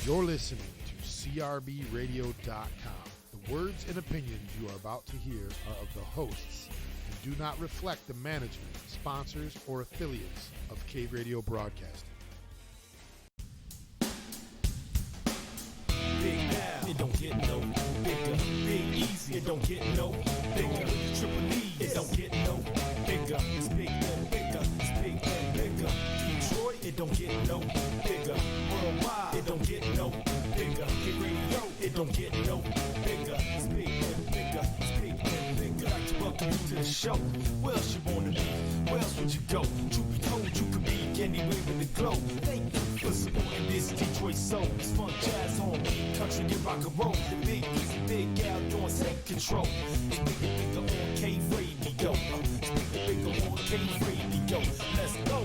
You're listening to CRBRadio.com. The words and opinions you are about to hear are of the hosts and do not reflect the management, sponsors, or affiliates of Cave Radio Broadcasting. Big now, it don't get no bigger. Big easy, it don't get no bigger. Triple E, it don't get no bigger. It's big and bigger, it's big and bigger. Detroit, it don't get no bigger. Worldwide, it don't get no bigger. Hit radio, it don't get no bigger. It's big and bigger, it's big and bigger. I'd like to welcome you to the show. Where else you wanna be? Where else would you go? Truth be told, you could be anywhere in the globe. Thank you for supporting this Detroit soul. It's fun jazz on country and rock and roll. The big easy, big out doing take control. It's bigger, bigger on Cave Radio. It's bigger, bigger on Cave Radio. Let's go.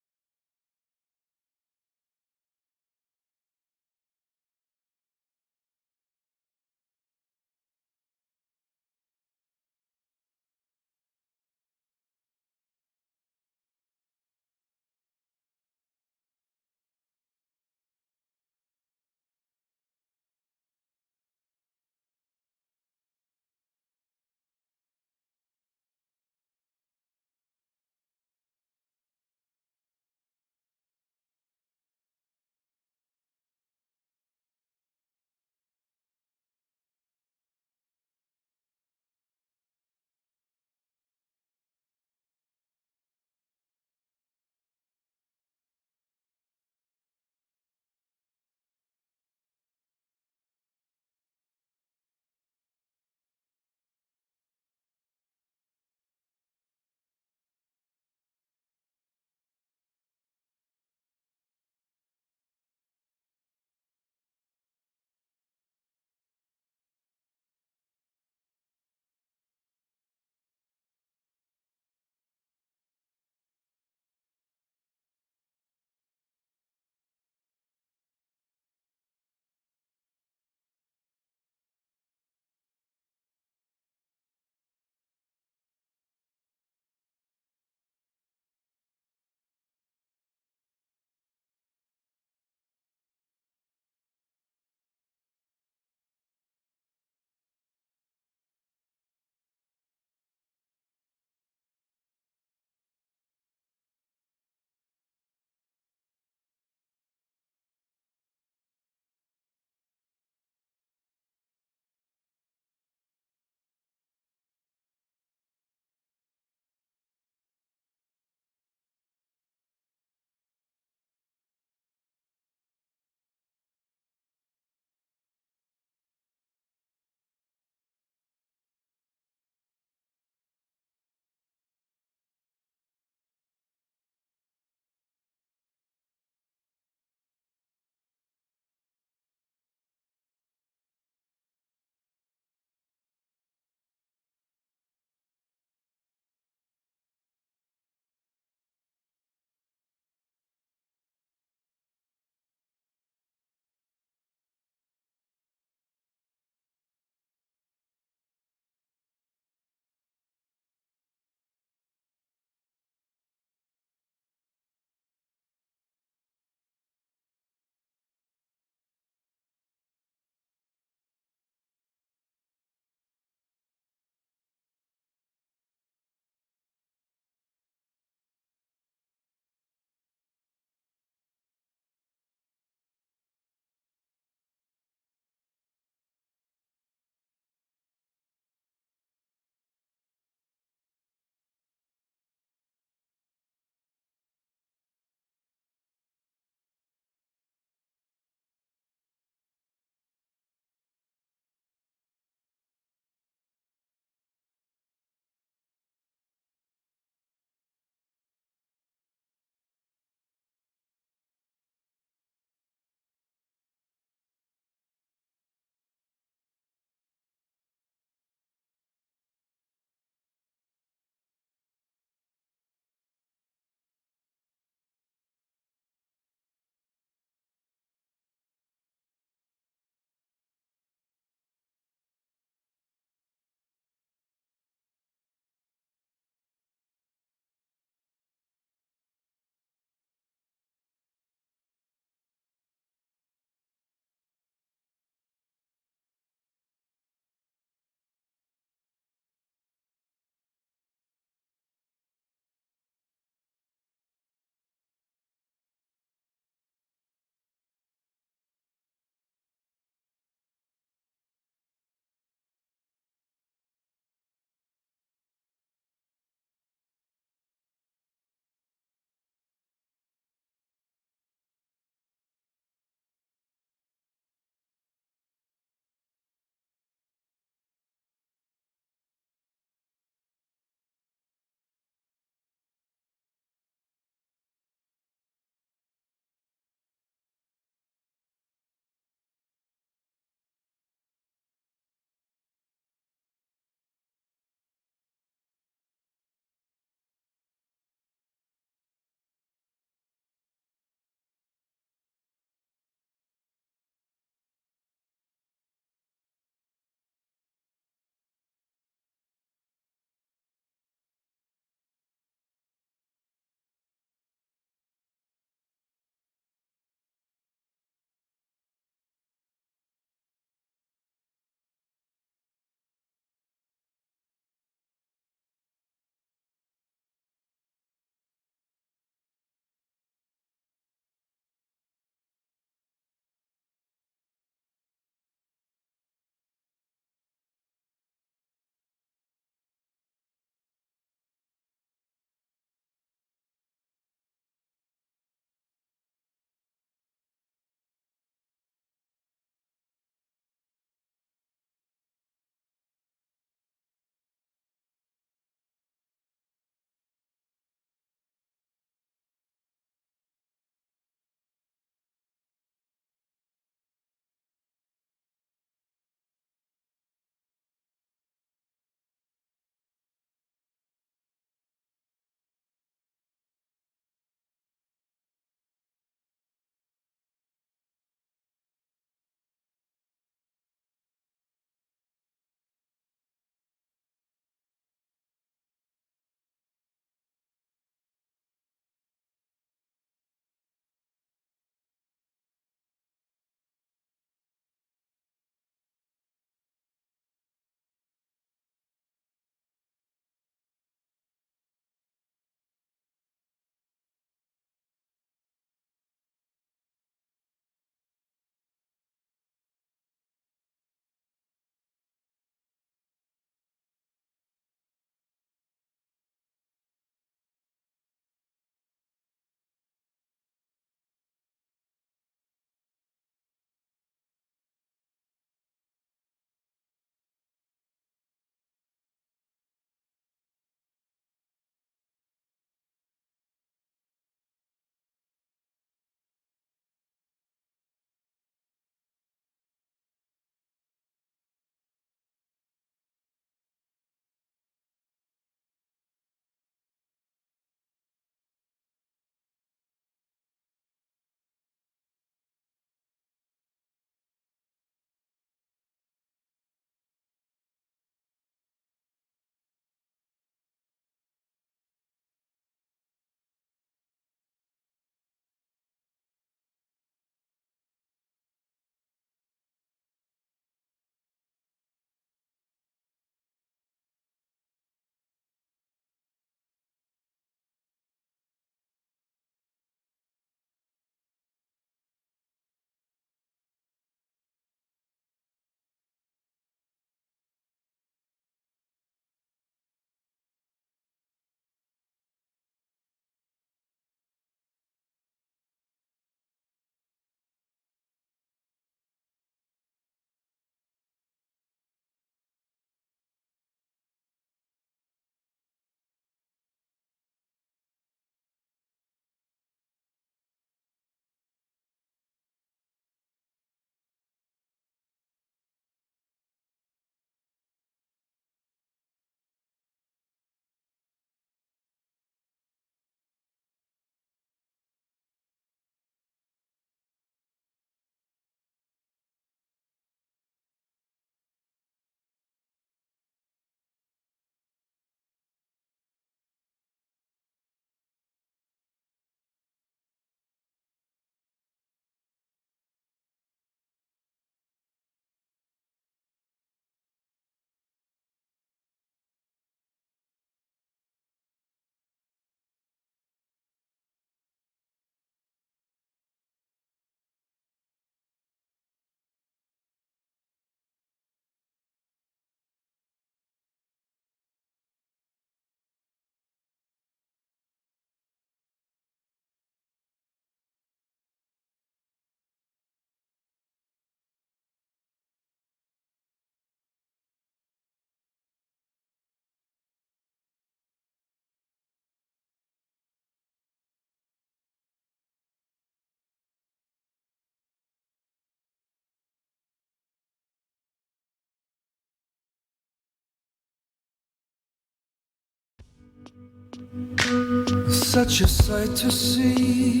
such a sight to see.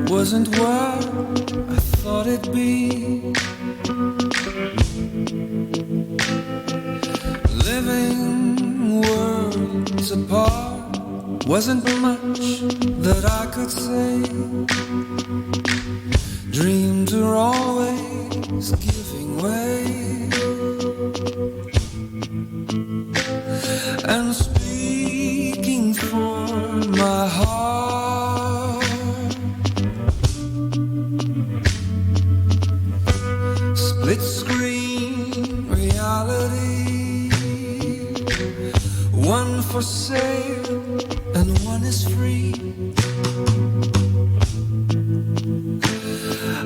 Wasn't where I thought it'd be. Living worlds apart, wasn't much that I could say. Dreams are always giving way. And speaking for my heart, split screen reality, one for sale and one is free.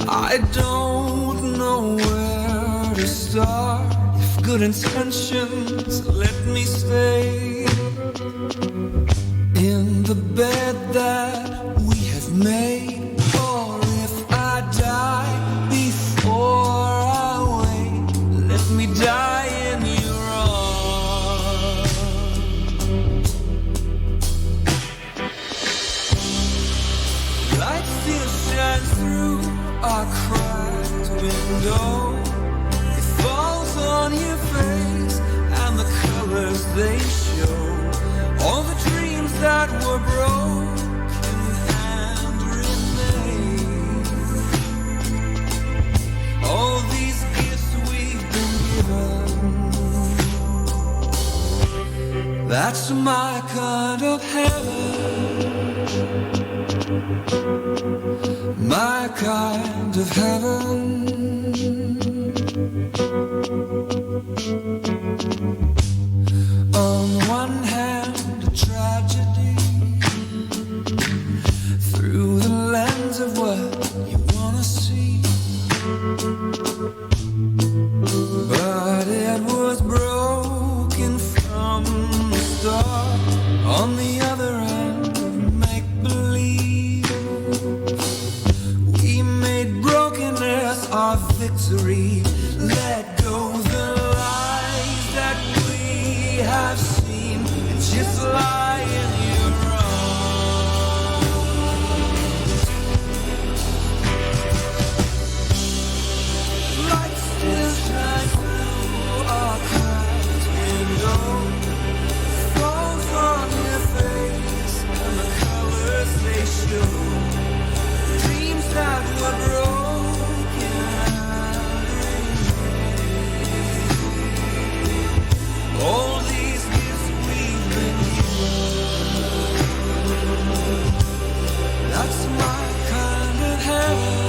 I don't know where to start. If good intentions let me stay in the bed that we have made, or if I die before I wake, let me die in your arms. Light still shines through our cracked window. It falls on your face and the colors they show. All the dreams that were broken and remain. All these gifts we've been given. That's my kind of heaven. My kind of heaven. On one hand, a tragedy through the lens of what you wanna see, but it was broken from the start. On the other end of make-believe, we made brokenness our victory. Let go the lies that we have seen and just lie in your arms. Light still shines through our cracked window, falls on your face and the colors they show. Dreams that were broken. All these gifts we've been given. That's my kind of heaven.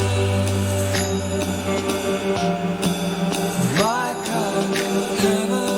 My kind of heaven.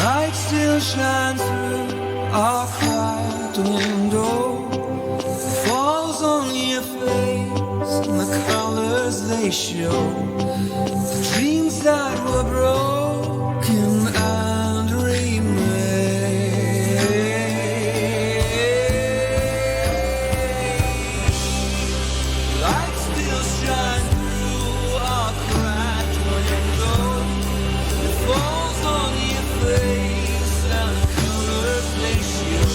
Light still shines through our cracked window, falls on your face and the colors they show. The dreams that were broken and remain. Light still shines through our cracked window. It falls on your face and the colors they show.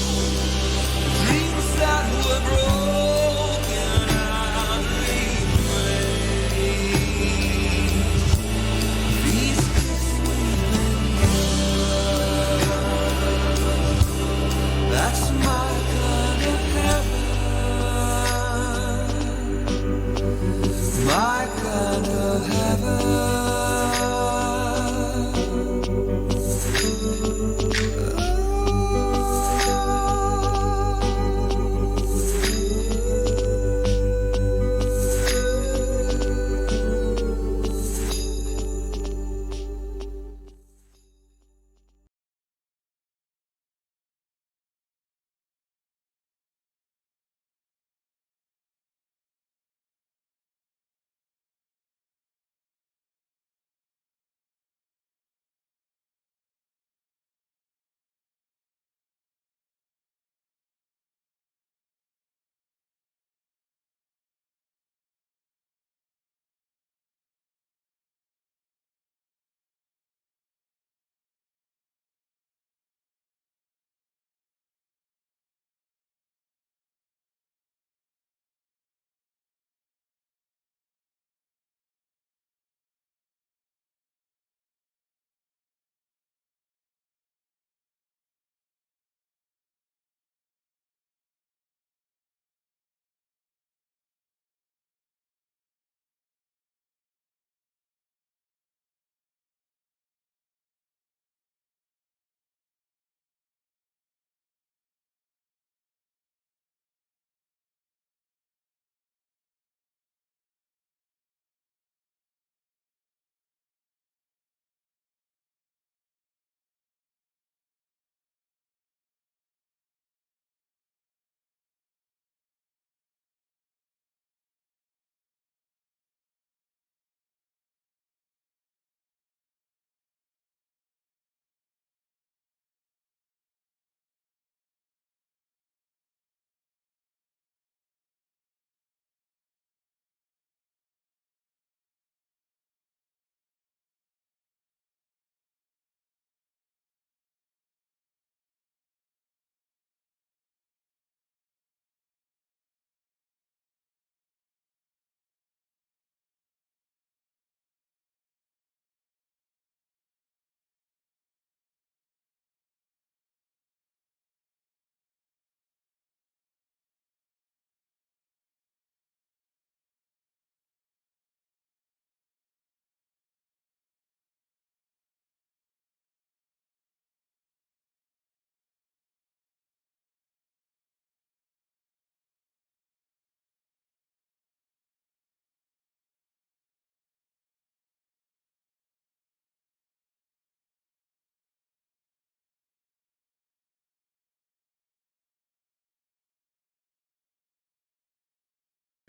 Dreams that were broken and remain. These gifts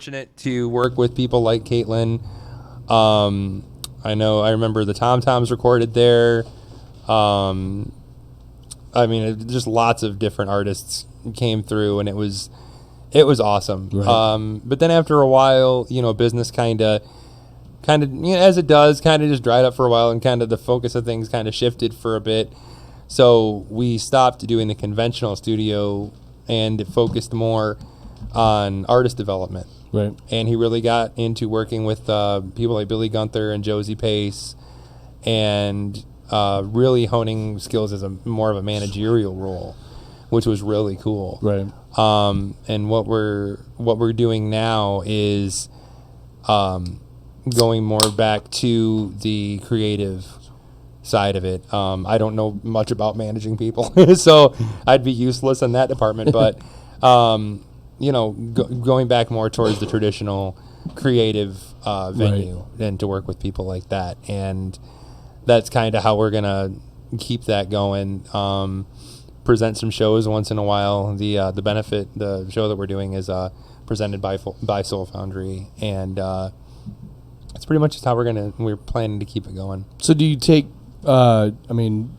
fortunate to work with people like Caitlin. I remember the Tom Toms recorded there. Just lots of different artists came through, and it was awesome. Right. But then after a while, business kind of, as it does, kind of just dried up for a while, and kind of the focus of things kind of shifted for a bit. So we stopped doing the conventional studio, and it focused more on artist development. Right. And he really got into working with people like Billy Gunther and Josie Pace, and really honing skills as more of a managerial role, which was really cool. Right. And what we're doing now is going more back to the creative side of it. I don't know much about managing people, so I'd be useless in that department. But going back more towards the traditional creative venue, and to work with people like that, and that's kind of how we're gonna keep that going. Present some shows once in a while. The show that we're doing is presented by Soul Foundry, and that's pretty much just how we're planning to keep it going. So do you take? How do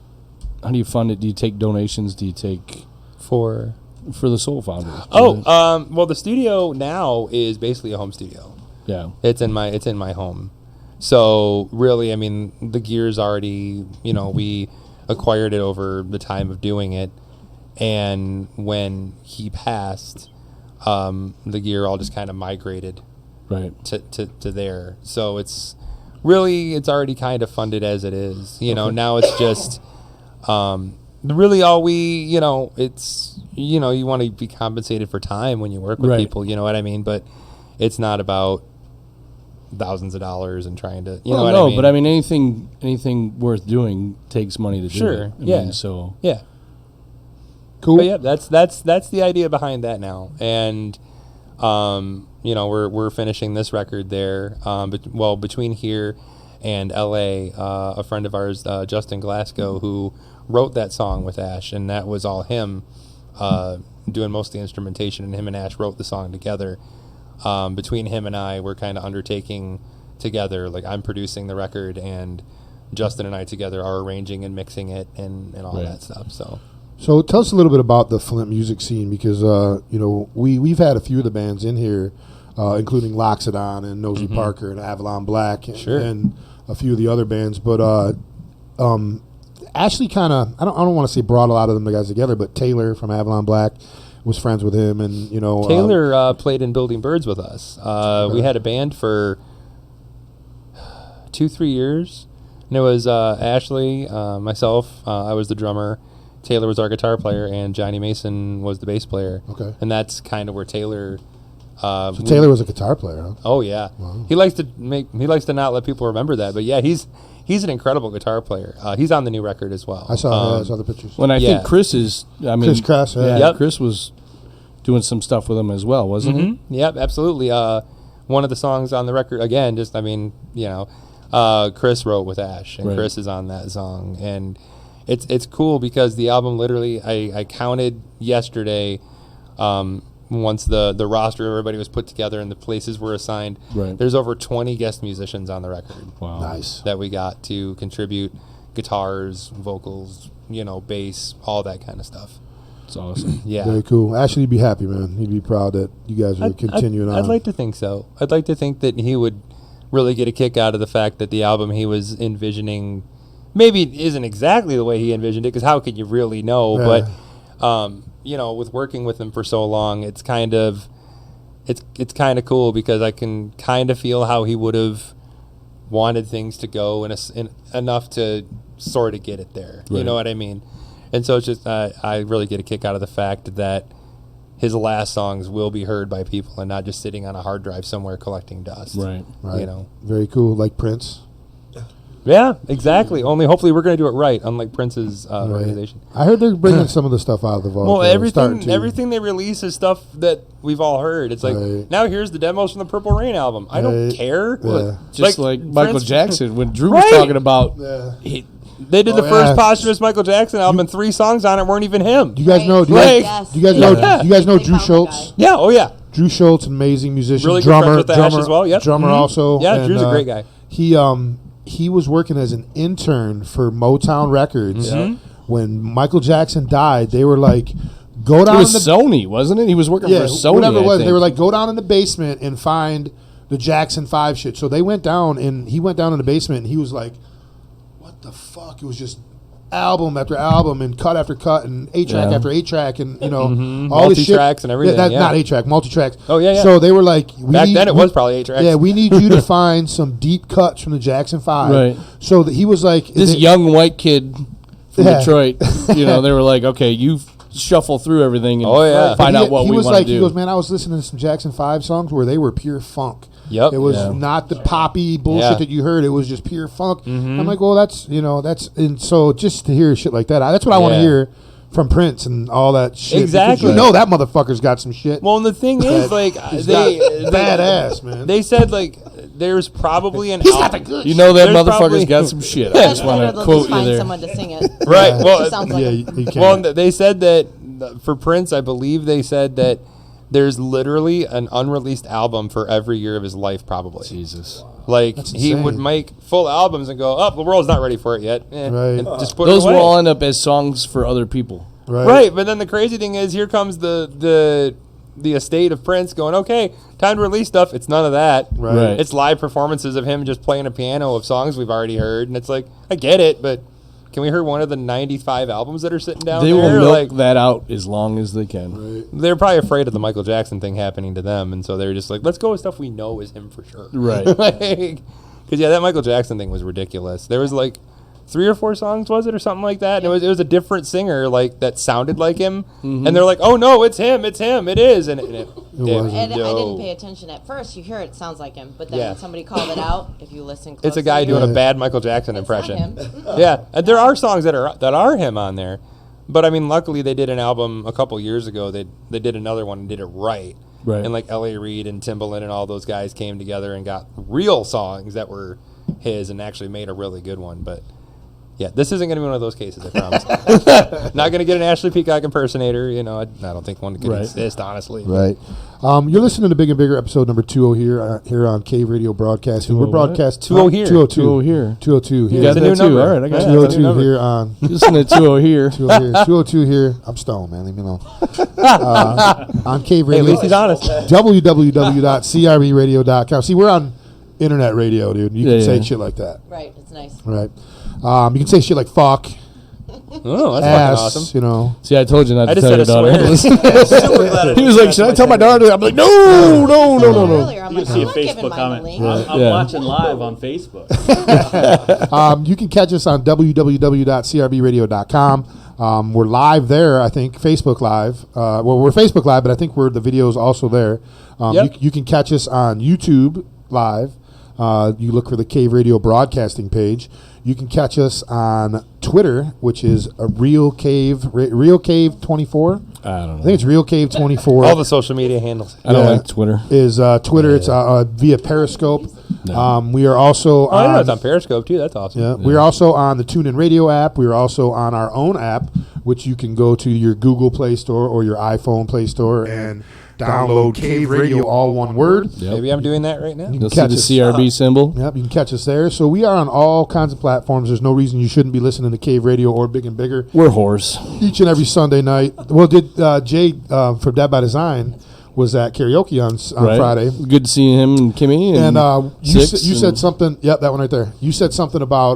you fund it? Do you take donations? Do you take for the Soul Foundry? Well, the studio now is basically a home studio. Yeah, it's in my home. So really, the gear's already, we acquired it over the time of doing it, and when he passed, the gear all just kind of migrated to there. So it's already kind of funded as it is. Now it's just really all we, it's, you want to be compensated for time when you work with people, you know what I mean? But it's not about thousands of dollars and trying to, but anything worth doing takes money to do it. Yeah. Cool. But yeah, that's the idea behind that now. And we're finishing this record there. Between here and LA, a friend of ours, Justin Glasgow, who wrote that song with Ash, and that was all him doing most of the instrumentation, and him and Ash wrote the song together. Between him and I, we're kind of undertaking together, like I'm producing the record, and Justin and I together are arranging and mixing it and all that stuff. So tell us a little bit about the Flint music scene, because we've had a few of the bands in here, including Loxodon and Nosy Parker and Avalon Black, and a few of the other bands. But Ashley kind of, I don't want to say brought a lot of them guys together, but Taylor from Avalon Black was friends with him, and Taylor played in Building Birds with us. We had a band for 2-3 years, and it was Ashley, myself, I was the drummer, Taylor was our guitar player, and Johnny Mason was the bass player. Okay. And that's kind of where Taylor so Taylor was a guitar player, huh? Oh yeah. Wow. He likes to not let people remember that, but yeah, he's an incredible guitar player. He's on the new record as well. I saw the pictures. When I think Chris is, Chris Kress, Chris was doing some stuff with him as well, wasn't he? Yep, absolutely. One of the songs on the record, again, just Chris wrote with Ash, and Chris is on that song, and it's cool because the album literally, I counted yesterday, once the roster of everybody was put together and the places were assigned. There's over 20 guest musicians on the record. Wow. Nice. That we got to contribute guitars, vocals, bass, all that kind of stuff. It's awesome. Yeah. Very cool. Ashley would be happy, man. He'd be proud that you guys are continuing on. I'd like to think so. I'd like to think that he would really get a kick out of the fact that the album he was envisioning maybe it isn't exactly the way he envisioned it, because how could you really know? Yeah. But with working with him for so long, it's kind of cool because I can kind of feel how he would have wanted things to go in enough to sort of get it there. Right. You know what I mean? And so it's just I really get a kick out of the fact that his last songs will be heard by people and not just sitting on a hard drive somewhere collecting dust. Right. Very cool, like Prince. Yeah, exactly. Only hopefully we're going to do it right, unlike Prince's organization. I heard they're bringing some of the stuff out of the vault. Well, everything they release is stuff that we've all heard. It's like, now here's the demos from the Purple Rain album. I don't care. Yeah. Just like Michael Jackson, when Drew was talking about... They did the first posthumous Michael Jackson album, and 3 songs on it weren't even him. Do you guys know? Do you guys know Drew Schultz? Yeah. Oh yeah. Drew Schultz, amazing musician, Really good drummer, friends with Ash as well. Yep. drummer also. Yeah, and, Drew's a great guy. He was working as an intern for Motown Records when Michael Jackson died. They were like, go down. It was Sony, wasn't it? He was working for Sony. Whatever it was. I think. They were like, go down in the basement and find the Jackson 5 shit. So they went down, and he went down in the basement, and he was like, what the fuck? It was just album after album and cut after cut and 8-track after 8-track and, you know, all this shit. Multi-tracks and everything. Not 8-track, multi-tracks. Oh, yeah. So they were like... Back then it was probably 8-tracks. Yeah, we need you to find some deep cuts from the Jackson 5. Right. So that he was like... This young white kid from Detroit, you know, they were like, okay, you shuffle through everything and find out what we want to do. He goes, man, I was listening to some Jackson 5 songs where they were pure funk. Yep. It was not the poppy bullshit that you heard. It was just pure funk. I'm like, well, and so just to hear shit like that, that's what I want to hear from Prince and all that shit. Exactly. You know that motherfucker's got some shit. Well, and the thing is, like, badass, man. They said, like, there's probably an He's not that good. You know that There's motherfucker's probably- got some shit. I just want to quote you find there. someone to sing it. Right. Yeah. Well, Sounds like You can't. well, they said that for Prince, I believe they said that there's literally an unreleased album for every year of his life, probably. Jesus. Like, That's he insane. would make full albums and go, oh, the world's not ready for it yet. Right. And just put Those it away. will all end up as songs for other people. Right, but then the crazy thing is, here comes the estate of Prince going, okay, time to release stuff. It's none of that. Right. It's live performances of him just playing a piano of songs we've already heard, and it's like, I get it, but can we hear one of the 95 albums that are sitting down They there? will milk Like, that out as long as they can. they're probably afraid of the Michael Jackson thing happening to them, and so they're just like, let's go with stuff we know is him for sure. Right. Because that Michael Jackson thing was ridiculous. There was like 3 or 4 songs, was it, or something like that? And it was a different singer like that sounded like him, and they're like, oh no, it's him, it is, and it wasn't. And I didn't pay attention at first. You hear it sounds like him, but then when somebody called it out, if you listen closely, It's a guy doing a bad Michael Jackson It's impression. not him. Yeah, and there are songs that are him on there, but I mean, luckily they did an album a couple years ago. They did another one and did it right. Right. And like L.A. Reid and Timbaland and all those guys came together and got real songs that were his and actually made a really good one. But yeah, this isn't going to be one of those cases, I promise. Not going to get an Ashley Peacock impersonator. You know, I don't think one could exist, honestly. Right. You're listening to Big and Bigger, episode number 20 here on Cave Radio Broadcasting. We're broadcast 20 here. 202 20 here. 202 here. You got It's a that new too. number. All right, I got Yeah. you. 202 here on Listen to 20 here. 202 here. I'm stoned, man. Leave me alone. On Cave Hey, Radio. at least he's honest. www.crbradio.com. See, we're on internet radio, dude. You can say shit like that. Right, it's nice. Right. You can say shit like fuck, Oh, that's ass, fucking awesome. you know. See, I told you not I to just tell said your a daughter. swear. He was like, should I tell my daughter? I'm like, no. Earlier, I'm You like, can see I'm a not giving Facebook mine comment. the link. I'm Yeah. watching live on Facebook. You can catch us on www.crbradio.com. We're live there, I think, Facebook Live. We're Facebook Live, but I think the video's also there. You can catch us on YouTube Live. You look for the Cave Radio Broadcasting page. You can catch us on Twitter, which is a Real Cave 24. I don't I know. think it's Real Cave 24. All the social media handles. I don't like Twitter. Is Twitter. It's via Periscope. No. We are also Oh, I know on it's on Periscope, too. That's awesome. yeah, we're also on the TuneIn Radio app. We're also on our own app, which you can go to your Google Play Store or your iPhone Play Store and download Cave Radio, all one word. Yep. Maybe I'm doing that right now. You You'll can see catch the us. CRB symbol. Yep, you can catch us there. So we are on all kinds of platforms. There's no reason you shouldn't be listening to Cave Radio or Big and Bigger We're whores. each and every Sunday night. Well, Jay from Dead by Design was at karaoke on Right. Friday. Good seeing him and Kimmy. And you Six said and- something. Yep, that one right there. You said something about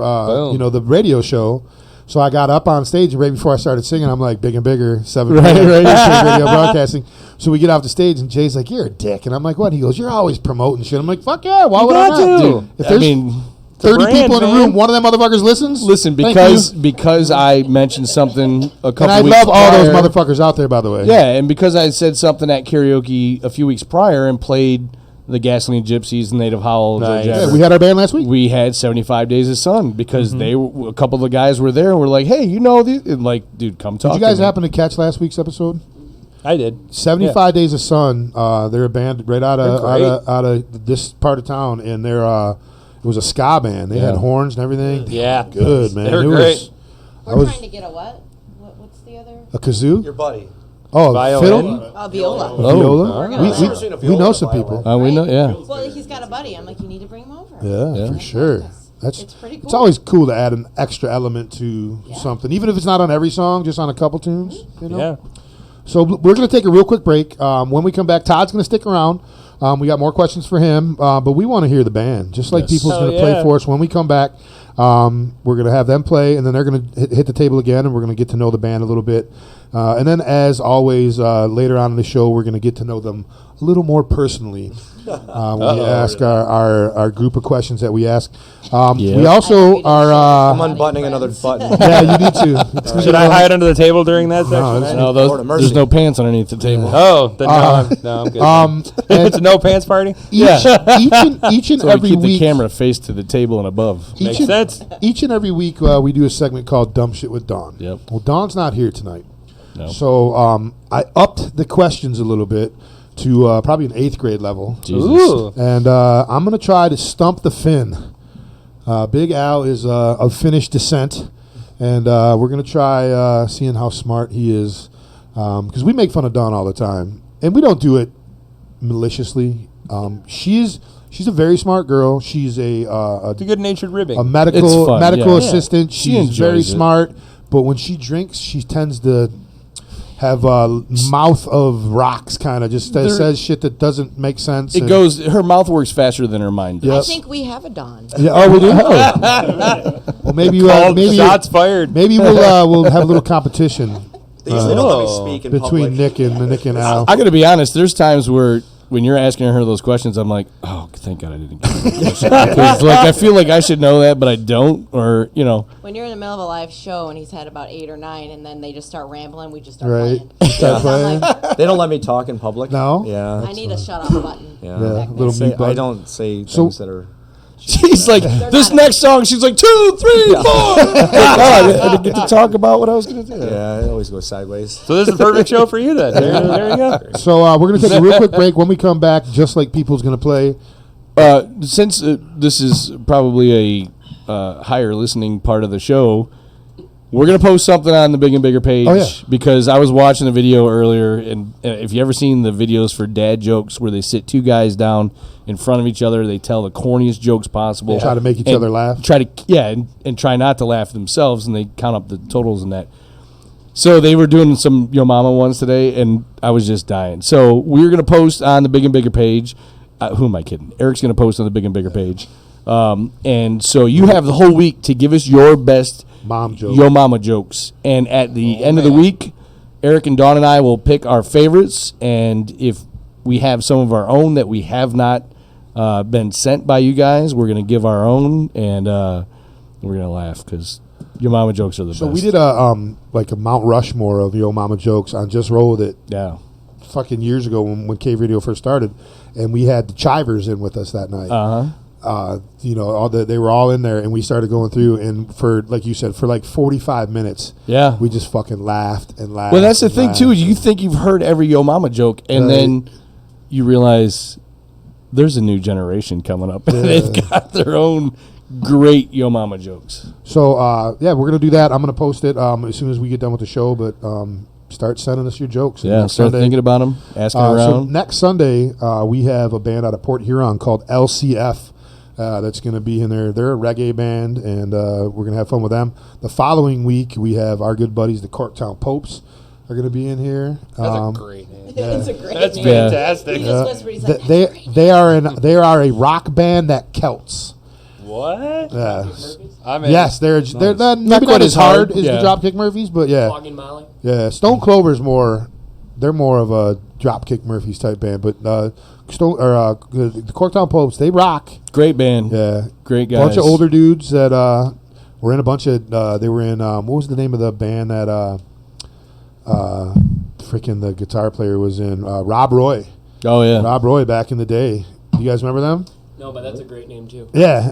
Boom. the radio show. So I got up on stage, and right before I started singing, I'm like, Big and Bigger, 7 Right, p.m. right. Radio Broadcasting. So we get off the stage, and Jay's like, "You're a dick," and I'm like, "What?" He goes, "You're always promoting shit." I'm like, "Fuck yeah, why would I got not?" to. Dude, if I there's mean, 30 brand, people in a man. room, one of them motherfuckers listens. listen, Thank because I mentioned something a couple and I weeks love all those prior- motherfuckers out there, by the way. Yeah, and because I said something at karaoke a few weeks prior and played the Gasoline Gypsies and Native Howl, Nice. Joe Yeah, Jabber, we had our band last week. we had 75 Days of Sun because they were, a couple of the guys were there and were like, hey, you know, these, and like, dude, come talk Did you guys to me. happen to catch last week's episode? I did. 75 Days of Sun. They're a band right out They're great. of this part of town, and they're it was a ska band. They had Yeah. horns and everything. Yeah. Good man. They were It great. was We're trying to get a what? What's the other? a kazoo. Your buddy. Oh, Violin? fiddle? Viola. Viola? We know some people. We know, yeah. Well, he's got a buddy. I'm like, you need to bring him over. Yeah, for sure. It's pretty cool. It's always cool to add an extra element to something, even if it's not on every song, just on a couple tunes. You know? Yeah. So we're going to take a real quick break. When we come back, Todd's going to stick around. We got more questions for him, but we want to hear the band, just like people's going to play for us. When we come back, we're going to have them play, and then they're going to hit the table again, and we're going to get to know the band a little bit. And then, as always, later on in the show, we're going to get to know them a little more personally when we ask our group of questions that we ask. We also are... I'm unbuttoning another button. Yeah, you need to. Should I hide under the table during that section? No, there's no pants underneath the table. Oh, then no, I'm good. It's a no pants party? Each and So every we keep week... the camera faced to the table and above. Makes sense. Each and every week, we do a segment called Dumb Shit with Dawn. Yep. Well, Dawn's not here tonight. No. So I upped the questions a little bit to probably an 8th grade level. Jesus. Ooh. And I'm going to try to stump the Finn. Big Al is of Finnish descent. And we're going to try seeing how smart he is. Because we make fun of Dawn all the time. And we don't do it maliciously. She's a very smart girl. She's It's a good-natured ribbing. a medical yeah. assistant. She She's very enjoys it. smart. But when she drinks, she tends to have a mouth of rocks, kind of just says shit that doesn't make sense. It goes. Her mouth works faster than her mind does. I think we have a Dawn. Yeah, oh, we do. Well, maybe Shots fired. Maybe we'll have a little competition They usually don't let me speak in between public. Nick and Al. I got to be honest. There's times where when you're asking her those questions, I'm like, oh, thank God I didn't get that question. 'Cause, like, I feel like I should know that, but I don't. Or When you're in the middle of a live show and he's had about 8 or 9, and then they just start rambling, we just start Right. playing. Start I'm playing. like, They don't let me talk in public. No? Yeah. I need a shut off button. Yeah. Yeah, back little there. mute button. I don't say So- things that are... she's like, this next song, she's like 2, 3, 4. I didn't get to talk about what I was going to do. Yeah, it always goes sideways. So this is the perfect show for you then. There you go. So we're going to take a real quick break. When we come back, Just Like People's going to play. Since this is probably a higher listening part of the show, we're going to post something on the Big and Bigger page. Oh, yeah. Because I was watching a video earlier, and if you ever seen the videos for dad jokes where they sit 2 guys down in front of each other, they tell the corniest jokes possible. Try to make each other laugh. And try not to laugh themselves, and they count up the totals and that. So they were doing some Yo Mama ones today, and I was just dying. So we're going to post on the Big and Bigger page. Who am I kidding? Eric's going to post on the Big and Bigger page. And so you have the whole week to give us your best Mom joke. Yo Mama jokes. And at the end of the week, Eric and Dawn and I will pick our favorites. And if we have some of our own that we have not been sent by you guys, we're going to give our own, and we're going to laugh because Yo Mama jokes are the best. So we did a Mount Rushmore of Yo Mama jokes on Just Roll With It. Yeah. Fucking years ago when Cave Radio first started, and we had the Chivers in with us that night. They were all in there, and we started going through, and for, like you said, for like 45 minutes, Yeah. we just fucking laughed and laughed. Well, that's the and thing, laughed. too. You think you've heard every Yo Mama joke, and Right. then you realize there's a new generation coming up, and they've got their own great Yo Mama jokes. So, we're going to do that. I'm going to post it as soon as we get done with the show, but start sending us your jokes. Yeah, Next start Sunday- thinking about them, asking So around. next Sunday, we have a band out of Port Huron called LCF that's going to be in there. They're a reggae band, and we're going to have fun with them. The following week, we have our good buddies, the Corktown Popes, are going to be in here. That's a great name. It's a great That's name. fantastic. He just whispered, he's like, They are a rock band that Celts. What? Yes. I'm in. Yes, they're not, maybe quite not as hard hard, as yeah. the Dropkick Murphys, but yeah. Flogging Molly. Yeah, Stone Clover's they're more of a Dropkick Murphys type band, but the Corktown Popes, they rock. Great band. Yeah, Great guys. bunch of older dudes that were in a bunch of. They were in what was the name of the band that freaking the guitar player was in? Rob Roy. Oh, yeah. Rob Roy back in the day. You guys remember them? No, but that's a great name too. Yeah.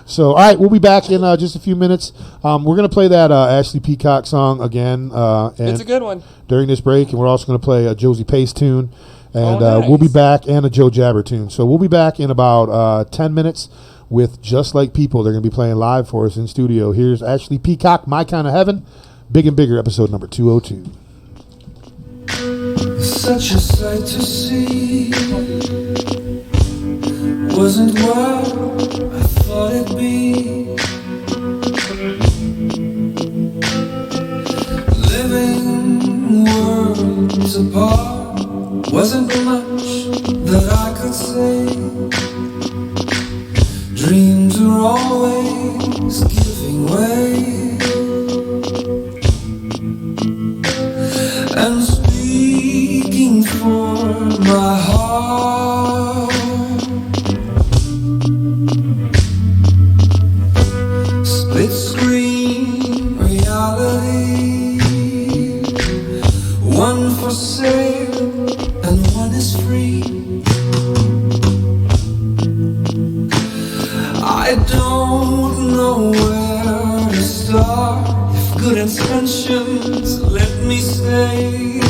So, all right, we'll be back in just a few minutes. We're going to play that Ashley Peacock song again. And It's a good one. during this break, and we're also going to play a Josie Pace tune, and Oh, nice. we'll be back, and a Joe Jabber tune. So we'll be back in about 10 minutes with Just Like People. They're going to be playing live for us in studio. Here's Ashley Peacock, My Kind of Heaven. Big and Bigger, episode number 202. Such a sight to see wasn't what I thought it'd be. Living worlds apart wasn't much that I could say. Dreams are always giving way, and speaking for my heart, split screen reality, one for sale and one is free. I don't know where to start. If good intentions let me stay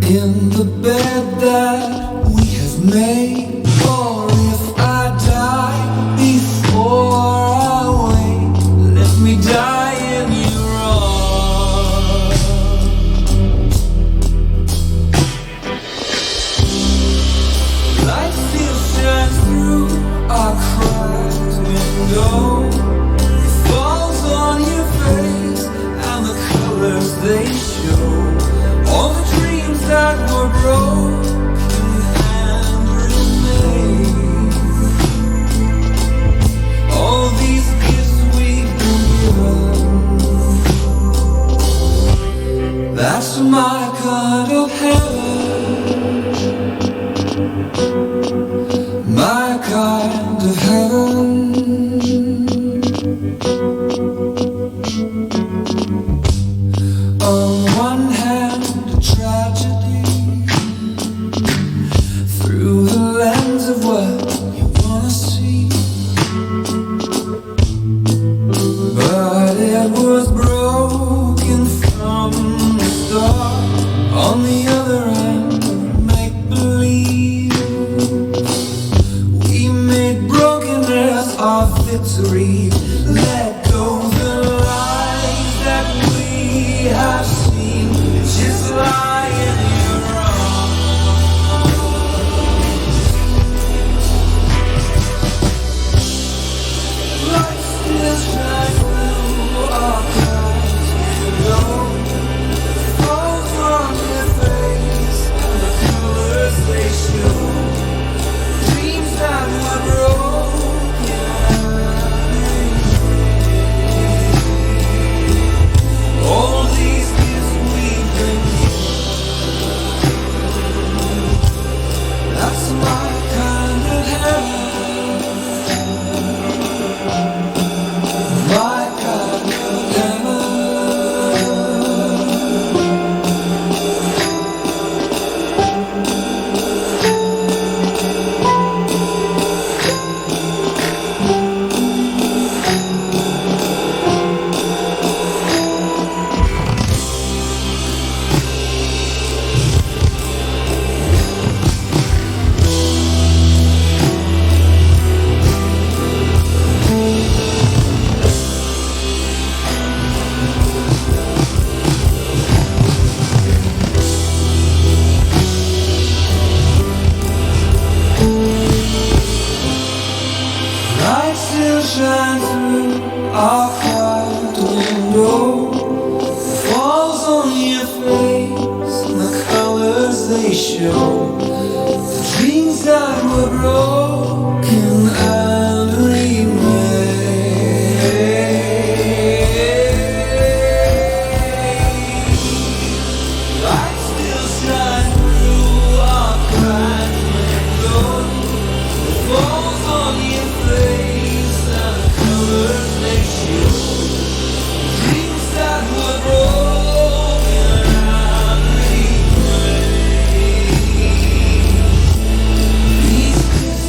in the bed that we have made, or if I die before I wake, let me die in your arms. Light still shines through our cracked window, falls on your face, and the colors they show, all the dreams that were broken and remade, all these gifts we've been given. That's my kind of heaven, my kind of heaven. On one hand, a tragedy, through the lens of what you wanna see, but it was broken from the start. On the other end, make believe we made brokenness our victory. Let go the lies that we have seen, just lie in your arms. Light still shines through our cracked window, falls on your face, and the colors they show, dreams that were broken. All these gifts we've been given. That's my kind of heaven, my kind of heaven. Light still shines through our cracked window, falls on your face, and the colors they show, the dreams that were broken and remade. Light still shines through our cracked window, falls on your face, and the colors they show, dreams that were broken and remade. These gifts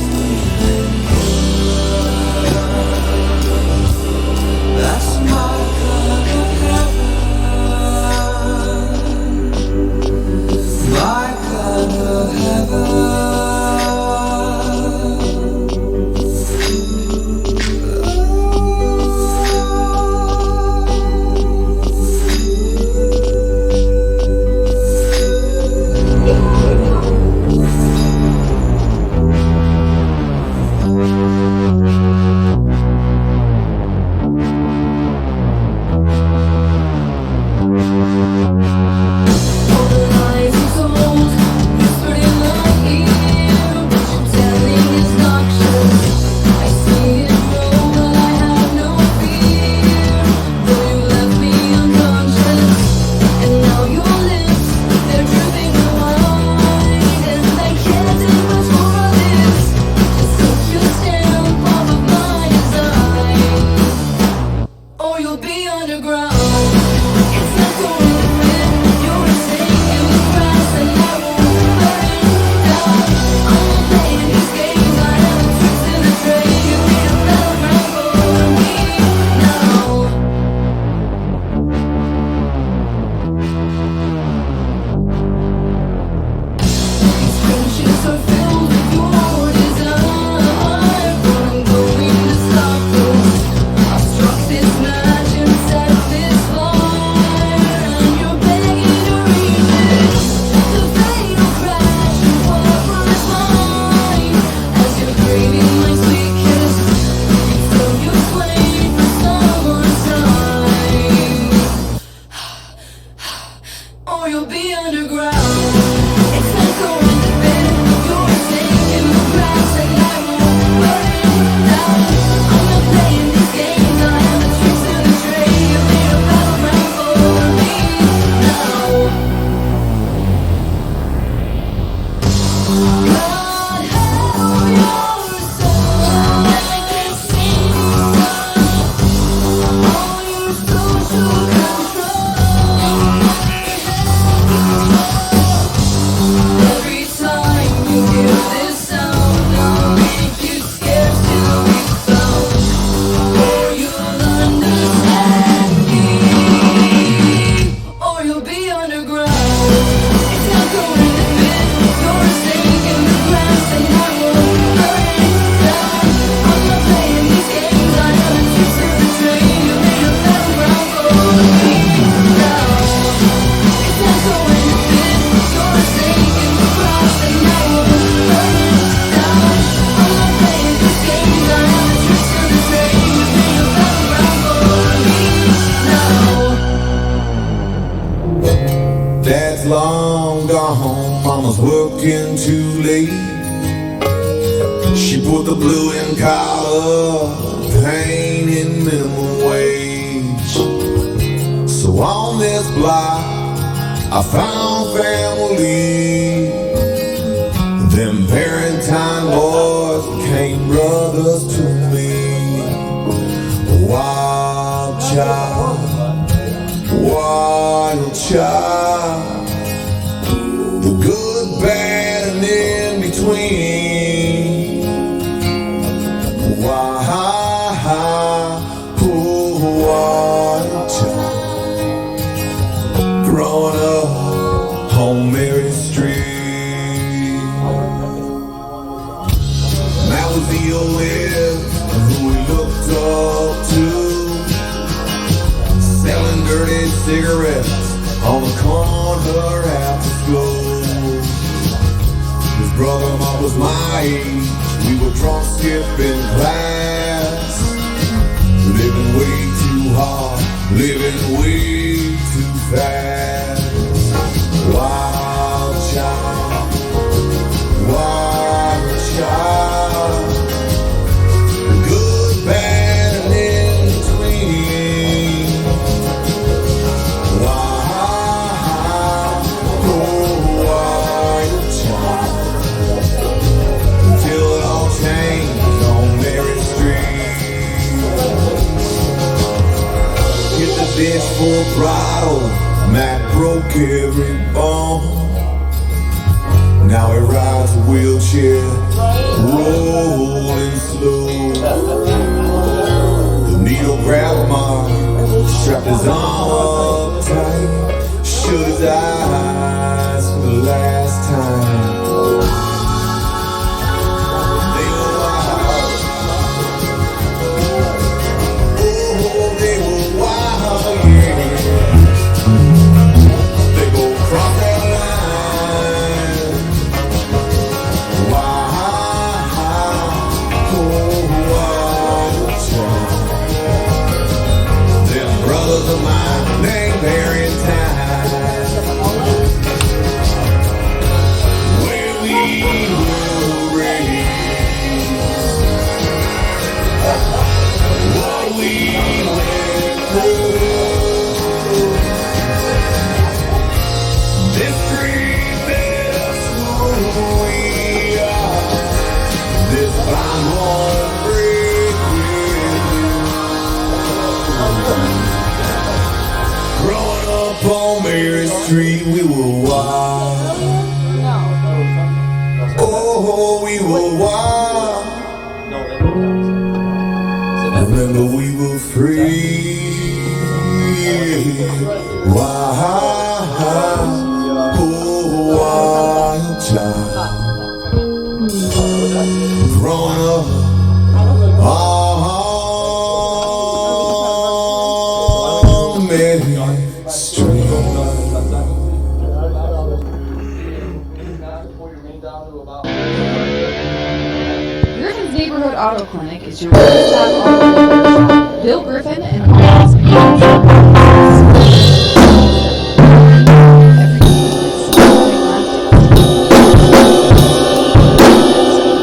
you'll be underground. It's not going to fit. You're a snake in the grass, and I won't burn down. I'm not playing these games. I have the tricks in the trade. You need a battleground for me now. These trenches are filled with your desire, but I'm going to stop this. I struck this match and set this fire, and you're begging to reach it. The fatal crash and fall from its line. As you're craving my sweet kiss, you fill your flame for someone's time. Or you'll be underground. It's not going to fit. You're a snake in the grass, and I won't burn down. I'm not playing these games. I have the tricks in the trade. You need a battleground for me now. God help your soul. All your social control. Every time you hear this sound, I'll make you scared till we found, or you'll understand me, or you'll be underground. It's not going to fit. You're a snake in the grass, and I won't burn down. I'm not playing these games. I have the tricks of the trade. You need a battleground for me now. It's not going to fit. You're a snake in the grass, and I won't burn down. I'm not playing these games. I have the tricks of the trade. You need a battleground for me now. Dad's long gone, Mama's working too late. She put the blue in collar, pain in minimum wage. So on this block, I found family. Them Valentine boys became brothers to me. A wild child, wild child. The good, bad, and in between. Wild, wild child. Growing up on Mary Street. That was the OS who we looked up to, selling dirty cigarettes on the corner after school. His brother-in-law was my age. We were drunk skipping class, living way too hard, living way too fast. Wild child, wild child. Good, bad, and in between. Wild, oh, wild child. Until it all changed on Mary Street. Hit the dish for throttle, Mac broke every bone. Now he rides a wheelchair, rolling slow. The needle grabbed Mark, strapped his arm up tight, shut his eyes for the last time. They were wild. Oh, they were wild, yeah. They both crossed that line. Wild, oh, wild child. Them brothers of mine, they bury time. Where we were raised, what we went through. This dream made us who we are. This bond won't break with you. street, we were wild. Oh, we were wild. Remember we were free. Wild, oh, wild child. Growing up on Main Street. Griffin's Neighborhood Auto Clinic is your one-stop auto repair shop. Bill Griffin and all his mechanics.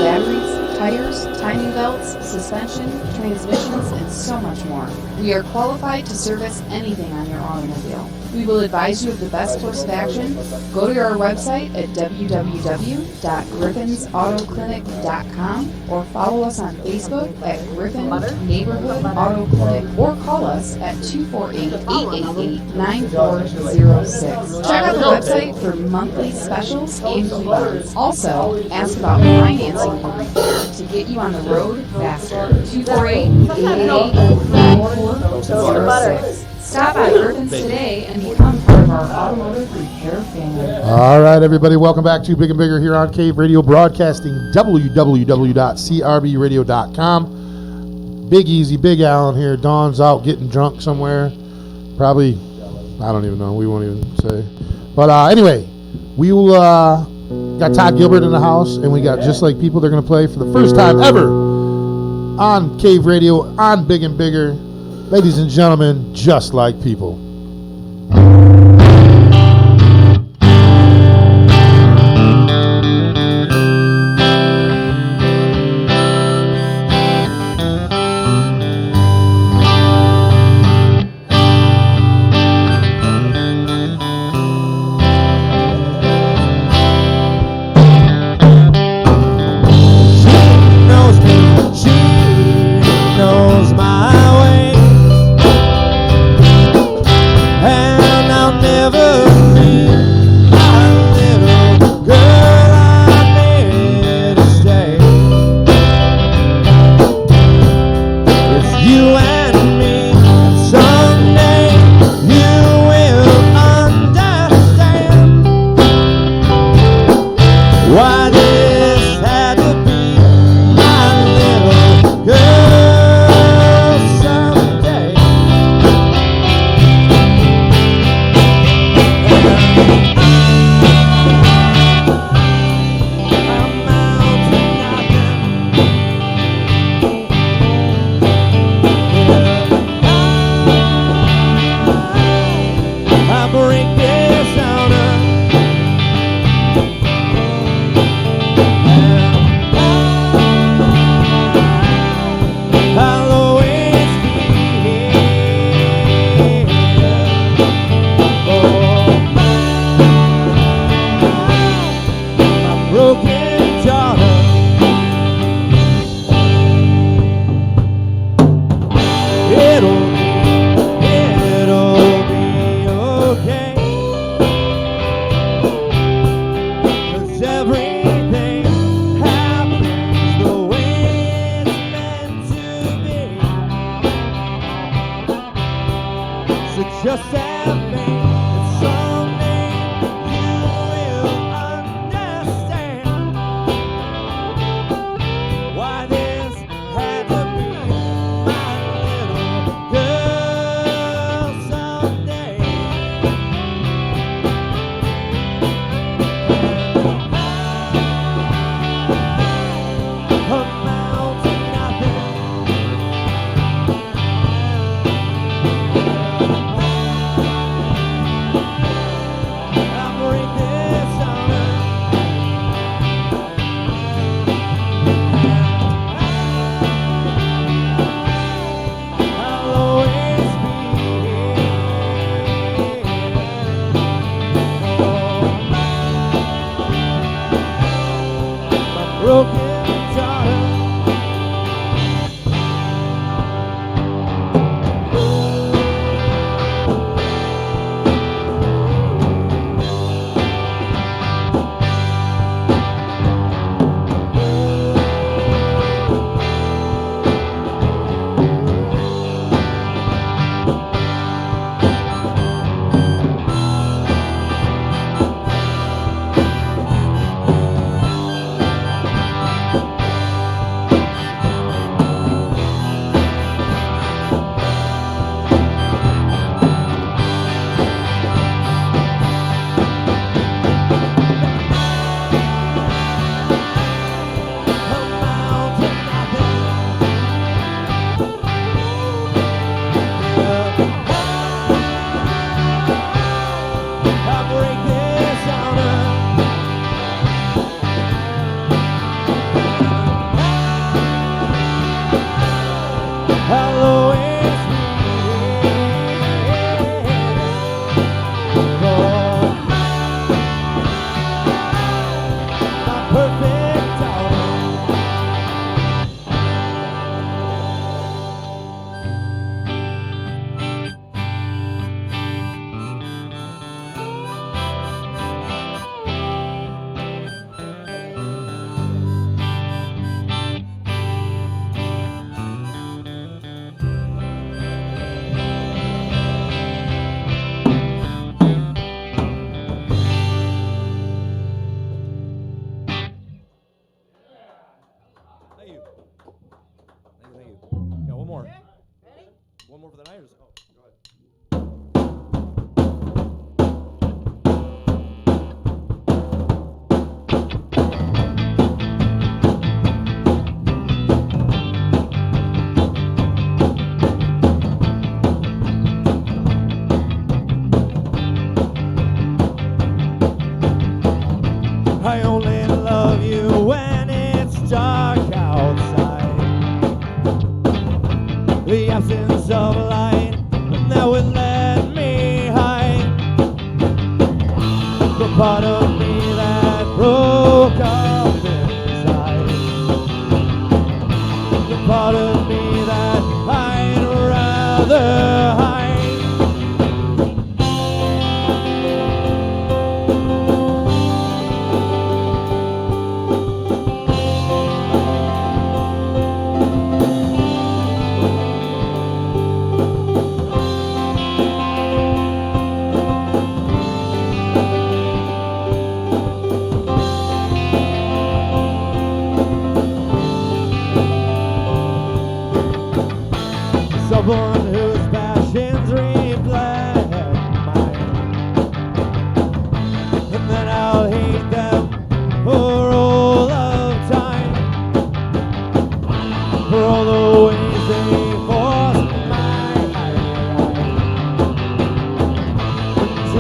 Batteries, tires, timing belts, suspension, transmissions, and so much more. We are qualified to service anything on your automobile. We will advise you of the best course of action. Go to our website at www.griffinsautoclinic.com or follow us on Facebook at Griffin Neighborhood Auto Clinic or call us at 248-888-9406. Check out the website for monthly specials and coupons. Also, ask about financing for repair to get you on the road faster. 248-888-9406. Stop by Griffin's today and become part of our automotive repair family. All right, everybody, welcome back to Big and Bigger here on Cave Radio, broadcasting www.crbradio.com. Big Easy, Big Allen here. Dawn's out getting drunk somewhere. Probably, I don't even know. We won't even say. But anyway, we will got Todd Gilbert in the house, and we got Just Like People. They're going to play for the first time ever on Cave Radio, on Big and Bigger. Ladies and gentlemen, Just Like People. Knows my way.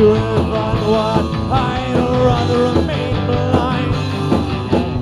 to find what I'd rather remain blind.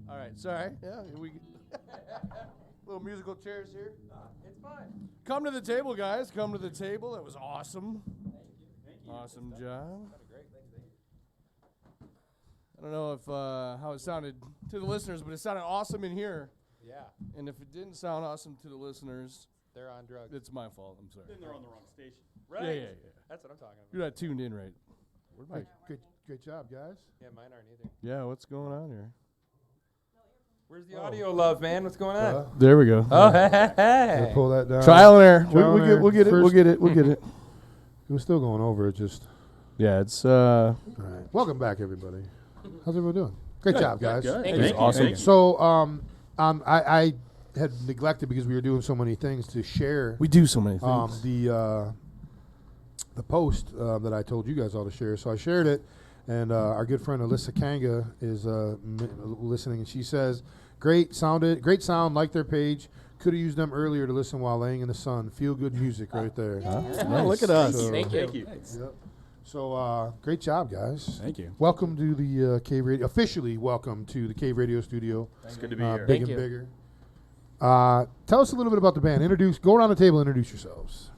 All right, sorry. Yeah, we little musical chairs here. It's fine. Come to the table, guys. Come to the table. That was awesome. Thank you. Awesome job. I don't know if how it sounded to the listeners, but it sounded awesome in here. Yeah. And if it didn't sound awesome to the listeners, They're on drugs. it's my fault. I'm sorry. Then they're on the wrong station. Yeah, yeah, yeah. That's what I'm talking about. You're not tuned in right. Hey, great job, guys. Yeah, mine aren't either. Yeah, what's going on here? Where's the audio love, man? What's going on? There we go. Oh, hey. Pull that down. Trial and error. Trial and error. We'll get it. We'll First- get it. We'll get it. It was still going over. It just. Yeah, it's All right. Welcome back, everybody. How's everyone doing? Great job, guys. Thank you. Awesome. So, I had neglected because we were doing so many things to share. We do so many things. The post that I told you guys all to share. So I shared it, and our good friend Alyssa Kanga is listening, and she says, great sound, like their page. Could have used them earlier to listen while laying in the sun. Feel good music right there. Oh, look at us. So, Thank you. Yep. So great job, guys. Thank you. Welcome to the Cave Radio. Officially, welcome to the Cave Radio Studio. It's good to be here. Big Thank and you. bigger. Tell us a little bit about the band. Go around the table and introduce yourselves.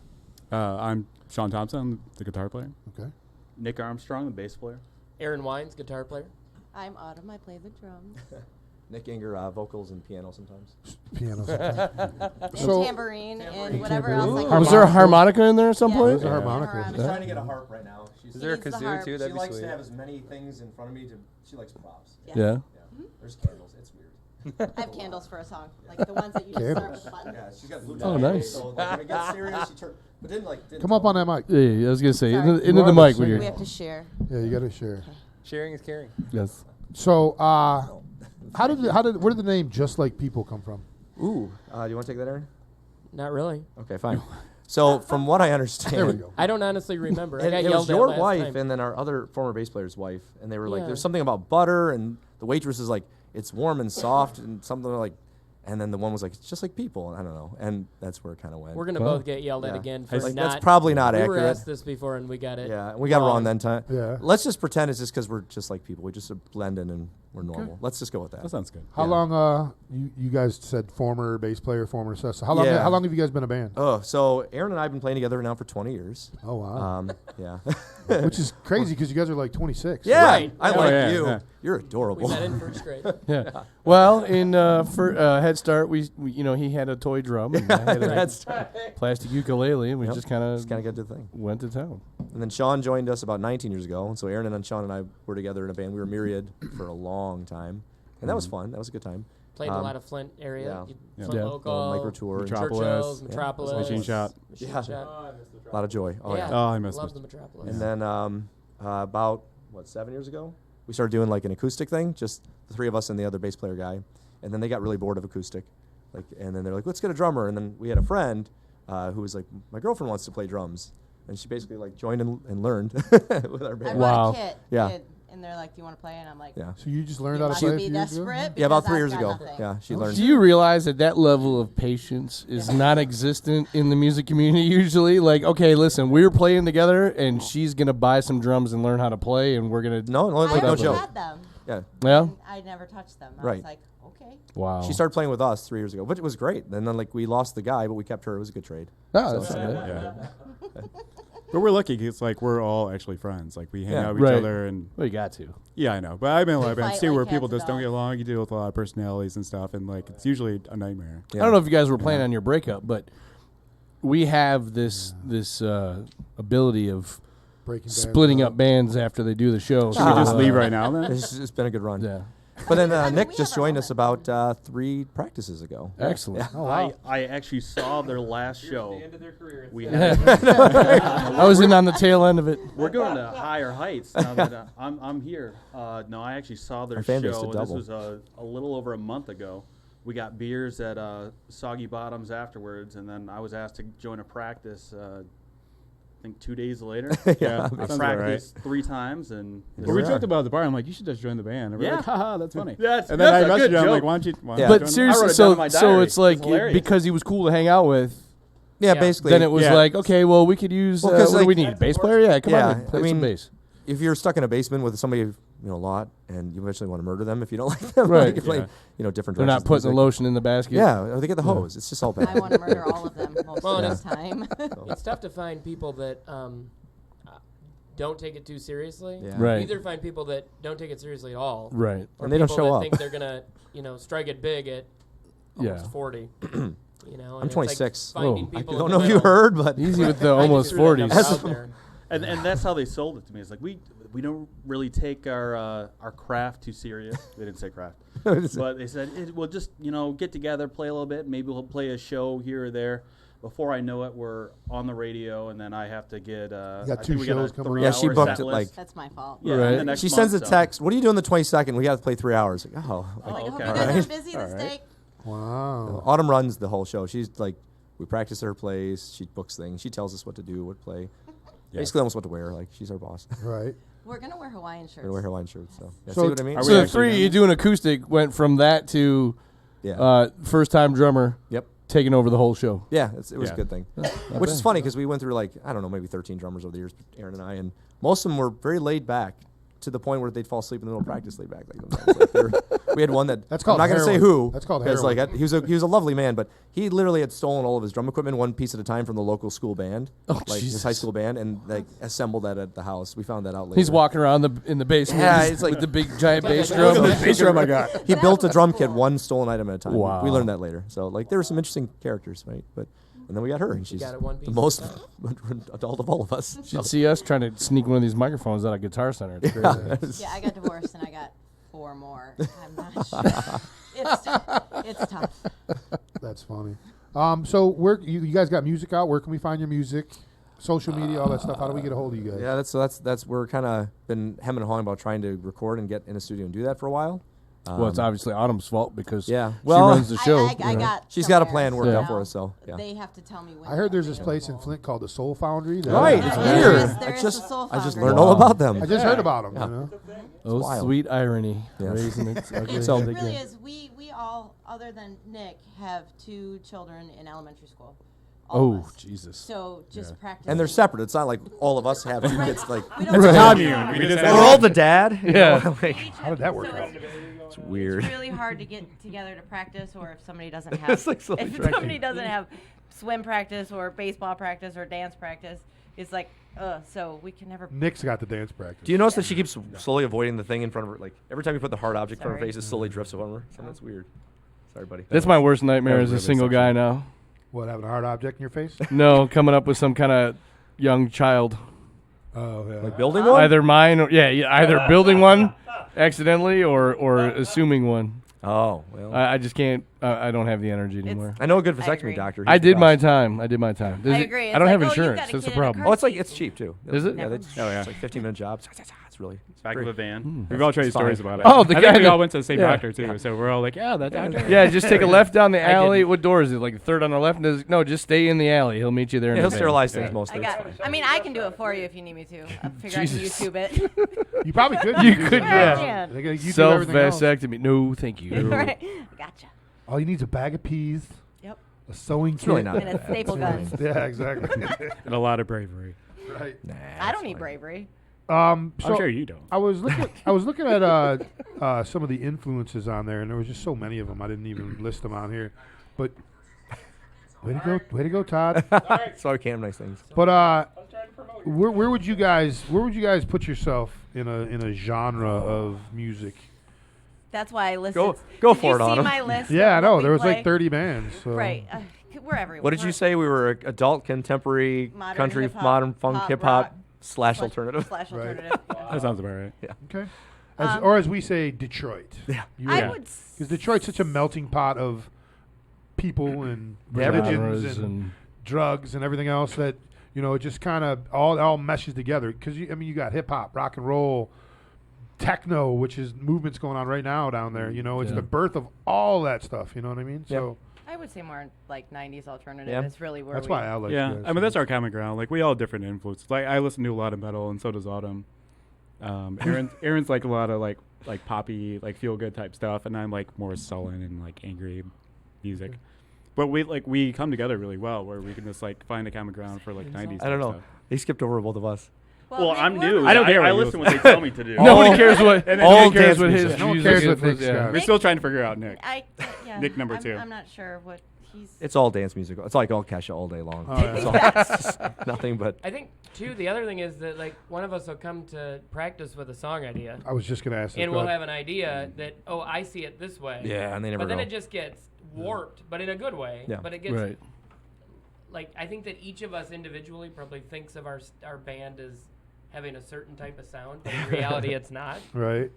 I'm Sean Thompson, I'm the guitar player. Okay. Nick Armstrong, the bass player. Aaron Wines, guitar player. I'm Autumn. I play the drums. Nick Inger, vocals and piano sometimes. Piano. And tambourine and whatever else I can. Was there a harmonica in there at some point? There's a harmonica. She's trying to get a harp right now. Is there a needs the kazoo harp. too? She That'd be likes sweet. to have as many things in front of me. She likes props. Yeah. There's candles. It's weird. I have candles for a song, like the ones that you just start with the button. Yeah, she's got blue. Oh, nice. So like, when it gets serious, she turns. But didn't Come up on that mic. Yeah, I was gonna say Sorry. into You the are mic the when singer. We you're. have to share. Yeah, you got to share. Sharing is caring. Yes. So, where did the name Just Like People come from? Ooh, do you want to take that, Aaron? Not really. Okay, fine. So from what I understand, There we go. I don't honestly remember. I it, got it yelled was at your last wife time. and then our other former bass player's wife, and they were like, Yeah. "There's something about butter," and the waitress is like, "It's warm and soft," and something like, and then the one was like, "It's just like people," and I don't know, and that's where it kind of went. We're gonna Well, both get yelled at yeah. again for Like, not. that's probably not we accurate. were asked this before and we got it. Yeah, and we got it wrong then time. Yeah. Let's just pretend it's just because we're just like people. We just blend in and We're normal. Let's just go with that. That sounds good. How long? You guys said former bass player, former sus. How long? Yeah. How long have you guys been a band? Oh, so Aaron and I have been playing together now for 20 years. Oh wow. Yeah. Which is crazy because you guys are like 26. Yeah, Right. I Yeah. like Yeah, you. yeah. You're We adorable. met in first grade. Yeah. Well, in for Head Start, we he had a toy drum and I had a That's plastic ukulele, and we Yep. just kind of got to do the thing. went to town. And then Sean joined us about 19 years ago. And so Aaron and Sean and I were together in a band. We were Myriad for a long time. And that was fun. That was a good time. Played a lot of Flint area. yeah. Flint Yeah. local. Micro tour. Metropolis. Churchill's, Yeah. Metropolis. Machine Shop. Machine Yeah. Shop. A lot of joy. Oh, yeah. Oh, I miss Love it. the Metropolis. And then about, 7 years ago, we started doing like an acoustic thing, just the three of us and the other bass player guy. And then they got really bored of acoustic. And then they're like, let's get a drummer. And then we had a friend who was like, my girlfriend wants to play drums. And she basically like joined and learned with our I band. Wow. brought a kit. Yeah. And they're like, "Do you want to play?" And I'm like, Yeah. So you just learned "You how to must play a be few years ago? desperate." Yeah, about because 3 I've years got ago. nothing." Yeah, she learned. Do you realize that level of patience is non-existent in the music community usually? Like, okay, listen, we're playing together, and she's gonna buy some drums and learn how to play, and we're gonna No, I like no always joke. had them. Yeah. Yeah. And I never touched them. I Right. was like, okay. Wow. She started playing with us 3 years ago, but it was great. And then like we lost the guy, but we kept her. It was a good trade. Oh, that's good. Yeah. But we're lucky. It's like we're all actually friends. Like we hang Yeah. out with Right. each other, and Well, you got to. yeah, I know. But I've been in a lot of They bands fight too, like where people cats and just don't get dogs. along. You deal with a lot of personalities and stuff, and like it's usually a nightmare. Yeah. I don't know if you guys were planning on your breakup, but we have this ability of Breaking bands splitting up bands after they do the show. Should we just leave right now then? It's been a good run. Yeah. But then mean, Nick we just have our joined us about 3 practices ago. Excellent. Oh wow. I actually saw their last show. End of their career. We I was in on the tail end of it. We're going to higher heights now that I'm here. No, I actually saw their Our fan base show. did This double. was a little over a month ago. We got beers at Soggy Bottoms afterwards, and then I was asked to join a practice. I think 2 days later. Yeah, I that sounds about practiced 3 times, and Here Well, we we talked are. about it at the bar. I'm like, you should just join the band. And we're Yeah. like, haha, that's funny. That's- and then I that's a messaged good you. I'm like, joke. why don't you? Why Yeah. don't you But join seriously, wrote it down in my so diary. it's like It's hilarious. because he was cool to hang out with. Yeah, Yeah. basically. Then it was Yeah. like, okay, well, we could use. Well, what 'cause, do like- we need? Bass player? Yeah, come Yeah, on, play I some mean, bass. if you're stuck in a basement with somebody a lot, and you eventually want to murder them if you don't like them, Right. like, you play, Yeah. Different. They're not directions putting the of music. lotion in the basket. Yeah, they get the hose. It's just all bad. I want to murder all of them most Well, of and the time. It's tough to find people that don't take it too seriously. Yeah. Right. You either find people that don't take it seriously at all, Right. or And they don't people show that up. think they're gonna, strike it big at almost Yeah. 40. And I'm it's 26. Like finding Whoa. I people don't in know the if you middle. heard, but Easy with the I just almost threw that number 40s. out there. And that's how they sold it to me. It's like we don't really take our craft too serious. They didn't say craft, but they said we'll just get together, play a little bit. Maybe we'll play a show here or there. Before I know it, we're on the radio, and then I have to get. got I two think we got shows a coming 3 up. Yeah, she hour booked set it, list. like- That's my fault. Yeah, Right. the next she month, sends a so. text. What are you doing the 22nd? We got to play 3 hours. Like, oh, I'm like, I hope okay. you guys Alright. are busy this Alright. day. Wow. Autumn runs the whole show. She's like, we practice at her place. She books things. She tells us what to do, what to play. Yeah. Basically, almost what to wear. Like, she's our boss. Right. We're gonna wear Hawaiian shirts. We're gonna wear Hawaiian shirts. So, yeah, So- see what I mean? Are we So the actually three gonna- you doing acoustic went from that to Yeah. first time drummer Yep. taking over the whole show. Yeah, it was a Yeah. good thing. Which is funny because we went through like, I don't know, maybe 13 drummers over the years, Aaron and I, and most of them were very laid back to the point where they'd fall asleep in the middle of practice laid back. Like, sometimes. Like, we had one that, That's called I'm not going to say heroin. who. That's called 'cause, heroin. like, he was a lovely man, but he literally had stolen all of his drum equipment one piece at a time from the local school band, like Jesus. his high school band, and like assembled that at the house. We found that out later. He's walking around in the basement. Yeah, just it's like- with the big giant bass Look drum. at this bass drum I got. He That built a was drum cool. kit, one stolen item at a time. Wow. We learned that later. So like there were some interesting characters, right? But and then we got her, and she's got it one the piece most at a adult of all of us. Should see us trying to sneak one of these microphones out of Guitar Center. It's crazy. Yeah, I got divorced and I got 4 more. I'm not sure. It's tough. That's funny. So where you guys got music out? Where can we find your music? Social media, all that stuff. How do we get a hold of you guys? Yeah, that's we're kind of been hemming and hawing about trying to record and get in a studio and do that for a while. Well, it's obviously Autumn's fault because Yeah, she well, runs the show. I you know. got. she's got a somewhere, plan worked Yeah. out for us. So yeah. They have to tell me when. I heard there's they're this place in available. Flint called the Soul Foundry. Right, Yeah, it's there weird. is- there is the Soul I just Foundry. learned all about them. I just heard about them. Yeah. You know? Oh, wild. sweet irony. Yeah. Raising its ugly So- head It really again. is. We all, other than Nick, have 2 children in elementary school. All of us. Jesus. So just practice. And they're separate. It's not like all of us have 2 kids. Like We don't It's a have commune. to- We just we're all the dad. you Yeah. know, like, How did that work So out? it's weird. It's really hard to get together to practice, or if somebody doesn't have, It's like slowly if drinking. somebody doesn't have swim practice or baseball practice or dance practice, it's like, so we can never. Nick's got the dance practice. Do you notice that she keeps slowly avoiding the thing in front of her? Like every time you put the hard object in front of her Sorry. face, it slowly drifts over her. So that's weird. Sorry, buddy. That's my worst nightmare that as was a really single guy now. What, having a hard object in your face? No, coming up with some kind of young child. Oh, yeah. Like building one. Either mine or either building one accidentally or assuming one. Oh well. I just can't. I don't have the energy anymore. I know a good I vasectomy agree. doctor. I He's the did my best. time. I did my time. I agree. I don't It's have like, oh, you've insurance. got a That's the kid in a problem. car Oh, it's cheap too. Is it? Yeah, Never. it's Oh, yeah. like 15-minute jobs. It's really. Back of a van. We've all traded It's fine. stories about it. Oh, the I guy think we that- all went to the same yeah. doctor too, so we're all like, yeah, that doctor. Yeah, just take a left down the I alley. didn't. What door is it? Like the third on the left? No, just stay in the alley. He'll meet you there. Yeah, in he'll the van. sterilize things Yeah. most I of got. it. I mean, I can do it for you if you need me to. I'll figure out how to Jesus. YouTube it. You probably could. You do could, that. yeah. They gotta- you do Self everything else. vasectomy. No, thank you. right. Gotcha. All you need is a bag of peas, Yep. a sewing kit. really not And a staple gun. Yeah, exactly. And a lot of bravery. right. Nah, I it's don't need fine. bravery. So I'm sure you don't. I was looking at some of the influences on there, and there was just so many of them. I didn't even list them on here, but way to go, Todd. So I can't have nice things. But where would you guys put yourself in a genre of music? That's why I listed. Go Did for you it, see Autumn. my list? Yeah, I of know what there we was like play? 30 bands. So. Right. We're everywhere. What did you say? We were adult, contemporary, Modern country, hip-hop, modern funk, pop, hip rock, hop slash alternative. Slash Right. alternative. That sounds about right. Yeah. Okay. Or as we say, Detroit. Yeah. I would. Because Detroit's such a melting pot of people and Yeah, religions Genres and drugs and everything else that it just kind of all meshes together. Because you got hip hop, rock and roll, techno, which is movements going on right now down there. It's Yeah. the birth of all that stuff. You know what I mean? Yep. So I would say more like 90s alternative. Yeah. Is really where that's we. why I like. Yeah, you guys. I mean that's our common ground. Like we all have different influences. Like I listen to a lot of metal, and so does Autumn. Aaron's like a lot of like poppy, like feel good type stuff, and I'm like more sullen and like angry music. But we come together really well, where we can just like find a common ground for like 90s. I don't know. Stuff. He skipped over both of us. Well, Nick, I'm we're new. I don't care I what you listen what they tell me to do. Nobody cares what. and then Nobody all cares dance what his music. No one music cares what influence- Nick's got. We're still trying to figure out Nick. Yeah. Nick number 2. I'm not sure what he's. It's all dance music. It's like all Kesha all day long. Oh, yeah. It's all- it's just nothing but. I think too. The other thing is that like one of us will come to practice with a song idea, I was just gonna ask. and that. we'll have an idea that I see it this way. Yeah, and they never But then go. it just gets warped, but in a good way. Yeah. But it gets Right. like I think that each of us individually probably thinks of our band as having a certain type of sound, but in reality it's not. Right.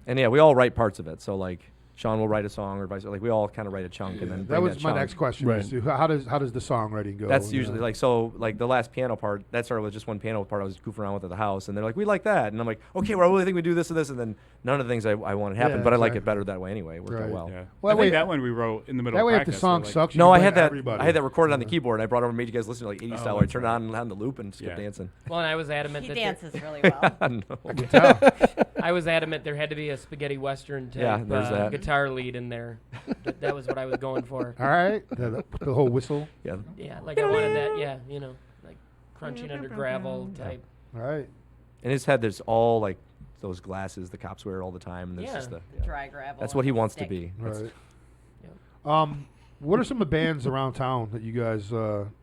And yeah, we all write parts of it. So like Sean will write a song or vice versa. Like we all kind of write a chunk and then That bring was my chunk. next question. Right. Was how does the songwriting go? That's you usually know? like so. Like the last piano part, that started with just one piano part I was goofing around with at the house, and they're like, "We like that," and I'm like, "Okay, well, I really think we do this and this," and then none of the things I wanted happen, Yeah, but I like it exactly. better that way anyway. It worked Right. out well. Yeah. Well, I wait, think that one we wrote in the middle That of way, if practice. the song so, like, sucks, you No, can I blame had that. Everybody. I had that recorded on the keyboard, and I brought over and made you guys listen to like 80 style. I turned it on and had the loop and just kept Yeah. dancing. Well, and I was adamant He that dances really well. No. I was adamant there had to be a spaghetti western type Yeah, there's that. guitar lead in there. That was what I was going for. All right. The whole whistle. Yeah. Yeah, like I wanted that. Yeah, like crunching under gravel type. All right. In his head, there's all like those glasses the cops wear all the time, and there's Yeah. just the. Dry gravel. That's what he and wants to stick. be. That's- Right. What are some of the bands around town that you guys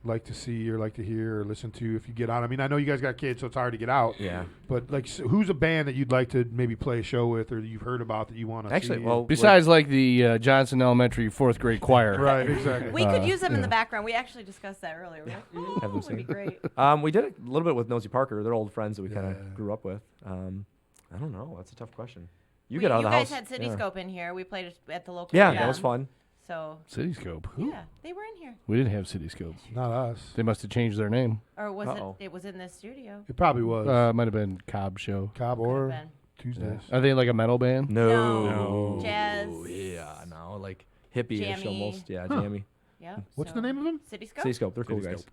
like to see or like to hear or listen to if you get on? I mean, I know you guys got kids, so it's hard to get out. Yeah. But like, who's a band that you'd like to maybe play a show with, or you've heard about that you want to Actually, see? well, Besides, like the Johnson Elementary 4th grade choir. right, exactly. We could use them in yeah. the background. We actually discussed that earlier. We're like, oh, Have them would be sing. great. we did a little bit with Nosy Parker. They're old friends that we kind Yeah. of grew up with. I don't know. That's a tough question. You We- get out of the You house. guys had yeah. Cityscope in here. We played it at the local. Yeah, gym. that was fun. So Cityscope. Who? yeah, they were in here. We didn't have Cityscope. Not us. They must have changed their name. Or was Uh-oh. it? It was in this studio. It probably was Might have been Cobb Show. Cobb Could've or been. Tuesdays. Are they like a metal band? No. Jazz. Yeah, no, like hippie-ish Jammy. almost. Yeah, jammy. Yeah. What's so- the name of them? Cityscope. Cityscope. They're cool Cityscope. guys.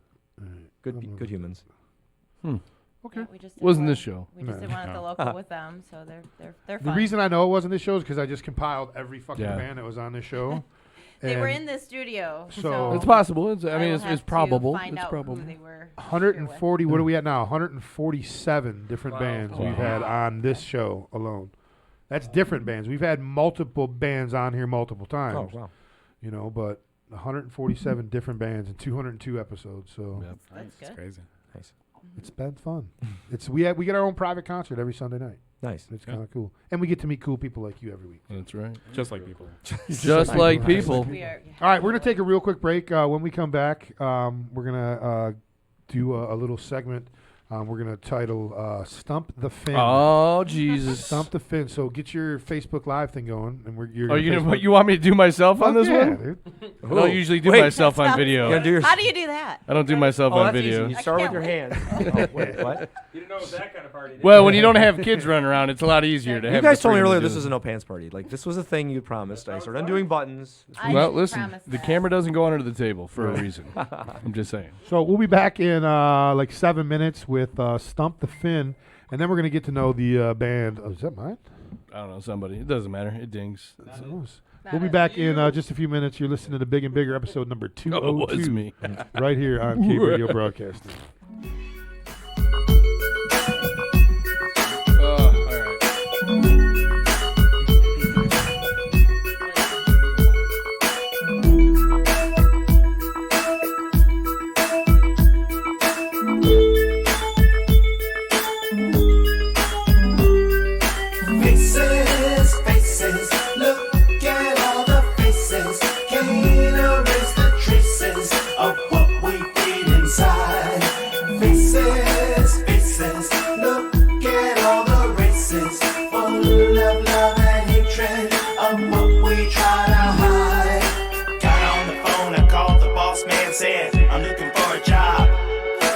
Good humans. Okay. Yeah, we just did Wasn't one- this show? We just did one at the No. local with them, so they're The fun. reason I know it wasn't this show is because I just compiled every fucking Yeah. band that was on this show. They were And in the studio. so- It's possible. It's will have to probable. Find It's out probable. who they were. 140. What are we at now? 147 different Wow. bands we've had on this show alone. That's different bands. We've had multiple bands on here multiple times. Oh wow. You know, but 147 different bands and 202 episodes. So Yep. That's It's good. crazy. Nice. it's been fun. We get our own private concert every Sunday night. Nice. It's kind of cool, and we get to meet cool people like you every week. That's right. Just like people. Just like people. We are. All right, we're gonna take a real quick break. When we come back, we're gonna do a little segment. We're gonna title "Stump the Fin." Oh Jesus! Stump the Fin. So get your Facebook Live thing going, and you're. Oh, Facebook- you want me to do myself on Fuck this yeah, one? dude. I don't usually do Wait. myself on That's video. You gonna do your- How do you do that? I don't do myself Oh, on that's video. easy. You start with can't your wait. hands. Oh, wait, what? You didn't know it was that kind of party. Well, when you don't have kids running around, it's a lot easier to You have. guys the told me freedom to earlier do this it. was a no pants party. Like this was a thing you promised. I started undoing buttons. I Well, didn't listen, promise the that. camera doesn't go under the table for a reason. I'm just saying. So we'll be back in like 7 minutes with Stump the Fin, and then we're gonna get to know the band. Oh, is that mine? I don't know, somebody. It doesn't matter. It dings. We'll be back in just a few minutes. You're listening to Big and Bigger, episode number 202, Oh, it was me. right here on Cape Radio Broadcasting. All right. Faces, faces, look at all the faces. Can't erase the traces of what we feel inside. Faces, faces, look at all the races. Full of love and hatred of what we try to hide. Got on the phone, I called the boss man, said, I'm looking for a job.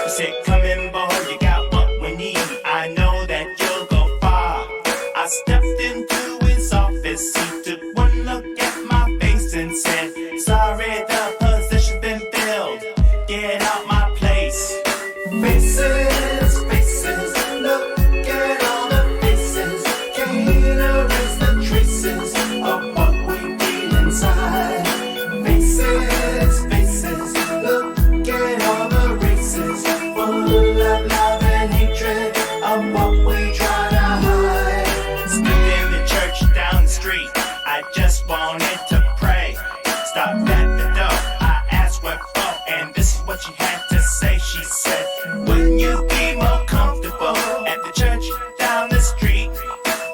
He said, come in, boy, you got what we need. I know that you'll go far. I stepped into his office, he took one look at my face and said, sorry, the position's been filled. Get out my place. Faces, faces, look at all the faces. Can't erase the traces of what we feel inside. Faces, faces, look at all the races. Full of love and hatred of what we try to hide. Stood in the church down the street, I just wanted to pray. Stopped at the door, I asked what for, and this is what she had to say. She said, wouldn't you be more comfortable at the church down the street?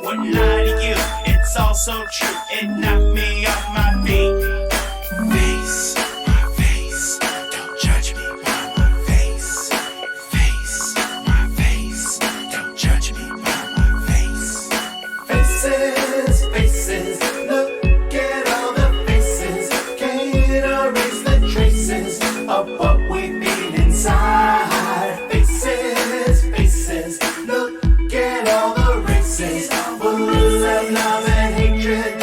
Wouldn't lie to you, it's all so true, it knocked me off my feet. Face, my face, don't judge me by my face. Face, my face, don't judge me by my face. Faces, faces, look at all the faces. Can't erase the traces of what we feel inside. Faces, faces, look at all the races. Full of love and hatred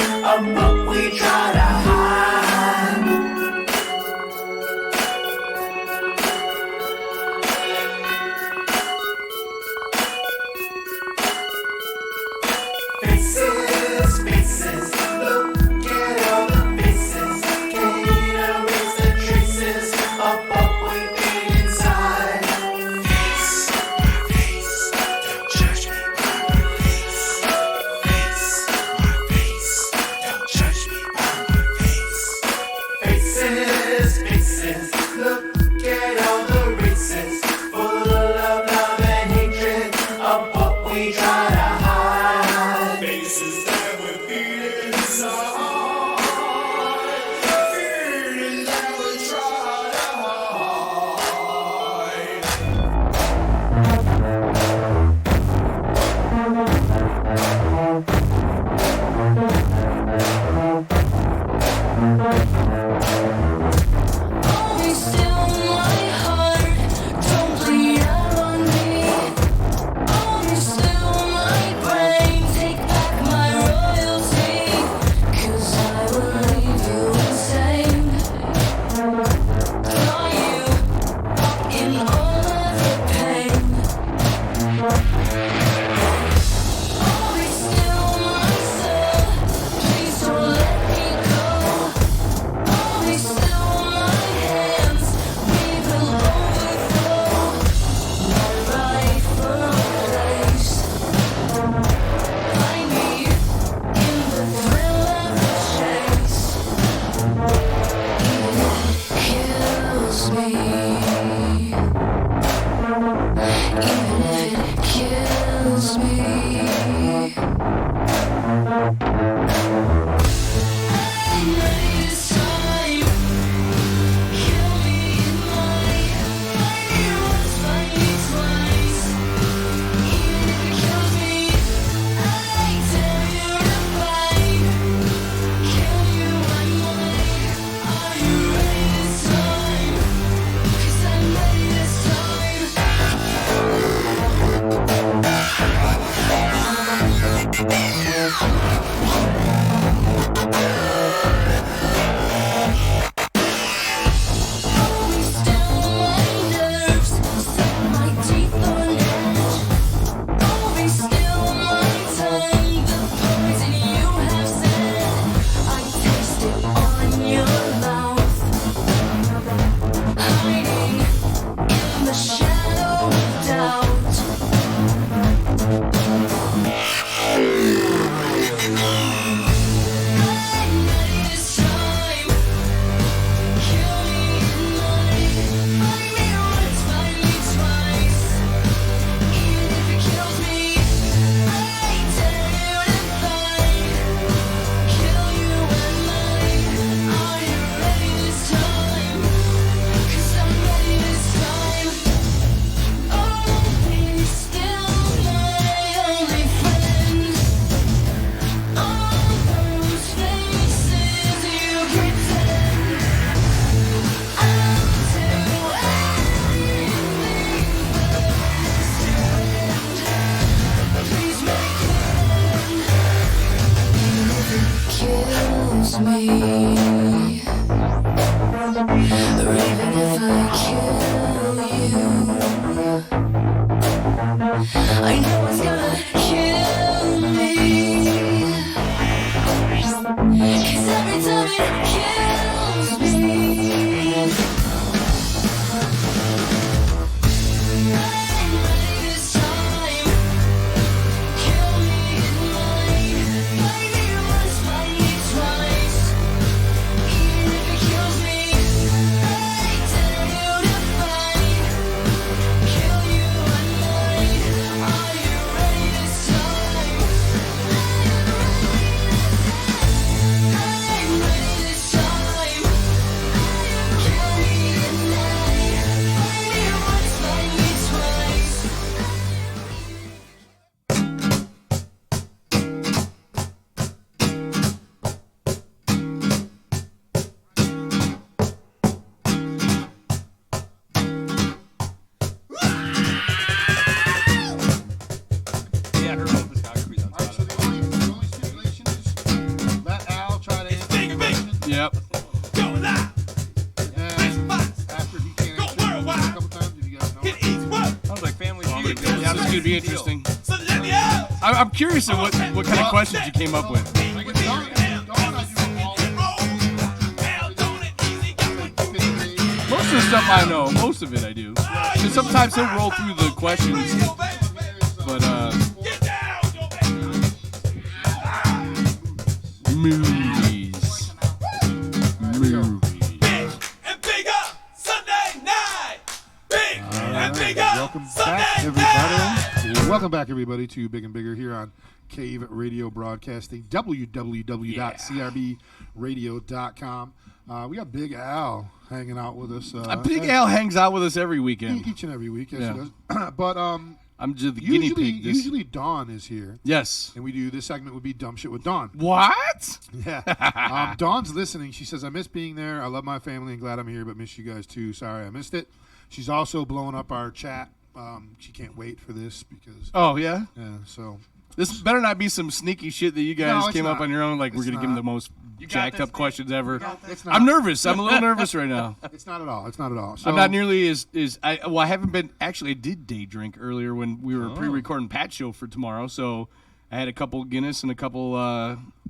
kills me. Even if it kills me. I'm ready this time. Kill me in mine. Find me once, find me twice. Even if it kills me, I tell you to fight. Kill you and mine. Are you ready this time? 'Cause I'm ready this time. Always still my nerves, set my teeth on edge. Always still my tongue, the poison you have said. I taste it on your mouth, hiding in the shadow of doubt. I'm ready this time. Kill me in mine. Find me once, find me twice. Even if it kills me, I tell you to fight. Kill you and mine. Are you ready this time? 'Cause I'm ready this time. Always still my only friend. All those faces you pretend. I'll do anything for this to end. Please make it end. Even if it kills me, or even if I kill you, I know it's gonna kill me. 'Cause every time it kills me, I'm ready this time. Kill me in mine. Find me once, find me twice. Even if it kills me, I tell you to fight. Kill you and mine. Are you ready this time? I'm ready this time. Kill me in mine. Find me once, find me twice. Yeah, her whole discography's on All right, so the only stipulation is let Al try to answer the question. Yep. And after he can't answer it a couple times, if you guys know. Sounds like Family Feud. Yeah, this is gonna be interesting. I'm curious at what kind of questions you came up with. Like it's done. Most of the stuff I know, most of it I do. Because sometimes he'll roll through the questions, but movies. Welcome back, everybody, to Big and Bigger here on Cave Radio Broadcasting, www.crbradio.com. We got Big Al hanging out with us. Big Al hangs out with us every weekend. Each and every week, yes, Yeah. he does. But I'm just the guinea pig. Usually Dawn is here. Yes. And we do this segment would be Dumb Shit with Dawn. What? Yeah. Dawn's listening. She says, I miss being there. I love my family and glad I'm here, but miss you guys too. Sorry I missed it. She's also blowing up our chat. She can't wait for this because. Oh, yeah? Yeah, so. This better not be some sneaky shit that you guys came up on your own. Like, we're going to give them the most jacked up questions ever. I'm nervous. I'm a little nervous right now. It's not at all. It's not at all. So, I'm not nearly as I haven't been. Actually, I did day drink earlier when we were pre-recording Pat's show for tomorrow. So I had a couple Guinness and a couple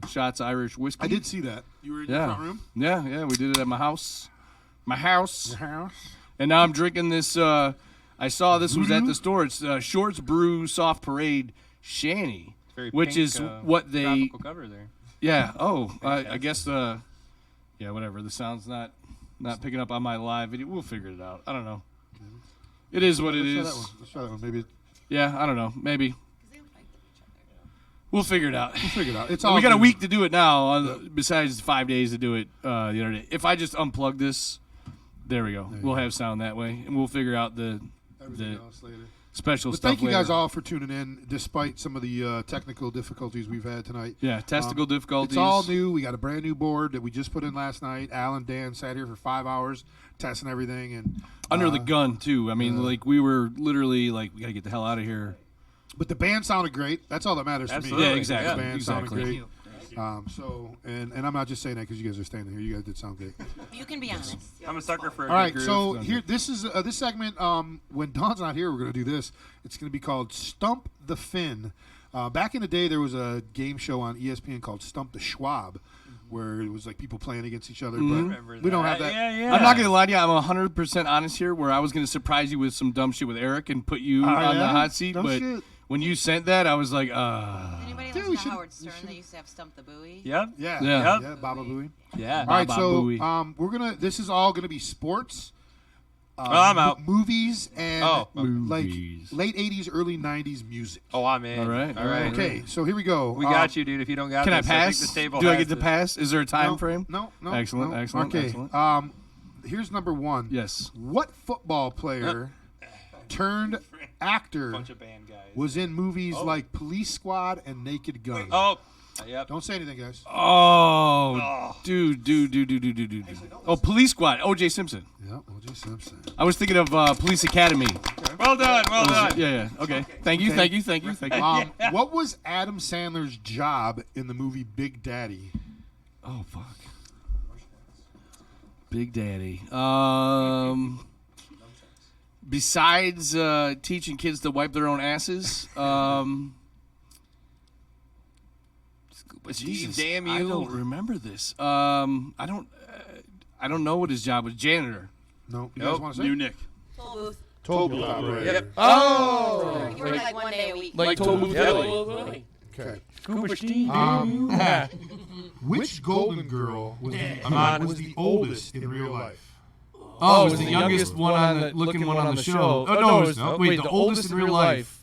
shots of Irish whiskey. I did see that. You were in your front room? Yeah, we did it at my house. My house. Your house. And now I'm drinking this. I saw this was at the store. It's Shorts Brew Soft Parade Shanny, which is what they tropical cover there. Yeah. Oh, I guess. Yeah. Whatever. The sound's not not picking up on my live video. We'll figure it out. I don't know. It is what it is. Let's try that one. Maybe. Yeah, I don't know. Maybe. We'll figure it out. It's all we got a good. week to do it now, besides 5 days to do it the other day. If I just unplug this, there we go. We'll have sound that way, and we'll figure out the else later. Special But stuff thank you guys later. all for tuning in, despite some of the technical difficulties we've had tonight. Yeah, testicle difficulties. It's all new. We got a brand new board that we just put in last night. Al and Dan sat here for 5 hours testing everything, and Under the gun, too. I mean, like, we were literally like, we got to get the hell out of here. But the band sounded great. That's all that matters to me. Absolutely. Yeah, exactly. The band Exactly. sounded great. And I'm not just saying that because you guys are standing here. You guys did sound great. You can be honest. I'm a sucker for a All right, good so groove. here, this is this segment. When Don's not here, we're going to do this. It's going to be called Stump the Finn. Back in the day, there was a game show on ESPN called Stump the Schwab, where it was like people playing against each other. But we don't have that. I'm not going to lie to you. I'm 100% honest here, where I was going to surprise you with some dumb shit with Eric and put you on the hot seat. Dumb But shit. when you sent that, I was like, Anybody listen to Howard Stern? They used to have Stump the Buoy. Yep. Yeah, Baba Booey. Yeah. All right, Baba so Booey. we're gonna. This is all gonna be sports. I'm out. Movies and like Movies. late '80s, early '90s music. Oh, I'm in. All right. Okay, so here we go. We got you, dude. If you don't got Can I this, I think pass? the table Do I has get to this. pass? Is there a time frame? No. Excellent, no. excellent, Okay. excellent. Here's number one. Yes. What football player turned actor Bunch of band guys. was in movies like Police Squad and Naked Gun? Oh, yep. Don't say anything, guys. Oh, dude. Oh, Police Squad. O.J. Simpson. Yeah, O.J. Simpson. I was thinking of Police Academy. Well done. Well done. Yeah. Okay. Thank you. What was Adam Sandler's job in the movie Big Daddy? Oh, fuck. Big Daddy. Besides teaching kids to wipe their own asses, Jesus, damn I you. don't remember this. I don't know what his job was. Janitor. No, you guys want to say? New Nick. Toll booth. Toll booth operator. Yep. Oh, You were like 1 day a week. like Toll Booth Deli. Okay. Cooper Steve. Which Golden Girl was the oldest in real life? Oh, it was the youngest one on the looking one on the show. Oh no, it was, wait, the oldest in real life.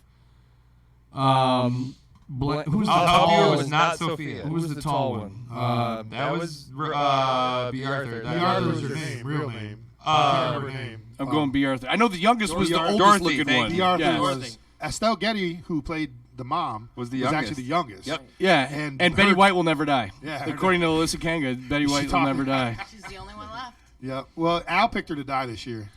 Who's the tall Javier one? was not Sophia. Who was the tall one? That was B. Arthur. B. Arthur was her name, real name. I can't remember her name. I'm going B. Arthur. I know the youngest was the oldest Dorothy, looking thank one. you. B. Arthur Yeah. was Estelle Getty, who played the mom, Was the actually youngest. the youngest. Yep. Yeah, And and Betty her- White will never die. Yeah. According to Alyssa Kanga, Betty White will talking- never die. She's the only one left. Yeah. Well, Al picked her to die this year.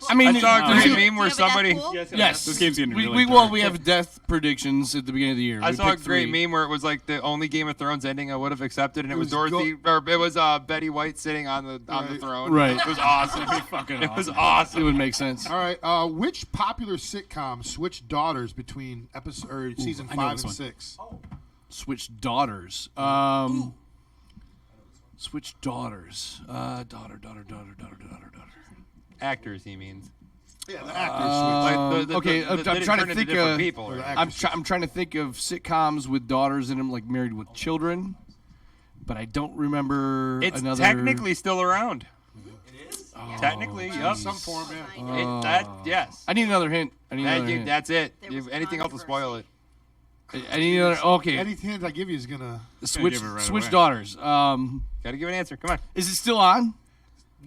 I mean, I saw a there's- great meme where somebody. yes, This game's getting we, really we have death predictions at the beginning of the year. I We saw a picked great three. meme where it was like the only Game of Thrones ending I would have accepted, and it was was Dorothy, or it was Betty White sitting on the throne. Right. It was awesome. It was awesome. It would make sense. All right. Which popular sitcom switched daughters between episode or season I know 5 this and one. 6? Switch daughters. Switch daughters. Daughter. Actors, he means. Yeah, the actors switched. Okay, they I'm didn't trying turn to into think different of. people. Or the Right? actors. I'm trying to think of sitcoms with daughters in them, like Married with Children, but I don't remember It's another. technically still around. Technically, yep. Some form, yeah. Yes. I need another hint. Hint. That's it. There was Anything else will spoil it. I need another. Okay, Any hint I give you is gonna. switch give it right switch away. daughters. Gotta give an answer. Come on. Is it still on?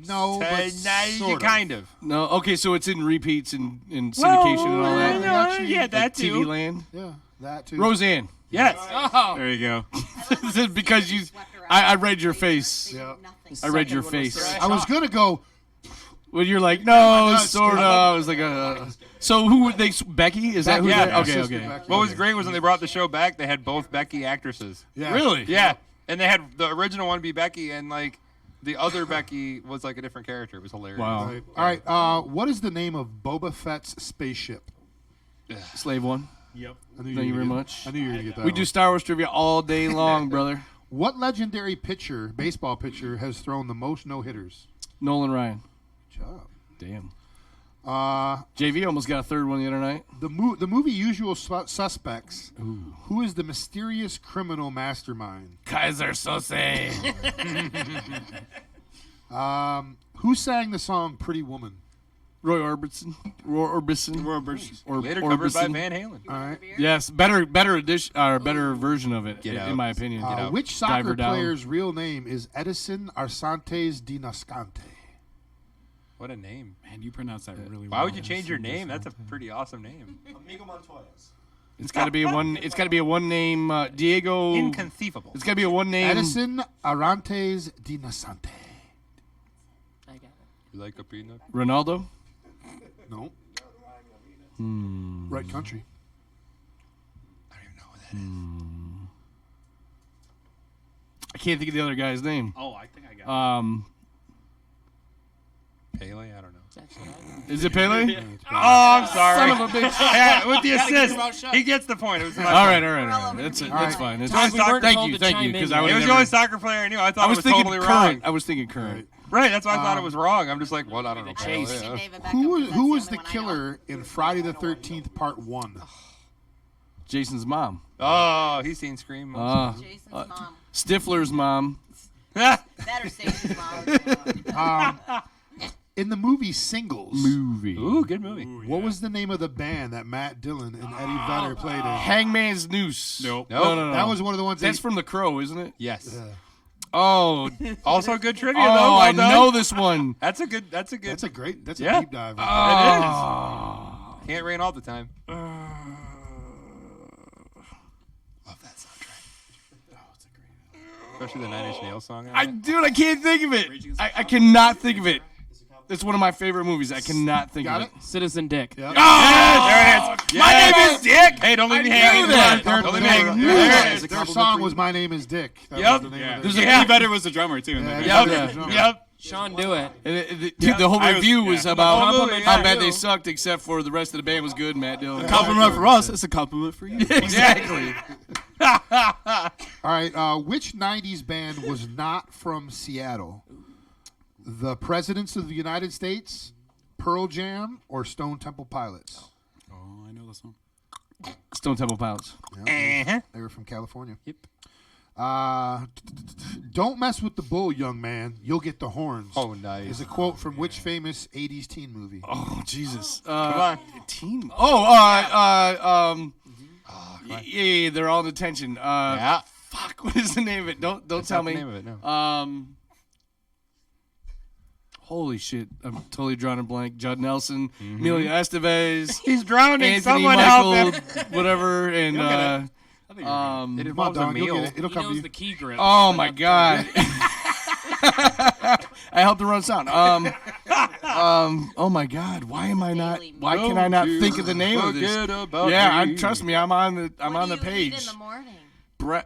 No, but sort Kind of. No. Okay, so it's in repeats and in syndication and all that. actually, yeah, Like that TV too. Land. Yeah, that too. Roseanne. Yes. There you go. This is because you. I read your face. Yeah. I read your face. I was gonna go. When you're like, no, nuts, sort of. dude. I was like, so who would they? Becky? Is that who? Yeah. that? Okay, Sister okay. Becky. What was great was when they brought the show back, they had both Becky actresses. Yeah. Really? Yeah. And they had the original one be Becky, and like the other Becky was like a different character. It was hilarious. Wow. Right. All right. What is the name of Boba Fett's spaceship? Slave one. Yep. I knew Thank you were very gonna much. get- I knew you were gonna get that. We one. do Star Wars trivia all day long, brother. What legendary pitcher, baseball pitcher, has thrown the most no hitters? Nolan Ryan. Good job. Damn. JV almost got a third one the other night. The movie Usual Suspects. Who is the mysterious criminal mastermind? Kaiser Sose. Who sang the song "Pretty Woman"? Roy Orbison. Later covered by Van Halen. All right. Yes, better edition or better version of it, in my opinion. Which soccer player's real name is Edison Arsantes de Nascante? What a name. Man, you pronounce that really well. Why would you change your name? That's a pretty awesome name. Amigo Montoya's. It's got to be a one name Diego. Inconceivable. It's got to be a one name. Edison Arantes de Nascante. I got it. You like a peanut? Ronaldo? No. Right country. I don't even know what that is. I can't think of the other guy's name. Oh, I think I got it. Pele? I don't know. Is it Pele? Oh, I'm sorry. Son of a bitch. Yeah, with the assist. He gets the point. It was my All right. fault. That's fine. It's Todd, we weren't thank told you, to chime in because yet. I would It was the only soccer player I knew. I thought it was thinking totally current. wrong. I was thinking current. Right, that's why I thought it was wrong. I'm just like, well, I don't know. Chase. Yeah. Who was the killer in Friday the 13th Part 1? Jason's mom. Oh, he's seen Scream. Jason's mom. Stifler's mom. Better Jason's mom. In the movie Singles. Ooh, good movie. What was the name of the band that Matt Dillon and Eddie Vedder played in? Hangman's Noose. Nope. No. That was one of the ones. That's from The Crow, isn't it? Yes. Oh. Also good trivia, Oh, though. Well I done. know this one. That's a good. That's a great. That's Yeah. a deep dive. It is. Can't rain all the time. Love that soundtrack. Oh, it's a great. Especially the Nine Inch Nails song. I can't think of it. I cannot think of it. It's one of my favorite movies. I cannot think of it. Citizen Dick. Yep. There it is. My name is Dick. Hey, don't leave me hanging. that. Don't leave me hanging. There it is. Their song was "My Name Is Dick." That Yep. was the name Yeah. of There's it. Eddie Vedder was the drummer too. In that movie. Yep. Sean, do it. The whole review was about Compliment, how yeah. bad they sucked, except for the rest of the band was good. Matt Dillon. Compliment for us. It's a compliment for you. Exactly. All right. Which '90s band was not from Seattle? The Presidents of the United States, Pearl Jam, or Stone Temple Pilots? Oh, I know this one. Stone Temple Pilots. Yeah, they were from California. Yep. Don't mess with the bull, young man. You'll get the horns. Oh, nice. Is a quote from which famous '80s teen movie? Oh, Jesus. Come on. Team. Yeah, they're all in detention. Yeah. Fuck, what is the name of it? Don't tell me. The name of it, no. Holy shit, I'm totally drawing a blank. Judd Nelson, Emilio Estevez, He's drowning. Anthony Someone Michael, help him. whatever, and It Come on, involves a Don, you'll meal. get it. It'll He come to knows you. the key grip. oh my god. I helped him run sound. Oh my god, why am I not? Why can I not think of the name of this? Forget about Yeah, me. Trust me, I'm on the What do you page. eat in the morning?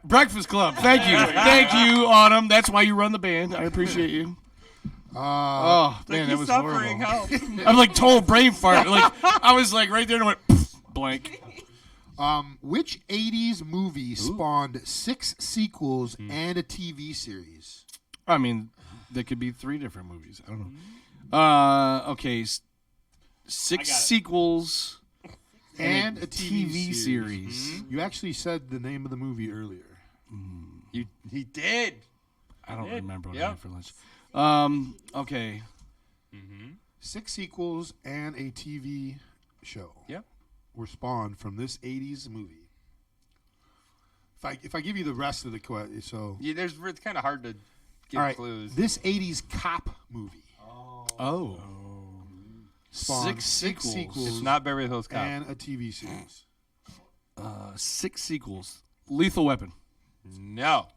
Breakfast Club. Thank you, thank you, Autumn. That's why you run the band. I appreciate you. Oh man, that He's was suffering. horrible. Help. I'm like total brain fart. Like I was like right there and went blank. Which '80s movie spawned 6 sequels and a TV series? I mean, there could be 3 different movies. I don't know. Okay, 6 sequels And a TV series. You actually said the name of the movie earlier. He did. I don't remember what I Yep. had for lunch. Okay. 6 sequels and a TV show. Yep. Were spawned from this '80s movie. If I give you the rest of the question, so Yeah, it's kind of hard to give all right, clues. this '80s cop movie Oh. spawned 6 sequels. It's not Beverly Hills Cop. and a TV series. 6 sequels. Lethal Weapon. No.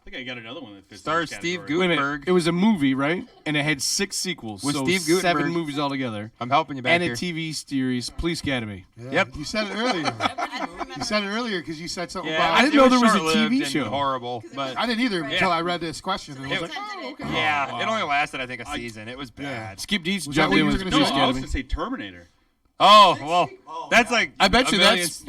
I think I got another one that fits. Stars in this Steve category. Wait a minute. Gutenberg. It was a movie, right? And it had 6 sequels. With so Steve 7 Gutenberg. movies altogether. I'm helping you back And here. a TV series, Police Academy. Yeah, Yep. You said it earlier. You said it earlier because you said something Yeah, about. I didn't it know there was a short-lived TV and show. Horrible, but I didn't either until I read this question. And I was It- like, oh, okay. yeah, it only lasted I think a season. It was bad. Skip Deeds Was that jumped what in you with were gonna Police say? No, I was Academy. going to say Terminator. Oh well, that's like I bet a you million- that's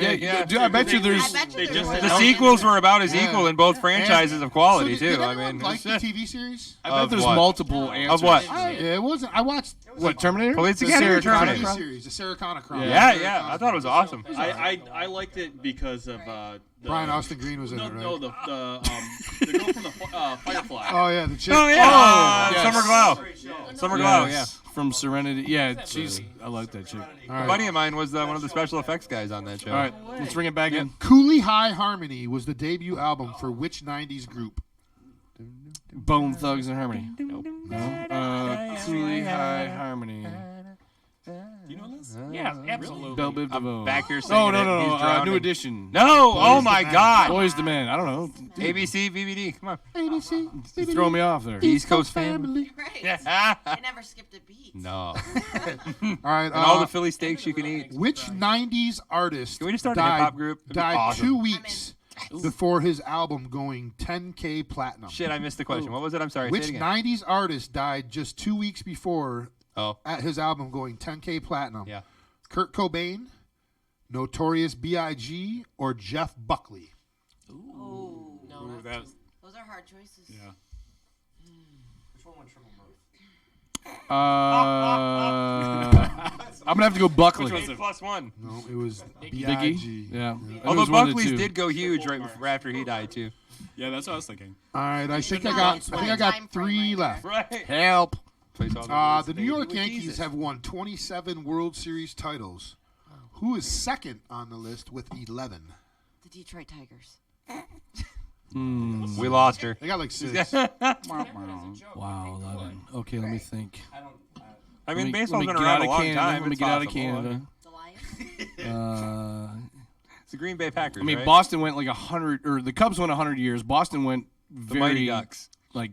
dude, I bet you there's I bet you They there's just- more the than sequels were about as Yeah. equal in both franchises of quality So did too. I anyone mean, like it's the just- TV series? I bet Of there's what? multiple answers. Of what? Yeah, it wasn't. I watched What, Terminator? Police The Academy or Sarah Connor Terminator? TV crowd? series, the Sarah Connor Chronicles. Yeah, I thought it was awesome. I liked it because of Brian Austin Green was in no, it, right? No, the girl from the Firefly. Oh yeah, the chick. Oh yeah, yes. Summer Glau. Summer Glau, yeah. From Serenity. Yeah, I like that chick. A buddy of mine was one of the special effects guys on that show. All right, let's bring it back in. Cooley High Harmony was the debut album for which 90s group? Bone Thugs and Harmony. No. Cooley High Harmony. Do you know this? Yeah, absolutely. Bell Biv DeVoe. Back here singing Oh, no, it. no, He's no. drowning. New Edition. No! Oh my God! Boys the Man. I don't know. ABC, BBD. Come on. ABC. You throw me off there. East Coast family. Right. I never skipped a beat. No. All right. And all the Philly steaks you can eat. Which 90s artist Can we just start a died, hip-hop group? That'd be died awesome. 2 weeks before his album going 10K platinum? Shit, I missed the question. What was it? I'm sorry. Which Say it again. 90s artist died just 2 weeks before at his album going 10K platinum? Yeah. Kurt Cobain, Notorious B.I.G., or Jeff Buckley? Ooh. No, that those are hard choices. Yeah. Which one went triple move? I'm gonna have to go Buckley. Which was it? +1. No, it was Biggie. B.I.G. Yeah. Although Buckley's did go huge right after he died too. Yeah, that's what I was thinking. All right, I think I got 3 left. Right. Help. The New York Yankees have won 27 World Series titles. Who is second on the list with 11? The Detroit Tigers. We lost her. They got like 6. Wow, 11. Okay, let me think. I mean, Let me baseball's been get around out a of long Canada. time. Let me It's get out of possible. Canada. The Lions. It's the Green Bay Packers. I mean, right? Boston went like 100, or the Cubs went 100 years. Boston went The Mighty Ducks. like,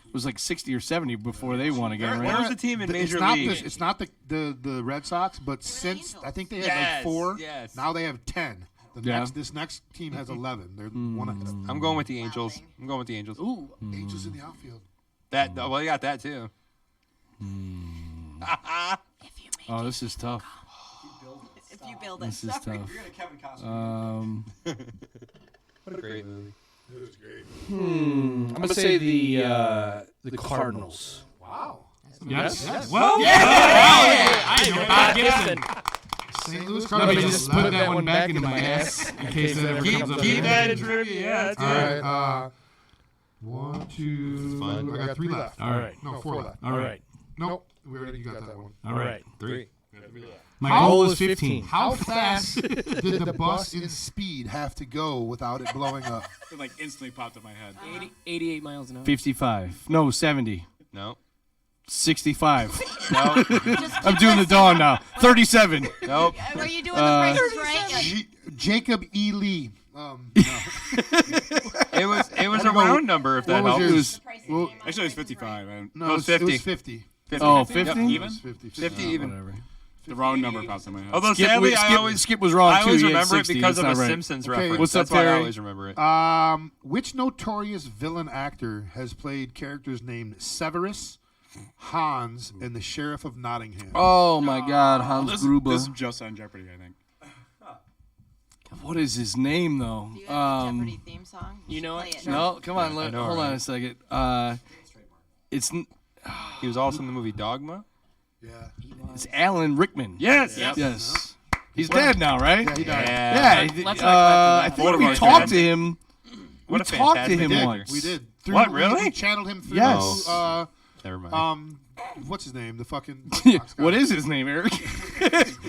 it was like 60 or 70 before they won again, Where right? was the team in Major it's not League? it's not the Red Sox, but since I think they had like 4. Yes. Now they have 10. Yeah. This next team has 11. They're one. I'm going with the Angels. I'm going with the Angels. Ooh, Angels in the outfield. Well, you got that too. Oh, this is tough. If you build it. This is tough. You're gonna Kevin Costner. What a great movie. It was great. I'm gonna say the Cardinals. Wow. Yes. Well, I know Bob Gibson. St. Louis Let Cardinals. me just put that one back into my ass in case that ever comes up. Keep that in trivia. All right. 1, 2. I got 3 left. All right. No, 4 left. All right. Nope. We already got that one. All right. 3. My goal is 15. How fast did the bus in Speed have to go without it blowing up? It like instantly popped in my head. 88 miles an hour. 55. No, 70. No. 65. No. I'm doing the dawn now. 37. Nope. Were you doing the prices right? Like, Jacob E. Lee. It was a round number if that What was helps. yours? Actually, it was 55. No, it was 50. 50. Oh, 50? It Even? was 50. 50 even. Whatever. The wrong number popped in my head. Although sadly, Skip was wrong I too. always He had remember 60. it because That's of a not right. Simpsons Okay. reference. What's That's up, why I Terry? always remember it. Which notorious villain actor has played characters named Severus, Hans, and the Sheriff of Nottingham? Oh my God, Hans Gruber. This is just on Jeopardy, I think. What is his name though? do you have the Jeopardy theme song? You know Play it? No, come on. I know, Hold on right? a second. It's He was also in the movie Dogma. Yeah. it's Alan Rickman. Yes. Yes. He's dead now, right? Yeah, he died. Yeah. Let's not I clap think we Voldemort talked died. to him. What We a talked to fantastic him actor. once. We did. What, really? We channeled him through. Yes. Never mind. What's his name? The fucking. What is his name, Eric?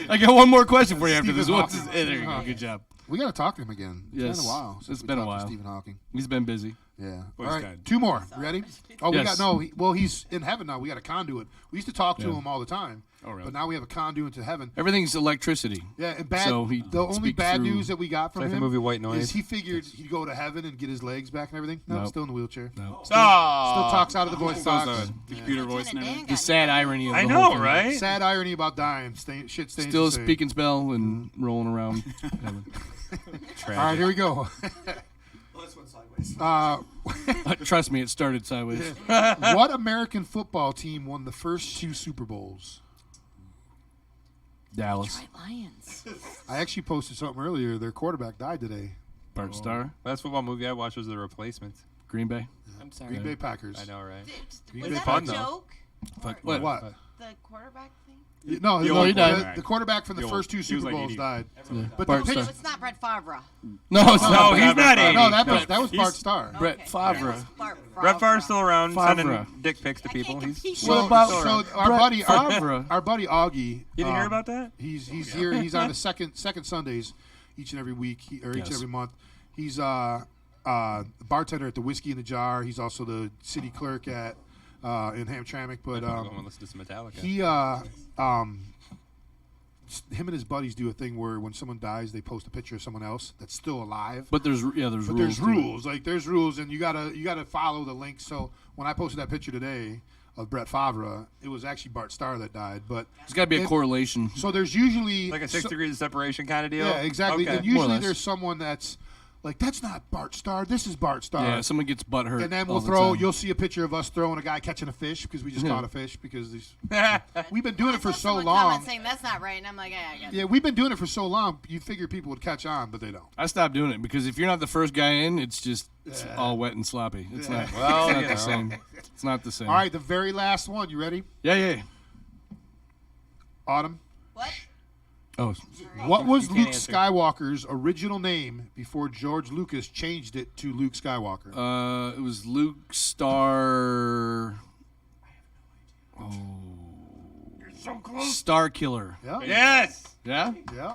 I got one more question for you after Stephen this. What's his? Hawking. There you Stephen go. Hawking. Good job. We got to talk to him again. It's Yes. been a while. Since It's we been a talked to while. Stephen Hawking. He's been busy. Yeah. Well, All he's right. dead. 2 more. Ready? Oh, Yes. we got he's in heaven now. We got a conduit. We used to talk to Yeah. him all the time. Oh, really? But now we have a conduit to heaven. Everything's electricity. Yeah, and So he the only speaks bad through- news that we got from like the him movie White Noise. is he figured he'd go to heaven and get his legs back and everything. No, Nope. still in the wheelchair. No. Still talks out of the voice Those, box. the computer voice and Lieutenant everything. Dan The sad irony of I the know, whole thing. right? Sad irony about dying. Shit stays Still the same. speaking spell and rolling around. heaven. All right, here we go. Well, this went sideways. Trust me, it started sideways. What American football team won the first 2 Super Bowls? Dallas. Detroit Lions. I actually posted something earlier. Their quarterback died today. Bart Starr. Last football movie I watched was The Replacements. Green Bay. I'm sorry. Green Bay Packers. I know, right? Was It's that fun, a though. joke? Fuck. What? The the quarterback thing? No, The no, old he died. quarterback. The quarterback from the The old- first two he was Super like Bowls 80. died. Yeah. But Bart the Starr. pitch, It's not Brett Favre. No, it's No, not. he's not 80. no, that was He's- Bart Starr. Brett Favre. Brett Favre's still around, Favre. sending dick pics to people. He's Well, about so our Brett buddy, Favre? our buddy Augie. You didn't hear about that? He's here. He's on the second Sundays each and every week each and every month. He's bartender at the Whiskey in the Jar. He's also the city clerk at in Hamtramck. But I'm going to listen to some Metallica. he him and his buddies do a thing where when someone dies, they post a picture of someone else that's still alive. But there's rules. There's to it. rules. Like there's rules, and you gotta follow the links. So when I posted that picture today of Brett Favre, it was actually Bart Starr that died. But There's got to be a correlation. so there's usually Like a 6 degrees of separation kind of deal? yeah, exactly. Okay. And More or usually less. there's someone that's like, that's not Bart Starr. This is Bart Starr. Yeah, someone gets butt hurt. And then all we'll the throw. time. You'll see a picture of us throwing a guy catching a fish because we just Yeah. caught a fish because we've been doing it for so Someone long. saying that's not right, and I'm like, yeah, I guess. Yeah, we've been doing it for so long. You figure people would catch on, but they don't. I stopped doing it because if you're not the first guy in, it's all wet and sloppy. It's not. Well, it's not you the know. same. It's not the same. All right, the very last one. You ready? Yeah. Autumn. What? Oh, What was can't Luke answer. Skywalker's original name before George Lucas changed it to Luke Skywalker? it was Luke Star. Star Killer. Yeah. Yes! Yeah. Yeah.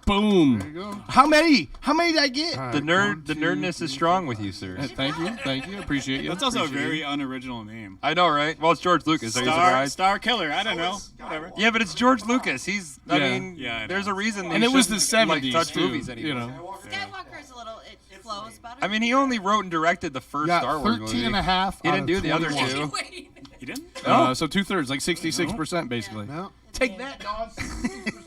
Boom. There you go. How many? How many did I get? All right, The one, two, nerdness is strong with you, sir. Thank you. I appreciate you. That's also a Appreciate very you. unoriginal name. I know, right? Well, it's George Lucas. Are you surprised? Star Killer. I don't know. Whatever. Yeah, but it's George Lucas. I Yeah. mean, Yeah, I know. there's a reason. And he it was the shouldn't, '70s touch too. movies anymore. You know. Skywalker is a little. It flows better. I mean, he only wrote and directed the first Got Star Wars 13 movie. and a half. He out didn't of do the other 21. two. You didn't? So 2/3, like 66%, basically. No. Take that, dog.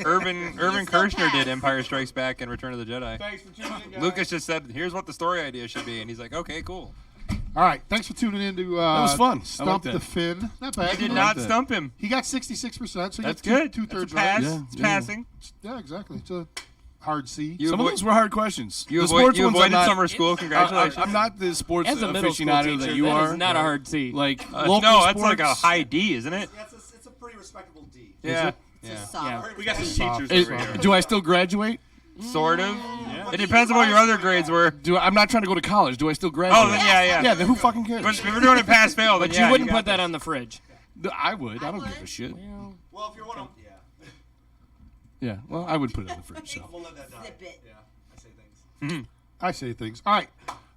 Irvin Kershner did Empire Strikes Back and Return of the Jedi. Thanks for tuning in, guys. Lucas just said, "Here's what the story idea should be," and he's like, "Okay, cool." All right. Thanks for tuning in to That was fun. I like Stump that. the Finn. Not bad. You did know, not that. stump him. He got 66%. So That's you got good. Two-thirds That's a pass. right. Yeah, It's yeah. passing. Yeah, exactly. It's a hard C. You Some of avoid- those were hard questions. You, The avoid, sports you ones, I'm avoided not- summer school. Congratulations. I'm not the sports As a middle school aficionado teacher, that you that are. is not a hard C. Like local no, sports. that's like a high D, isn't it? Yeah, it's a pretty respectable D. Yeah. Yeah. We got some Soft. teachers over here. Do I still graduate? Sort of. It depends on what your other grades were. I'm not trying to go to college. Do I still graduate? Oh, then yeah. Yeah, then who fucking cares? But if we're doing it pass fail, then But yeah, you wouldn't got put that this. on the fridge. I would. I don't give a shit. Well, if you're one of Yeah, well, I would put it in the fridge. So. we'll let that die. Zip it. Yeah, I say things. I say things. All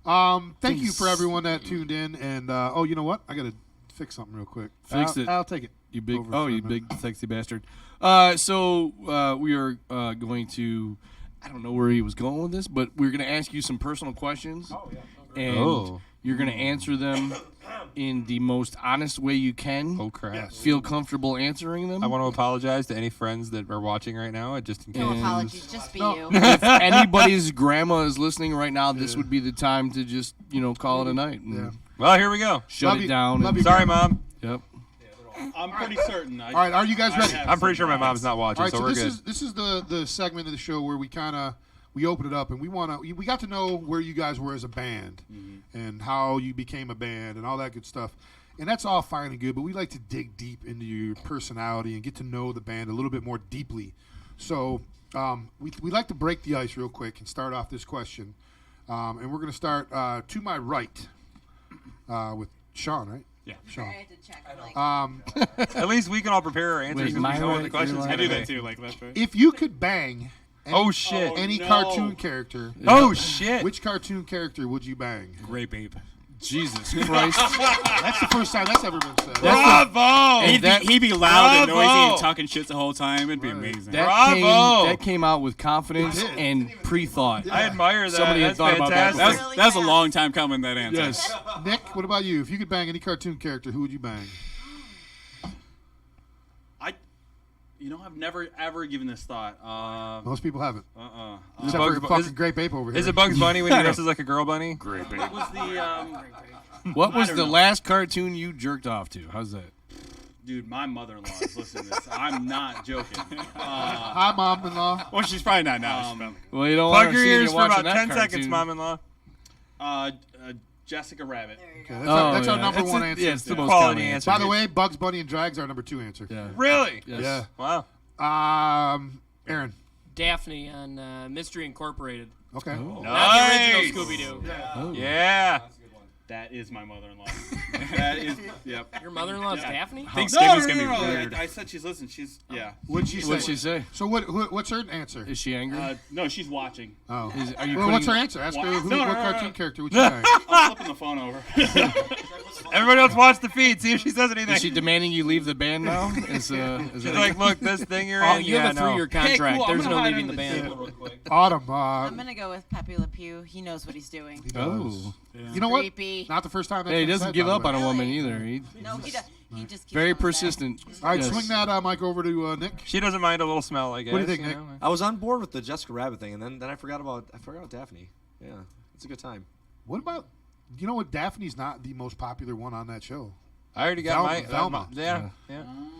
right. Thank you for everyone that tuned in. And, you know what? I got to fix something real quick. Fix it. I'll take it. You big, Over for a you minute. big sexy bastard. So we are going to. I don't know where he was going with this, but we're going to ask you some personal questions, and you're going to answer them in the most honest way you can. Oh crap! Feel comfortable answering them. I want to apologize to any friends that are watching right now. Just in case. No apologies, just be you. If anybody's grandma is listening right now, this would be the time to just call it a night. And Yeah. Well, here we go. Shut Love it you. down. Love and- you. Sorry, Mom. Yep. I'm pretty certain. All right. Are you guys ready? I'm pretty sure my mom's not watching, All right, so so we're this good. is the segment of the show where we open it up and we got to know where you guys were as a band and how you became a band and all that good stuff. And that's all fine and good, but we like to dig deep into your personality and get to know the band a little bit more deeply. So we like to break the ice real quick and start off this question. And we're going to start to my right with Sean, right? Yeah. Sean. I had to check. Like, At least we can all prepare our answers Wait, because my we know what right, the questions your are I going do to that be. too, like left, right. If you could bang Oh shit! any no. cartoon character, Oh shit! which cartoon character would you bang? Grape ape. Jesus Christ. That's the first time that's ever been said. Bravo! He'd be loud and noisy Bravo! and talking shit the whole time. It'd be amazing. Bravo! That came out with confidence It did. and pre-thought. I admire that. Somebody had That's thought about that fantastic. That was a long time coming, that answer. Yes. Nick, what about you? If you could bang any cartoon character, who would you bang? I've never ever given this thought. Most people haven't. Is Except it for Bugs- fucking is- Grape Ape over here. Is it Bugs Bunny when he dresses like a girl bunny? Grape ape. It was the What was I the don't know. last cartoon you jerked off to? How's that? dude. My mother-in-law is listening to this. I'm not joking. Hi, mom-in-law. Well, she's probably not now. She's probably- Well, you don't want Plug to your see ears you for about watching that 10 seconds, cartoon. mom-in-law. Jessica Rabbit. Okay, that's our number one answer. Yeah, it's the most Quality common answer. By the way, Bugs Bunny and Drag's our number 2 answer. Yeah. Really? Yes. Yeah. Wow. Aaron. Daphne on Mystery Incorporated. Okay. Not the Nice. original Scooby-Doo. Yeah. That is my mother-in-law. That is, yep. Your mother-in-law's Daphne? Thanksgiving's no, gonna no, be no, weird. I said she's listening. She's, yeah. What'd she say? What'd she say? So what's her answer? Is she angry? No, she's watching. Oh. Are you Well, what's her putting- answer? Ask her No, what no, no, cartoon no. character would she say? I'm flipping the phone over. Everybody else watch the feed. See if she says anything. Is she demanding you leave the band now? She's like, look, this thing you're in. You have a 3-year contract. Hey, cool, I'm There's gonna no hide leaving the under band. table real quick. Autumn. I'm gonna go with Pepe Le Pew. He knows what he's doing. Oh. You know what? Creepy. Not the first time. Hey, he that's doesn't been give said, up by on the a way. woman either. He No, he does. He just keeps very coming back. persistent. All right, Yes. swing that mic over to Nick. She doesn't mind a little smell, I guess. What do you think, Nick? know? I was on board with the Jessica Rabbit thing, and then I forgot about Daphne. Yeah, it's a good time. What about? You know what? Daphne's not the most popular one on that show. I already got my Velma. Yeah.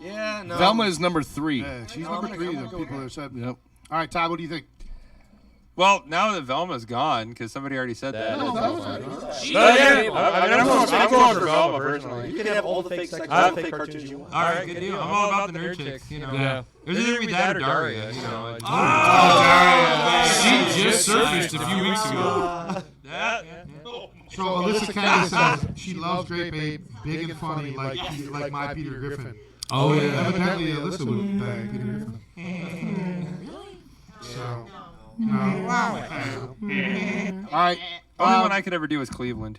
Yeah, no. Velma is number 3. Yeah, she's No, number I'm 3. gonna The go people with that said. Yep. All right, Todd. What do you think? Well, now that Velma's gone, because somebody already said that. No, that was I'm going for Velma personally. You can have all the fake cartoons you want. All right, good deal. I'm all about the nerd chicks. You know. Yeah. It was either gonna be that or Daria. You know. She just surfaced a few weeks ago. So Alyssa Candy says she loves Grape Ape, big and funny, like my Peter Griffin. Oh, yeah. Evidently, Alyssa would bang Peter Griffin. So, no. All right. Only one I could ever do is Cleveland.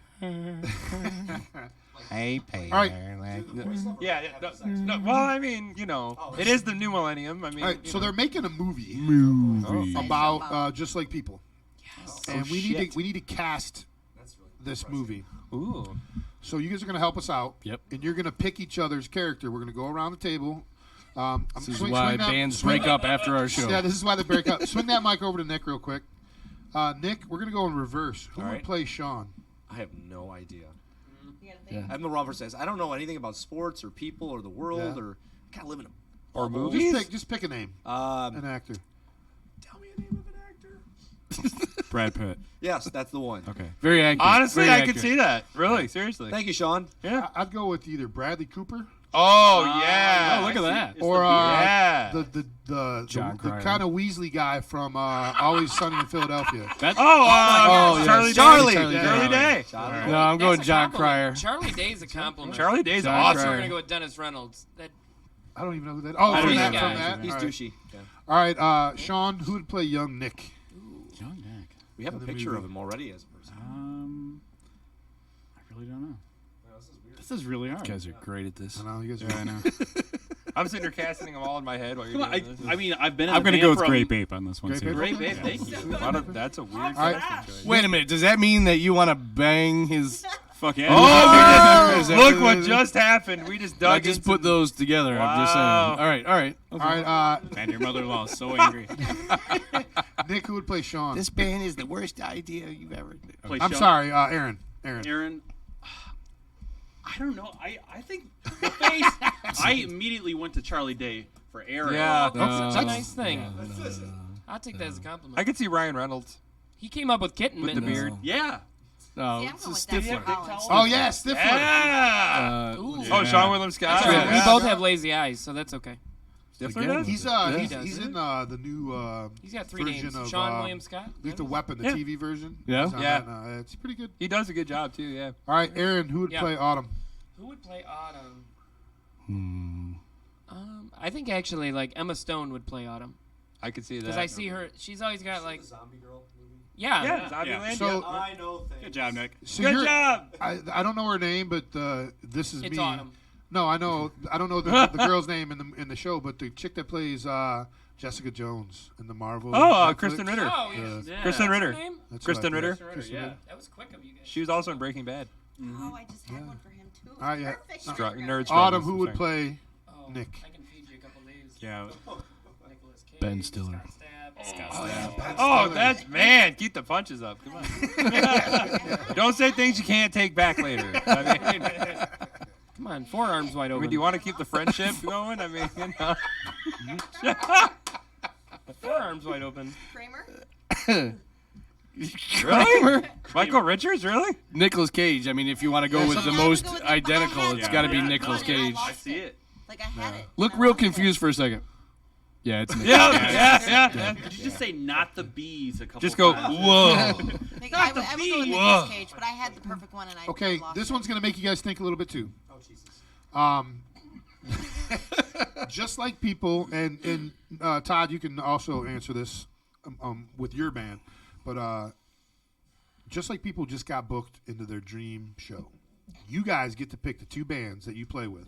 Hey, Peter. All right. Yeah. No, well, I mean, you know, it is the new millennium. I mean, All right. So they're making a movie Oh. about just like people, and we shit. need to cast this movie. Ooh. So you guys are going to help us out. Yep. And you're going to pick each other's character. We're going to go around the table. This is why bands break up after our show. Yeah, this is why they break up. Swing that mic over to Nick real quick. Nick, we're going to go in reverse. Who would play Sean? I have no idea. Yeah. I'm the Robert says. I don't know anything about sports or people or the world or I kind of live in a Or bubble. movies? Just pick a name. An actor. Tell me a name of an actor. Brad Pitt. Yes, that's the one. Okay. Very accurate. Honestly, Very I could accurate. see that. Really, seriously. Thank you, Sean. Yeah. I'd go with either Bradley Cooper Oh yeah. Oh, look at that. It's or the Yeah. the John the Cryer. kind of Weasley guy from Always Sunny in Philadelphia. That, Oh, yes. Charlie Charlie Day. Day. Charlie Day. no, I'm going That's a John compliment. Cryer. Charlie Day's a compliment. Charlie Day's John awesome. So Cryer. we're gonna go with Dennis Reynolds. That I don't even know who that. Oh, I from don't that. know. From that. He's All right. douchey. Yeah. All right, Sean, who would play young Nick? Young Nick. We have a the picture movie. of him already as a person. I really don't know. This is really hard. You guys are great at this. I know you guys. Yeah, I know. I'm sitting here casting them all in my head while you're Come on, doing this. I mean, I've been in I'm the gonna band go with from- Grape Ape on this one Grape too. Ape? Grape Ape, thank you. That's a weird right. casting choice. Wait a minute. Does that mean that you want to bang his? Fuck yeah. Oh, Is that look what what just happened. We just I dug just into put those together. I'm just saying. Wow. All right. All right. All right, Man, your mother-in-law is so angry. Nick, who would play Sean? This band is the worst idea you've ever. Play I'm Sean. sorry, Aaron. Aaron. Aaron, I don't know. I think the face. I immediately went to Charlie Day for Aaron. Yeah. That's a nice thing. I'll take that as a compliment. I could see Ryan Reynolds He came up with kitten with the mittens. beard. Yeah. No, See, I'm it's a going with Stifler. Dennis Collins. Oh yeah, Stifler. Yeah. Ooh. Oh, Sean William Scott. That's right. Yeah. We both have lazy eyes, so that's okay. Stifler Again. does? He's He does, he's isn't in the new He's got 3 version names. of Sean William Scott. Lethal Weapon, the Yeah. TV version. Yeah? He's on Yeah. that now. It's pretty good. He does a good job too. Yeah. All right, Aaron, who would Yeah. play Autumn? Who would play Autumn? I think actually like Emma Stone would play Autumn I could see that. because I see her. She's always got like Zombie girl movie. yeah. Yeah. Zombieland. So, I know things. Good job, Nick. so Good you're- job. I don't know her name, but this is It's me. Autumn. No, I know. I don't know the girl's name in the show, but the chick that plays Jessica Jones in the Marvel. Oh, Netflix. Kristen Ritter. Oh, yes. Yeah. Kristen What's her Ritter. name? That's Kristen what I Ritter. thought. Kristen Ritter, yeah. That was quick of you guys. She was also in Breaking Bad. Oh, I just had one for him too. All right, yeah. Perfect. Nerds. Autumn, friends, who I'm would sorry. play Oh, Nick? I can feed you a couple days. Yeah. Nicolas Cage, Ben Stiller. Scott Stapp. Oh, that's man. Keep the punches up. Come on. Don't say things you can't take back later. I mean, Come on, forearms wide open. do you want to keep the friendship going? I mean, you know. Forearms wide open. Kramer. Really? Michael Richards, really? Nicolas Cage. I mean, if you want to go with the most identical, it's got to be Nicolas Cage. I see it. Like I had it. Look real confused for a second. Yeah, it's Nicolas Yeah. Did you just say not the bees a couple Just go, times? whoa. I would go with Nicolas Cage, but I had the perfect one, and I Okay, lost this it. one's going to make you guys think a little bit too. Oh, Jesus. Just like people, and Todd, you can also answer this with your band, but just like people just got booked into their dream show, you guys get to pick the 2 bands that you play with.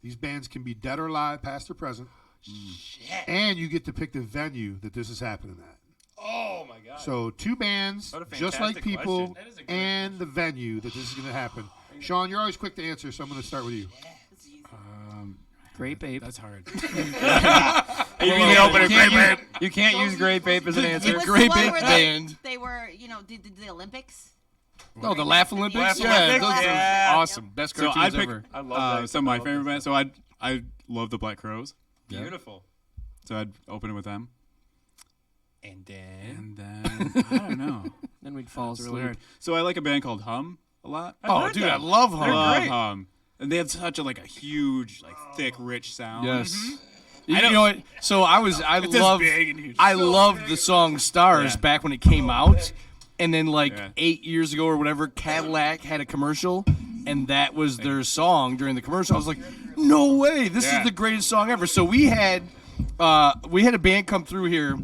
These bands can be dead or alive, past or present. Shit. And you get to pick the venue that this is happening at. Oh, my God. So 2 bands, What a just like fantastic people, question. That is a great and the venue that this is going to happen. Sean, you're always quick to answer, so I'm going to start with you. Grape Ape. That's hard. You can't use Grape Ape as an answer. What's Grape the one Ape where band. They were, did the Olympics? Oh, the Laugh Olympics? Laugh Yeah, Olympics? those Yeah. are awesome. Best So cartoons I'd pick ever. I love that. some of my favorite bands. So I love the Black Crows. Beautiful. So I'd open it with them. And then? And then I don't know. Then we'd fall It's asleep. really hard. So I like a band called Hum a lot. Oh, dude, I love Hum. Love great. Hum. And they had such a huge, thick, rich sound. Yes. I You know what? So I It's this love big and huge. I loved the song Stars Yeah. back when it came out. And then Yeah. 8 years ago or whatever, Cadillac had a commercial and that was their song during the commercial. I was like, no way, this is the greatest song ever. So we had a band come through here,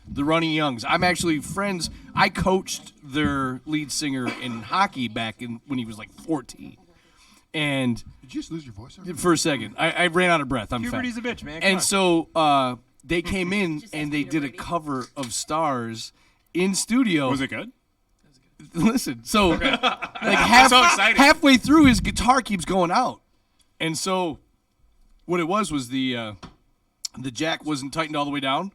the Running Youngs. I'm actually friends. I coached their lead singer in hockey back when he was 14. And Did you just lose your voice? for a second, I ran out of breath. I'm Puberty's fat. a bitch, man. Come And on. so they came in and they did a cover of Stars in studio. Was it good? Listen, so So excited. halfway through, his guitar keeps going out, and so what it was the jack wasn't tightened all the way down.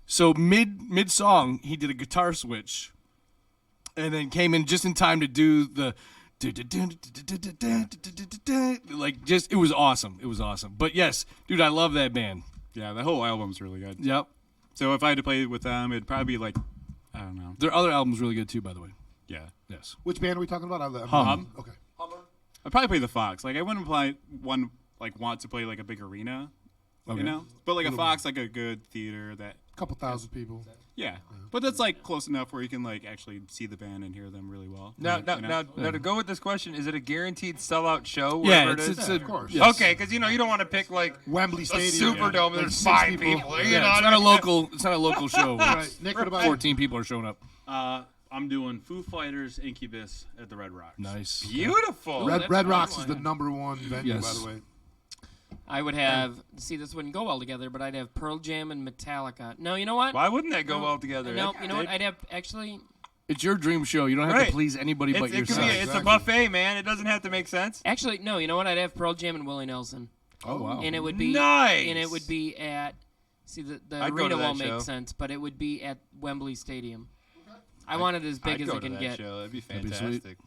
So mid song, he did a guitar switch, and then came in just in time to do the. It was awesome. It was awesome. But yes, dude, I love that band. Yeah, the whole album's really good. Yep. So if I had to play with them, it'd probably be I don't know. Their other album's really good too, by the way. Yeah. Yes. Which band are we talking about? Hum. Okay. I'd probably play the Fox. I wouldn't want to play a big arena, Okay. But a Fox, a good theater that. Couple thousand people. Yeah, but that's close enough where you can actually see the band and hear them really well. Now, You know? now, to go with this question, is it a guaranteed sellout show? Yeah, wherever it is? of course. Okay, because you don't want to pick Wembley a Stadium. Superdome. Like There's 6 5 people. people. Yeah, You know it's what not I a mean? local. It's not a local show. Right. Nick, what about you? 14 people are showing up. I'm doing Foo Fighters, Incubus at the Red Rocks. Nice. Beautiful. Red Rocks is the #1 venue, Yes. by the way. I would have. See, this wouldn't go well together, but I'd have Pearl Jam and Metallica. No, you know what? Why wouldn't that go well together? No, you know what? I'd have actually. It's your dream show. You don't have Right. to please anybody but It could yourself. be. It's a buffet, man. It doesn't have to make sense. Actually, no. You know what? I'd have Pearl Jam and Willie Nelson. Oh wow. And it would be Nice. And it would be at. See, the I'd go arena to that won't show. make sense, but it would be at Wembley Stadium. I want it as big I'd as go it to can that get. show. That'd be That'd be sweet. fantastic.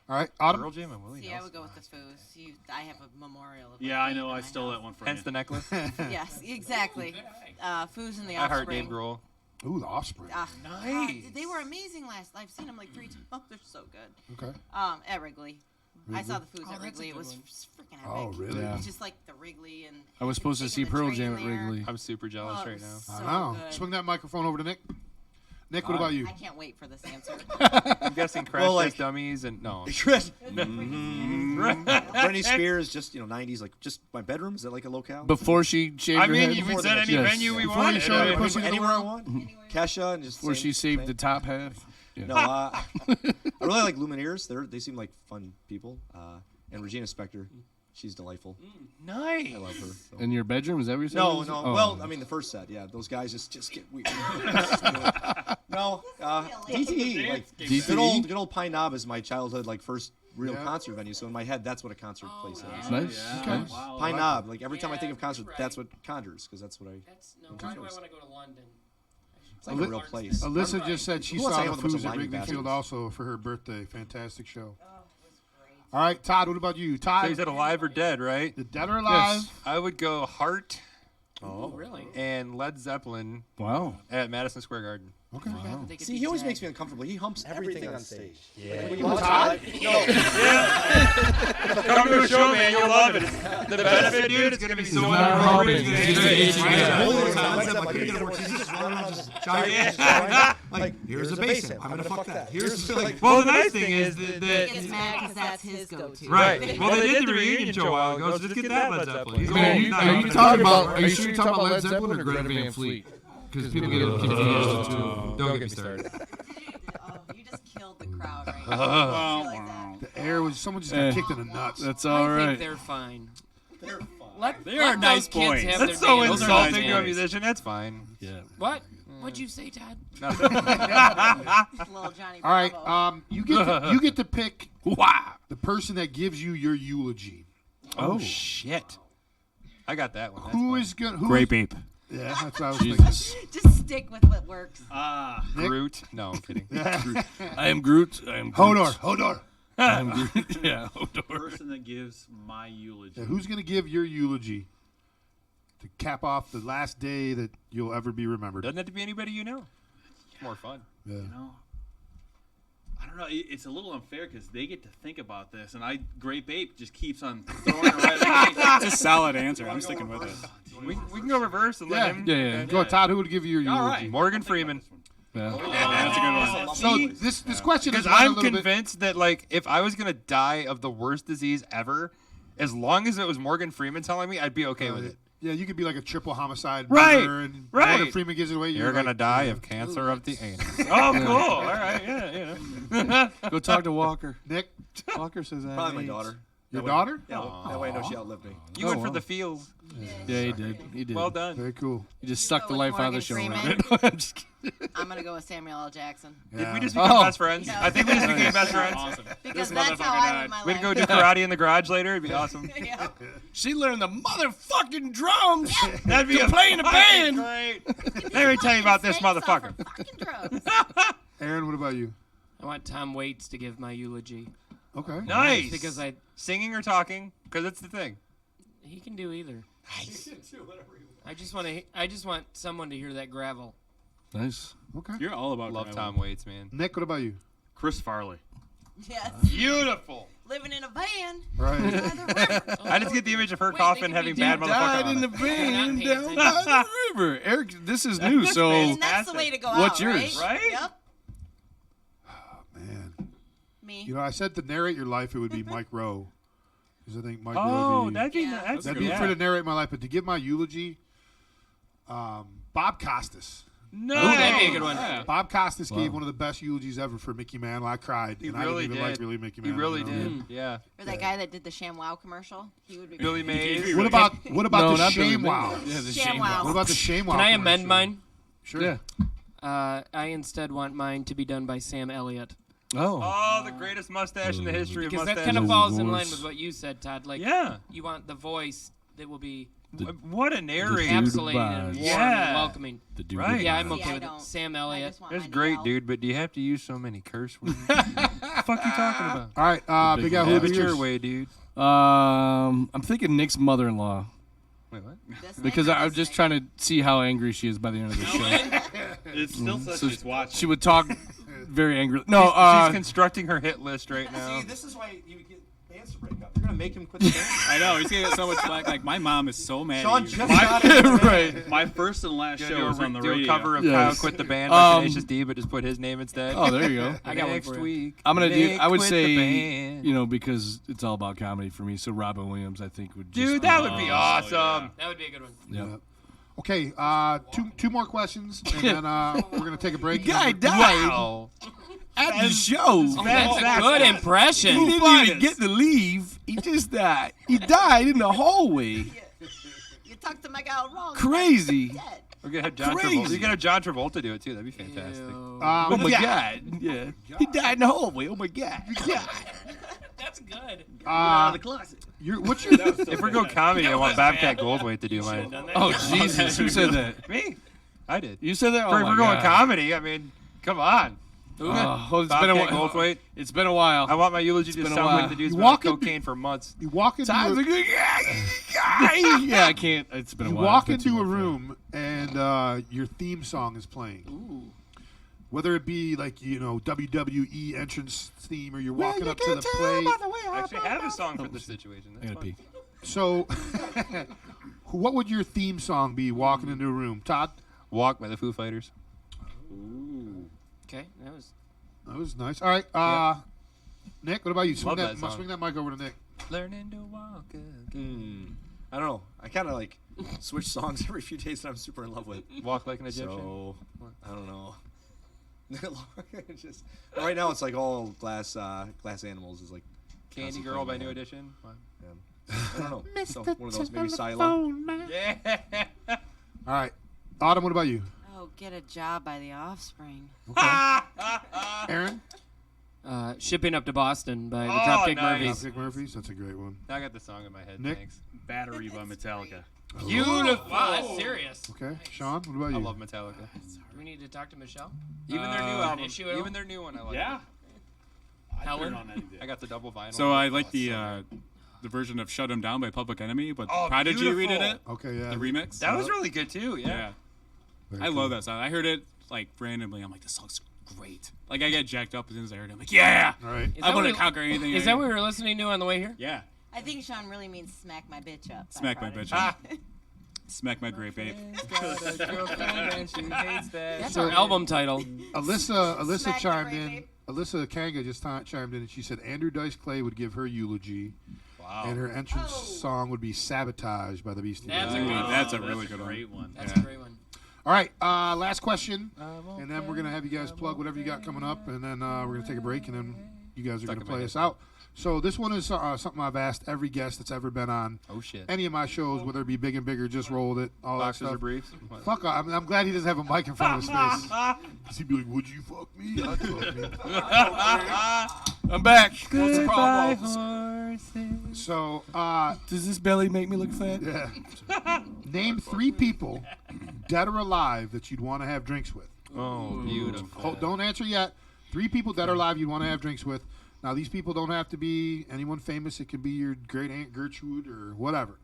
All right, Autumn. Pearl Jam and Willie See, I would Nelson. go with the Foos. I have a memorial of Yeah, I know. in I my stole house. that one from Hence you. the necklace. Yes, exactly. Foos and the I heart Dave Offspring. Grohl. Ooh, the Offspring. God, they were amazing last. I've seen them 3 times. Oh, they're so good. Okay. At Wrigley. I saw the Foos at Wrigley. It was freaking epic. Oh, really? Yeah. It was just like the Wrigley and. I was supposed to see taking the Pearl train Jam at there. Wrigley. I'm super jealous Oh, it right now. was so I know. good. Swing that microphone over to Nick. Nick, what about you? I can't wait for this answer. I'm guessing Crash Well, Test Dummies and no. Britney Spears, just 90s, just my bedroom. Is that a locale? Before she shaved I her mean, head. you Before would set the- any yes. venue we Before you wanted. show your I mean, pussy to the Anywhere I world? want. Kesha and just Where same- she saved same. the top half. Yeah. No, I really like Lumineers. They seem like fun people. And Regina Spektor, she's delightful. Nice. I love her. So. In your bedroom? Is that what you're No, saying? no. Oh. Well, I mean the first set. Yeah, those guys just get weird. No, DTE. DTE? Good old Pine Knob is my childhood first real concert venue. So in my head, that's what a concert place is. Nice. Yeah. Nice. Wow. Pine Knob. Every time I Yeah, think of concert, right. that's what conjures because that's what I. That's no. Why do I want to go to London? It's like a real place. Alyssa just said she Who wants saw to the hang with a bunch Foos of at whiny Wrigley Field bastards? also for her birthday. Fantastic show. Oh, it was great. All right, Todd, what about you? So Todd, is it alive or dead, right? the dead or alive? Yes. I would go Heart Oh, really? and Led Zeppelin Wow. at Madison Square Garden. Okay. See, he always makes me uncomfortable. He humps everything on stage. Yeah. Like, when you watch it, Come to a show, man. You'll love it. The benefit, dude, it's going to be so appropriate. Like, here's a bass amp. I'm going to fuck that. Here's like. Well, the nice thing is that. He gets mad because that's his go-to. Right. Well, they did the reunion show a while ago, so let's get that Led Zeppelin. Are you talking about? Are you sure you're talking about Led Zeppelin or Greta Van Fleet? Because people get confused the two. Don't get me started. You just killed the crowd right now. The air was someone just got kicked in the nuts. That's all I right. think they're fine. They're fine. They are nice boys. That's so insulting to a musician. That's fine. Yeah. What? What'd you say, Todd? Nothing. Little Johnny All right, Bravo. you get to pick the person that gives you your eulogy. Oh shit! I got that one. Who is gonna? Grape ape. Yeah, that's what I was Jesus. Just stick with what works. Groot? No, I'm kidding. I am Groot. I am Groot. Hodor. I am Groot. Yeah, Hodor. Person that gives my eulogy. Yeah, who's gonna give your eulogy to cap off the last day that you'll ever be remembered? Doesn't have to be anybody you know. It's more fun. Yeah. You know, I don't know. It's a little unfair because they get to think about this, and Grape Ape just keeps on throwing it right. It's a solid answer. I'm sticking with it. We can go reverse and let him. Yeah. Go, Todd. Who would give you your eulogy? All right. Morgan Freeman. Yeah. That's a good one. So this question is because I'm convinced that like if I was gonna die of the worst disease ever, as long as it was Morgan Freeman telling me, I'd be okay with it. Yeah, you could be like a triple homicide Right, murderer and right. Morgan Freeman gives it away. You're gonna die of cancer of the anus. Oh, cool. All right, yeah. Go talk to Walker. Nick. Walker says that. Probably my daughter. Your daughter? Yeah, that way I know she outlived me. You went for the feels. Yeah, he did. He did. Well done. Very cool. He just sucked the life out of the show. Freeman. I'm just kidding. I'm going to go with Samuel L. Jackson. Did we just become best friends? Yeah. I think we just became best friends. Awesome. Because that's how I live my life. We'd go do karate in the garage later. It'd be awesome. Yeah. She learned the motherfucking drums. That'd be to play in a band. Great. Let me tell you about this motherfucker. Fucking drugs. Aaron, what about you? I want Tom Waits to give my eulogy. Okay. Nice. Because singing or talking, because that's the thing. He can do either. Nice. I just want someone to hear that gravel. Nice. Okay. You're all about Love gravel. Tom Waits, man. Nick, what about you? Chris Farley. Yes. Beautiful. Living in a van. Right. I just get the image of her Wait, coughing, they could having be bad dead. motherfucker Died on in the it. van You're not down paying by the river. Eric, this is new, so And that's the way to go What's out, yours? right? Right? Yep. Man. Me. You know, I said to narrate your life, it would be Mike Rowe. Because I think Mike Oh, Rowe would be... that'd be Yeah. that's That'd be yeah. for to narrate my life, but to give my eulogy, Bob Costas. Nice. Ooh, that'd be a good one. Yeah. Bob Costas gave one of the best eulogies ever for Mickey Mantle. I cried, He and really I didn't even did. like really Mickey He Mantle. really you know? did. Yeah. Or that guy that did the ShamWow commercial. He would be Billy great. Mays. What about No, the not Billy shame Mays. wow? Yeah, the ShamWow. What about the shame wow? Can I amend commercial? mine? Sure. Yeah. I instead want mine to be done by Sam Elliott. Oh. Oh, the greatest mustache in the history of Because that mustaches. kind of falls in voice. line with what you said, Todd. Like, Yeah. you want the voice that will be What a narrator. encapsulated and warm Yeah. and welcoming. The dude Right. Yeah, I'm See, okay I with it. don't. Sam I Elliott. just want That's mine to great, yell. dude, but do you have to use so many curse words? What the fuck you talking about? All right, Big Al, who Have would it be your yours? way, dude. I'm thinking Nick's mother-in-law Wait, what? This because thing or I'm this just thing? trying to see how angry she is by the end of the show. It's still such So as watching. she would talk very angry. No, She's constructing her hit list right now. See, this is why you get bands to break up. You're gonna make him quit the band. I know. He's gonna get so much flack. Like my mom is so mad Sean at you. just got it. right. My first and last Gonna show do was on the do radio. a cover of Yes. Kyle Quit the Band by Um, Tenacious D, but just put his name instead. Oh, there you go. I got one Next for you. week. I'm gonna do. Nick I would quit say, the band. you know, because it's all about comedy for me. So Robin Williams, I think, would. Dude, just that be- would be Oh, awesome. yeah. That would be a good one. Yeah. Okay, two more questions, and then we're gonna take a break. Guy And- died Wow. at the show. That's a good He impression. didn't even get to leave. He just died. He died in the hallway. You talked to my guy wrong. Crazy. Dead. We're gonna have John Crazy. Travolta. You can have John Travolta do it too. That'd be fantastic. Ew. Oh my God. Yeah. He died in the hallway. Oh my God. Yeah. That's good. the closet. what's your? If we're going comedy, I want Babcat Goldthwait to do mine. Oh Jesus! Who said that? Me. I did. You said that. If Oh we're my going God. comedy, I mean, come on. Oh, it's been a Babcat while. Goldthwait. It's been a while. I want my eulogy to been a sound while. like the dude's You been walk on into- cocaine for months. You walk into Time's a, a good guy. Yeah, I can't. It's been a you while. walk It's been into too a long. room and your theme song is playing. Ooh. Whether it be like WWE entrance theme, or you're walking up to the plate. I actually have a song for this situation. That's fun. So, what would your theme song be? Walking into a room, Todd. Walk by the Foo Fighters. Ooh. Okay, that was nice. All right, Nick. What about you? Swing Love that song. swing that mic over to Nick. Learning to walk again. I don't know. I kind of like switch songs every few days that I'm super in love with. Walk like an Egyptian. So, I don't know. Just right now, it's like all glass animals is like Candy Girl by New Edition. Yeah. I don't know. So one of those, maybe Silo. Yeah. All right, Autumn. What about you? Oh, Get a Job by The Offspring. Okay. Aaron. Shipping Up to Boston by the Dropkick Murphys. Dropkick Murphys. That's a great one. I got the song in my head. Nick? Thanks. Battery by Metallica. Beautiful. Wow, that's serious. Okay, Sean. What about you? I love Metallica. Do we need to talk to Michelle? Even their new album. issue at all? Even their new one, I like. Yeah. Helen? I got the double vinyl. So I like the version of "Shut 'Em Down" by Public Enemy, but Oh, Prodigy beautiful. redid it. Okay, yeah. The remix. That was really good too. Yeah. I love that song. I heard it like randomly. I'm like, this song's great. Like I get jacked up as soon as I heard it. I'm like, yeah. All right. Is I that want to what- conquer anything. Is that what we were listening to on the way here? Yeah. I think Sean really means Smack My Bitch Up. by Smack my Prodigy. bitch. up. Smack my grape ape. That's our album title. Alyssa Smack the chimed grape in. ape. Alyssa Kanga just chimed in, and she said Andrew Dice Clay would give her eulogy, and her entrance song would be "Sabotage" by the Beastie Boys. That's a good one. That's a really good Great one. That's a great one. All right, last question, and then we're gonna have you guys plug whatever you got coming up, and then we're gonna take a break, and then you guys are gonna play us out. So this one is something I've asked every guest that's ever been on any of my shows, whether it be Big and Bigger, Just Rolled It, all Boxers that stuff. or briefs? Fuck, I'm glad he doesn't have a mic in front of his face. 'Cause he'd be like, "Would you fuck me?" I'd fuck me. I'm back. What's the problem? So, does this belly make me look fat? Yeah. Name 3 people, dead or alive, that you'd want to have drinks with. Oh, beautiful. Don't answer yet. 3 people, dead or alive, you'd want to have drinks with. Now, these people don't have to be anyone famous. It can be your great aunt Gertrude or whatever.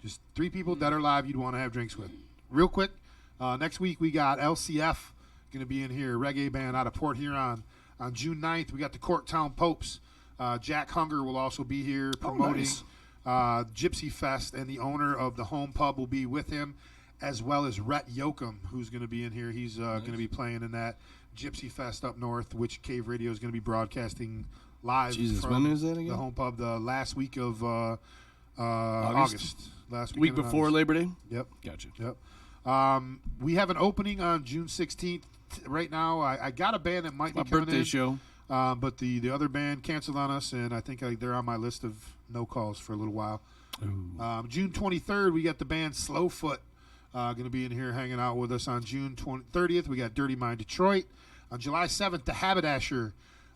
Just 3 people, dead or alive, you'd want to have drinks with. Real quick, next week we got LCF going to be in here, a reggae band out of Port Huron. On June 9th, we got the Corktown Popes. Jack Hunger will also be here promoting Gypsy Fest, and the owner of the home pub will be with him, as well as Rhett Yoakum, who's going to be in here. He's going to be playing in that Gypsy Fest up north, which Cave Radio is going to be broadcasting live from when is that again? the home pub the last week of August. Last Week before Labor Day? Yep. Gotcha. Yep. We have an opening on June 16th. Right now, I got a band that might be My coming birthday in, show. but the other band canceled on us, and I think they're on my list of no calls for a little while. June 23rd, we got the band Slowfoot going to be in here hanging out with us. On June 30th, we got Dirty Mind Detroit. On July 7th, the Haberdasher,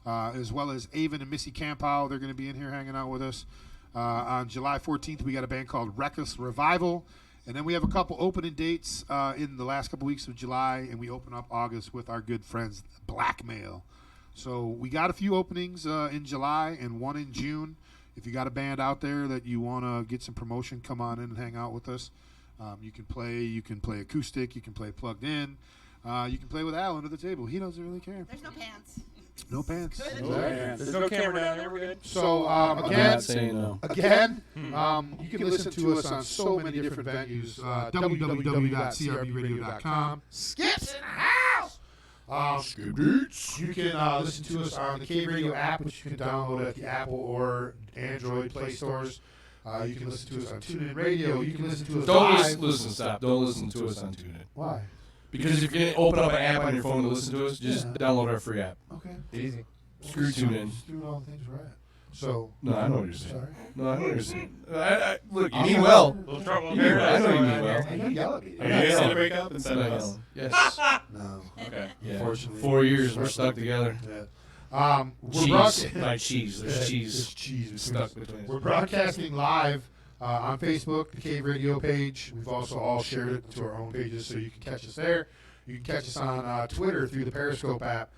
as well as Avon and Missy Campow, they're going to be in here hanging out with us. On July 14th, we got a band called Reckless Revival. And then we have a couple opening dates in the last couple weeks of July, and we open up August with our good friends Blackmail. So we got a few openings in July and one in June. If you got a band out there that you want to get some promotion, come on in and hang out with us. You can play acoustic, you can play plugged in. You can play with Al under the table. He doesn't really care. There's no pants. No pants. There's no camera down there. We're good. So not saying no. again, you can listen to us on so many different venues. www.crbradio.com. Skips in the house. You can listen to us on the Cave Radio app, which you can download at the Apple or Android Play stores. You can listen to us on TuneIn Radio. You can listen to us live. Don't listen to us on TuneIn. Why? Because if you open up an app on your phone to listen to us, just download our free app. Okay. Easy. Screw TuneIn. Just doing all the things right. So. No, I know what you're saying. Sorry. No, I know what you're saying. Look, you mean well. Little trouble I know you mean well. You yell at me. Are you guys gonna break up instead of us? Yes. No. Okay. Yeah. Unfortunately. 4 years we're stuck together. Yeah. We're Cheese. By cheese. There's cheese. There's cheese stuck between us. We're broadcasting live on Facebook, the Cave Radio page. We've also all shared it to our own pages, so you can catch us there. You can catch us on Twitter through the Periscope app.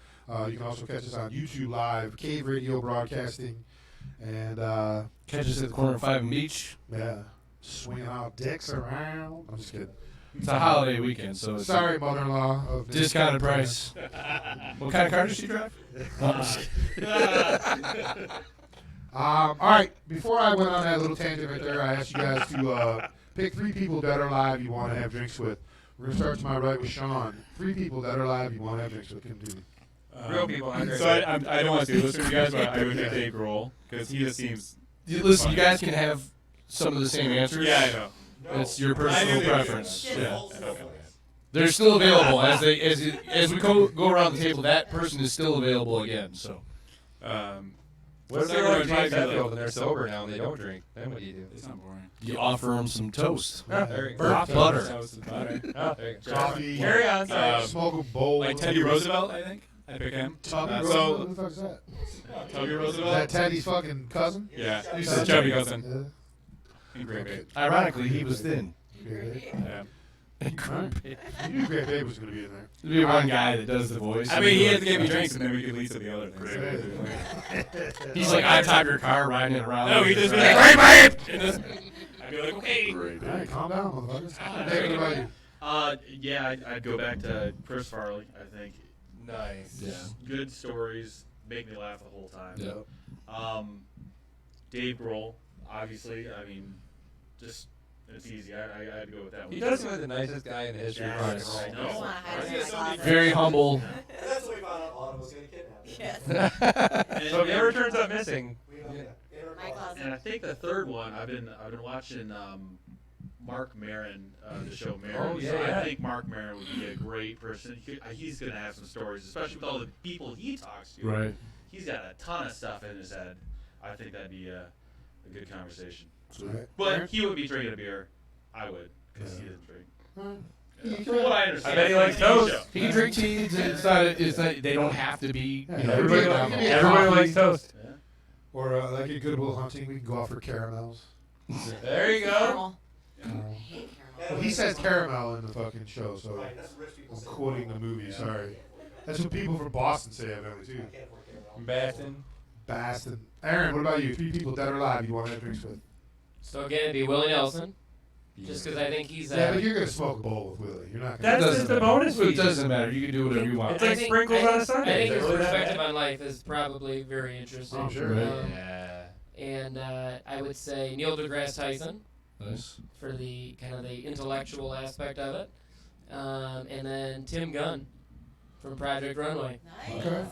You can also catch us on YouTube Live, Cave Radio Broadcasting, and Catch us at the corner of 5 and Beach. yeah, swinging out dicks around. I'm just kidding. It's a holiday weekend, so it's Sorry, mother-in-law. Of discounted price. What kind of car does she drive? All right. Before I went on that little tangent right there, I asked you guys to pick 3 people dead or alive you want to have drinks with. We're going to start to my right with Sean. 3 people dead or alive you want to have drinks with. Continue. Real people. So I don't want to do this with you guys, but I would pick Dave Grohl because he just seems. Listen, you guys can have some of the same answers. Yeah, I know. It's your personal preference. Yeah. They're still available as we go around the table. That person is still available again. So, What if they're like James Hetfield and they're sober now and they don't drink? Then what do you do? It's not boring. you offer them some toast, There you go. burnt butter. Toast and butter. There you go. Coffee. Carry on. Sorry. Smoke a bowl. Like Teddy Roosevelt, I think. I'd pick him. Tubby So- Roosevelt? Who the fuck is that? Tubby Is Roosevelt. that Teddy's fucking cousin? Yeah, He's he's a chubby cousin. In Great Babe. Ironically, he was thin. Yeah. You knew Great Babe was going to be in there. There'd be one guy that does the voice. I mean, he had to give me drinks, and then we could lead to the other things. He's like, I top your car, riding it around. No, he'd just be like, "Great Babe!" And this- I'd be like, "Okay." All right, calm down, motherfuckers. David, what about you? Yeah, I'd go back to Chris Farley. I think Nice. Just good stories, make me laugh the whole time. Yep. Dave Grohl, obviously. I mean, just it's easy. I had to go with that one. He does seem like the nicest guy in the history of rock and roll. I know. Very humble. That's what we found out. Autumn was going to kidnap him. Yes. So if he ever turns up missing, My closet. And I think the third one, I've been watching Mark Maron, the show Maron. Oh, yeah, So yeah. I think Mark Maron would be a great person. He's going to have some stories, especially with all the people he talks to. Right. He's got a ton of stuff in his head. I think that'd be a good conversation. Right. But he would be drinking a beer. I would, because he doesn't drink. You From what I understand. I bet he likes toast. He can drink tea. It's not. They don't have to be. You know, Everybody- everybody- Everybody likes toast. Yeah. Or like at Goodwill Hunting, we can go out for caramels. There you go. Caramel. Yeah. I hate caramel. Well, he says caramel in the fucking show, so Right, that's what rich people I'm say. quoting the movie. Sorry, that's what people from Boston say evidently too. I can't afford caramel. Bastin. Boston. Aaron, what about you? 3 people dead or alive you want to have drinks with? So again, it'd be Willie Nelson, just because I think he's. Yeah, but you're gonna smoke a bowl with Willie. You're not gonna. That's just the bonus It feature. doesn't matter. You can do whatever you want. It's like sprinkles on a Sunday. I think Is it his really that perspective bad? on life is probably very interesting. Oh, sure. Yeah. And I would say Neil deGrasse Tyson Nice. for the kind of the intellectual aspect of it, and then Tim Gunn from Project Runway. Nice. Okay.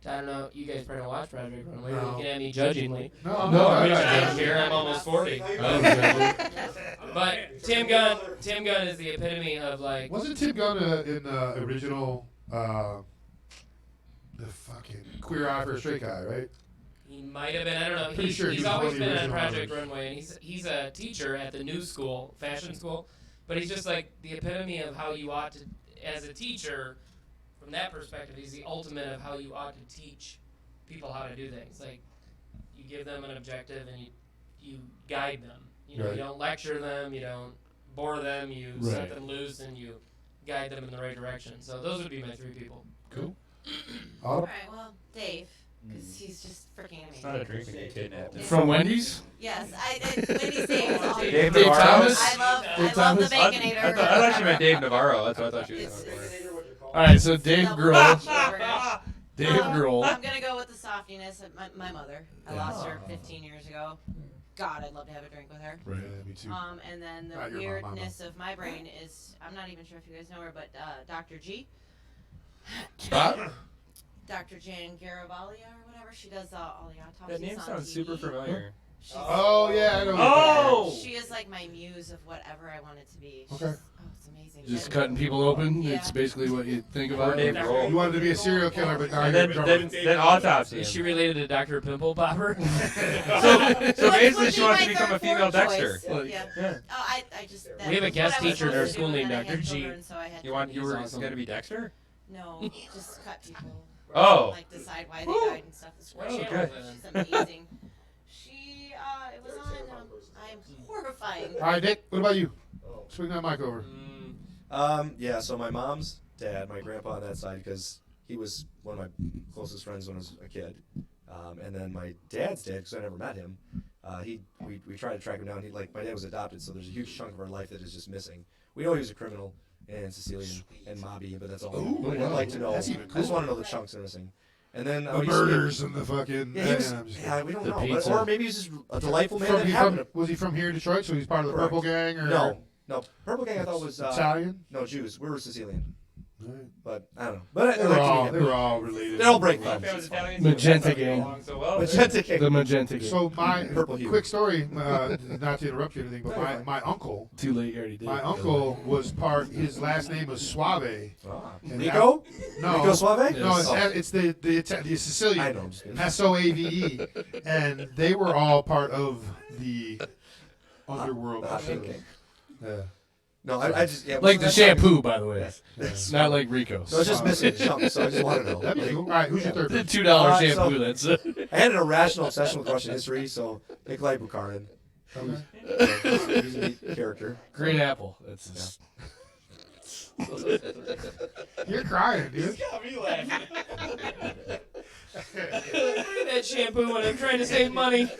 I don't know. You guys probably don't watch Project Runway. No. You can have me judgingly. No, I'm No, not. I'm not I'm judging. here. I'm almost 40. But Tim Gunn is the epitome of like. Wasn't Tim Gunn in the original the fucking Queer Eye for a Straight Guy, right? He might have been. I don't know. Pretty sure He's he was always one of the been on original Project members. Runway, and he's a teacher at the new school, fashion school. But he's just like the epitome of how you ought to, as a teacher, from that perspective, he's the ultimate of how you ought to teach people how to do things. Like you give them an objective and you guide them. You know, Right. you don't lecture them, you don't bore them, you Right. set them loose and you guide them in the right direction. So those would be my 3 people. Cool. All right, well, Dave, because he's just freaking amazing. It's not a drink when you kidnap him. From Wendy's. Yes, Wendy's Dave is awesome. Dave Dave Navarro? Thomas? I love the Thomas? Baconator. I thought you meant Dave Navarro. That's what I thought you It's- were it's- All right, so Dave Double Grohl. cheeseburger. Dave I'm Grohl. gonna go with the softiness of my mother. I Yeah. lost her 15 years ago. God, I'd love to have a drink with her. Right. Yeah, me too. And then the Not your mom, weirdness of my brain is, I'm not even sure if you guys know her, but Dr. G. Spot. Dr. Jan Garibaldi or whatever. She does all the autopsies That name on sounds TV. super familiar. She's, Oh yeah, I know. Oh! She is like my muse of whatever I want it to be. Okay. It's amazing. Just And- cutting people open. Yeah. It's basically what you think Or about. Dave it. Grohl. You wanted to be a serial killer, but now And you're a then, drummer. then autopsy. Is she him. related to Dr. Pimple Popper? So Which basically would she be wants my to become a third, female fourth Dexter. choice. Like- Yeah. Yeah. Oh, I just. that We have a was guest what I was teacher in our supposed to school do, named and then I had Dr. G. children, so I had to You were awesome. going to be Dexter? No, just cut people. Oh. Like decide why they Woo. died and stuff. It's What great. channel good. is it She's amazing. She, it was on. I'm horrifying. All right, Dick. What about you? Swing that mic over. Yeah, so my mom's dad, my grandpa on that side, because he was one of my closest friends when I was a kid. And then my dad's dad, because I never met him, We tried to track him down. My dad was adopted, so there's a huge chunk of our life that is just missing. We know he was a criminal and Sicilian and mobby, but that's all. I'd like to know. I just want to know the chunks are missing. And then the murders and the fucking. Yeah, we don't know. But, or maybe he's just a delightful man. Was he from here in Detroit? So he's part of the Purple Gang? Or? No. Purple Gang I thought was Italian. No, Jews. We were Sicilian. Right. But I don't know. But they were all related. They all break thumbs. Magenta Gang. Magenta Gang. The Magenta Gang. So my quick story, not to interrupt you or anything, but my uncle. Too late, you already did. My uncle was his last name was Suave. Nico? No. Nico Suave? No, it's the Sicilian. I know. SOAVE. And they were all part of the underworld. Yeah. No, I just like the shampoo, by the way. Yes. Not like Rico's. So I was just missing chunks, so I just want to know. That'd be cool. All right, who's your third? The $2 shampoo. That's I had an irrational obsession with Russian history, so Nikolai Bukharin. He's a neat character. Green apple. That's You're crying, dude. He's got me laughing. That shampoo when I'm trying to save money.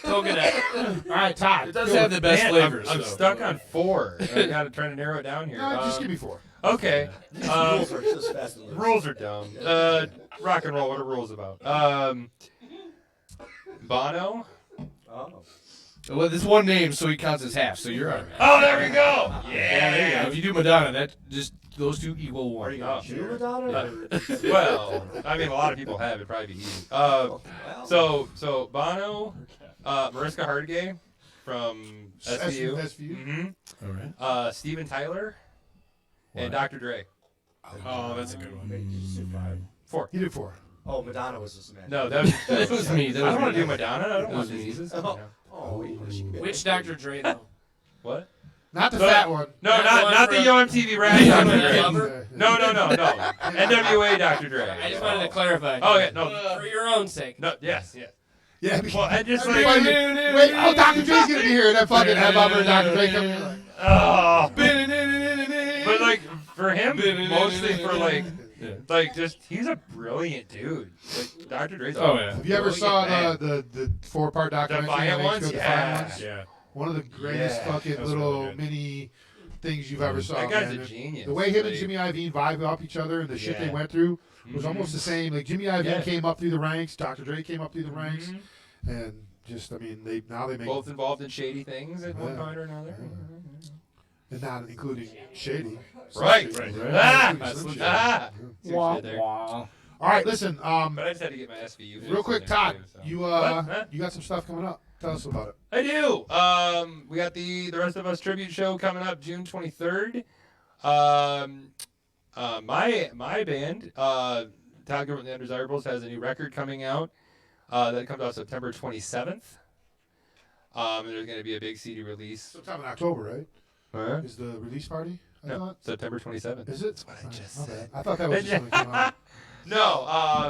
Coconut. All right, Todd. It does have the best flavors. I'm stuck on 4. I got to try to narrow it down here. No, just give me 4. Okay. Rules are just fast and loose. Rules are dumb. Rock and roll. What are rules about? Bono. Oh. Well, there's one name, so he counts as half. So you're all right. Oh, there we go. Yeah, there you go. If you do Madonna, that just those two equal one. Are you going to do Madonna? Well, I mean, a lot of people have. It'd probably be easy. So Bono, Mariska Hargitay from SVU. SVU. All right. Steven Tyler, and Dr. Dre. Oh, that's a good one. 4. He did 4. Oh, Madonna was just mad. No, that was me. I don't want to do Madonna. I don't want diseases. Which Dr. Dre though? What? Not the fat one. No, not the OMTV rap Dr. Dre. No. NWA Dr. Dre. I just wanted to clarify. Oh yeah, no. For your own sake. No, yes. Yeah. Well, I just wait, Dr. Dre's gonna be here. That fucking headbumper, Dr. Dre coming in. Oh. But like for him, mostly for like just he's a brilliant dude. Like Dr. Dre's. Oh yeah. Have you ever saw the 4-part documentary? Defiant Ones? Yeah. One of the greatest fucking little mini things you've ever saw. That guy's man. a genius. The way him and Jimmy Iovine vibe off each other and the shit they went through was almost the same. Like Jimmy Iovine came up through the ranks, Dr. Dre came up through the ranks, and just they make both involved in shady things at one point or another. And not including shady. Right. All right, listen. But I just had to get my SVU. Real quick, Todd, too, so. you got some stuff coming up. Tell us about it. I do. We got the Rest of Us tribute show coming up June 23rd. My band, Todd Gilbert and the Undesirables, has a new record coming out. That comes out September 27th. There's going to be a big CD release. Sometime in October, right? Huh? Is the release party? No, September 27th. Is it? That's what I just said. I thought that was just something that came out. No,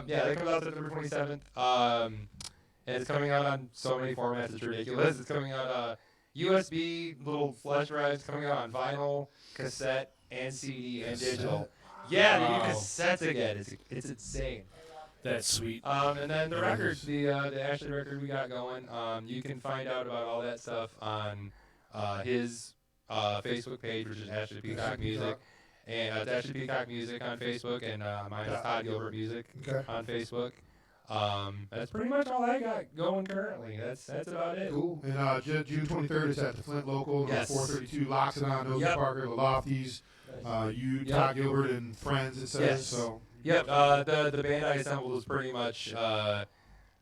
that comes out September 27th. And it's coming out on so many formats, it's ridiculous. It's coming out USB, little flash drives, coming out on vinyl, cassette, and CD, and digital. Yeah, they do cassettes again. It's insane. That's sweet. And then the record, the Ashley record we got going, you can find out about all that stuff on his Facebook page, which is Ashley Peacock Music. And it's Ashley Peacock Music on Facebook, and mine is Todd Gilbert Music on Facebook. That's pretty much all I got going currently. That's about it. Cool. And June 23rd is at the Flint Local, Yes. 432 Loxodon, Nosy Parker, the Lofties. You, Todd Gilbert, and friends, it says. Yes. So. Yep. The band I assembled was pretty much a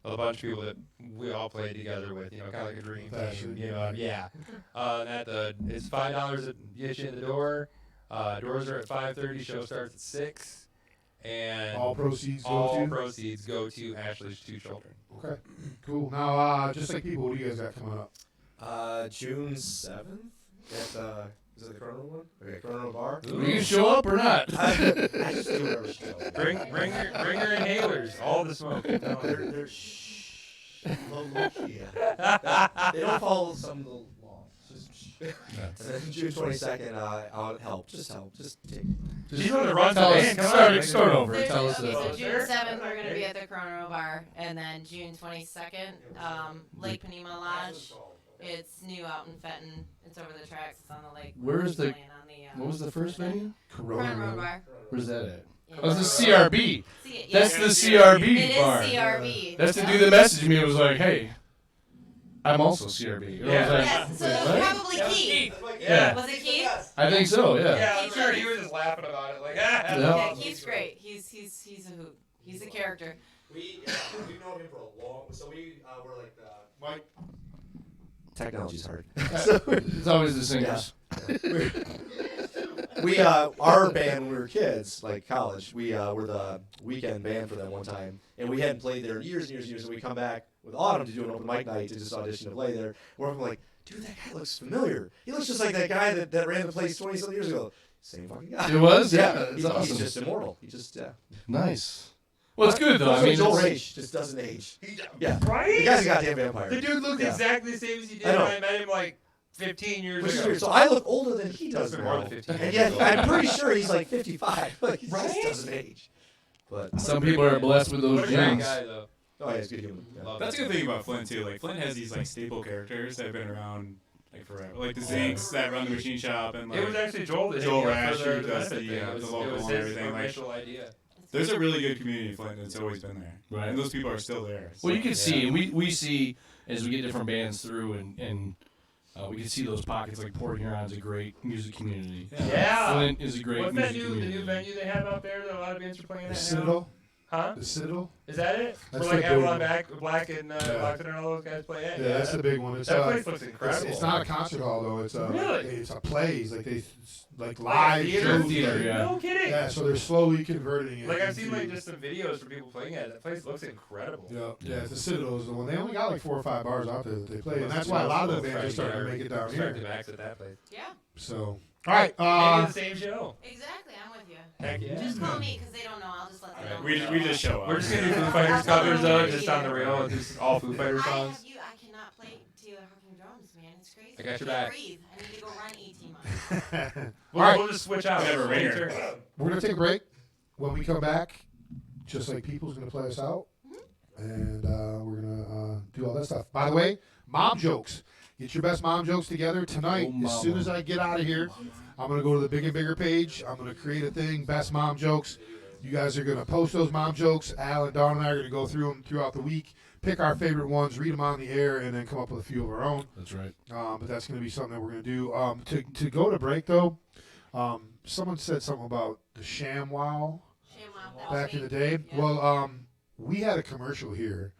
bunch of people that we all played together with. Kind of like a dream team. Yeah. It's $5 to get you in the door. Doors are at 5:30. Show starts at 6. And all proceeds go to Ashley's 2 children. Okay, cool. Now, just like people, what do you guys got coming up? June 7th at is it the Chrono one? Okay, Chrono Bar. Will you show up or not? I just do whatever she tells me. Bring your inhalers. All the smoke. No, they're low key. They don't follow some of the laws. And then June 22nd, I'll help. Just take. She's going to run Tell today. us. Start over. There's Tell us okay, this. so June 7th, we're going to be at the Chrono Bar, and then June 22nd, Lake Panema Lodge. It's new out in Fenton. It's over the tracks. It's on the lake. Where's the? On the, What was the first venue? Chrono Bar. Where's that at? Yeah. Oh, it's the CRB. Yeah. That's the CRB It bar. is CRB. That's the dude that messaged me and was like, "Hey, I'm also CRB." And I was like, Yes, so "Wait, that's what?" probably Keith. Yeah. Was it Keith? I think so. Yeah. Yeah, I'm sure he was just laughing about it. Like, Yeah, Keith's great. He's a hoot. He's a character. We've known him for a long. So we're like Mike. Technology's hard. It's always the singers. Yeah. Our band when we were kids, like college, we were the weekend band for that one time, and we hadn't played there in years and years and years. And we come back with Autumn to do an open mic night to just audition to play there. We're like, dude, that guy looks familiar. He looks just like that guy that ran the place 20-something years ago. Same fucking guy. It was? Yeah. It's He's awesome. just immortal. He just Nice. Well, it's good though. I mean, Joel it's- Rage just doesn't age. Yeah. Right? The guy's a goddamn vampire. The dude looked Yeah. exactly the same as he did I when know. I met him like 15 years Which is ago. weird. So I look older than he does More now. than 15 And years yet ago. I'm pretty sure he's like 55. Like he Right? just doesn't age. But Some people are blessed with those What a great genes. guy, though. Oh yeah, he's a good human. Yeah. That's the good thing about Flint too. Like Flint has these like staple characters that have been around like forever. Like the Zinks that run the machine shop, and like It was actually Joel that hit Joel me up Rash for who the does benefit thing. It the was local and his everything. Like initial idea. there's a really good community in Flint that's always been there. Right. And those people are still there. Well, you So- can see, we see as we get different bands through, and we can see those pockets. Like Port Huron's a great music community. Yeah. Flint is a great What's music that new, community. the new venue they have out there that a lot of bands are playing at The now? Citadel? Huh? The Citadel? Is that it? That's Where like the big Avalon one. Black and Lockton and all those guys play at? Yeah, that's the big one. It's, that place looks incredible. It's not a concert hall though. It's Really? it's a plays like they like Like live a theater? shows. Yeah. No kidding. Yeah, so they're slowly converting it. Like I've seen like into- just some videos for people playing at it. That place looks incredible. Yeah, the Citadel is the one. They only got like 4 or 5 bars out there that they play, and that's why a lot of the bands are starting to make it down Start to here. max at that place. Yeah. So, all right. Maybe the same show. Exactly, I'm with you. Heck yeah. Just call me because they don't know. I'll just let them know. We just show up. We're just gonna do Foo Fighters covers though, just on the rail, just all Foo Fighters songs. I cannot play Taylor Hawking drums, man. It's crazy. I got your can't back. breathe. I need to go run 18 miles. We'll just switch out. Never Take ringer. turns. We're gonna take a break. When we come back, just like People's gonna play us out, and we're gonna do all that stuff. By the way, mom jokes. Get your best mom jokes together tonight. Oh, As soon mama. as I get out of here, I'm gonna go to the Big and Bigger page. I'm gonna create a thing, best mom jokes. You guys are gonna post those mom jokes. Al and Dawn and I are gonna go through them throughout the week, pick our favorite ones, read them on the air, and then come up with a few of our own. That's right. But that's going to be something that we're going to do. To go to break, though, someone said something about the ShamWow back in the day. Yeah. Well, we had a commercial here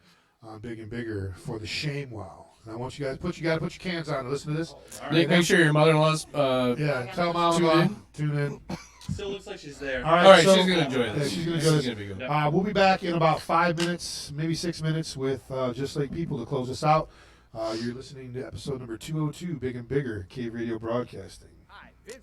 on Big and Bigger for the ShamWow. And I want you guys put your cans on and listen to this. Make sure your mother-in-law's. Yeah, tell mom tune in. Still looks like she's there. All right, All right, so- she's gonna enjoy Yeah, this. she's going to This enjoy is this. gonna be good. We'll be back in about 5 minutes, maybe 6 minutes, with Just Like People to close us out. You're listening to episode number 202, Big and Bigger, Cave Radio Broadcasting.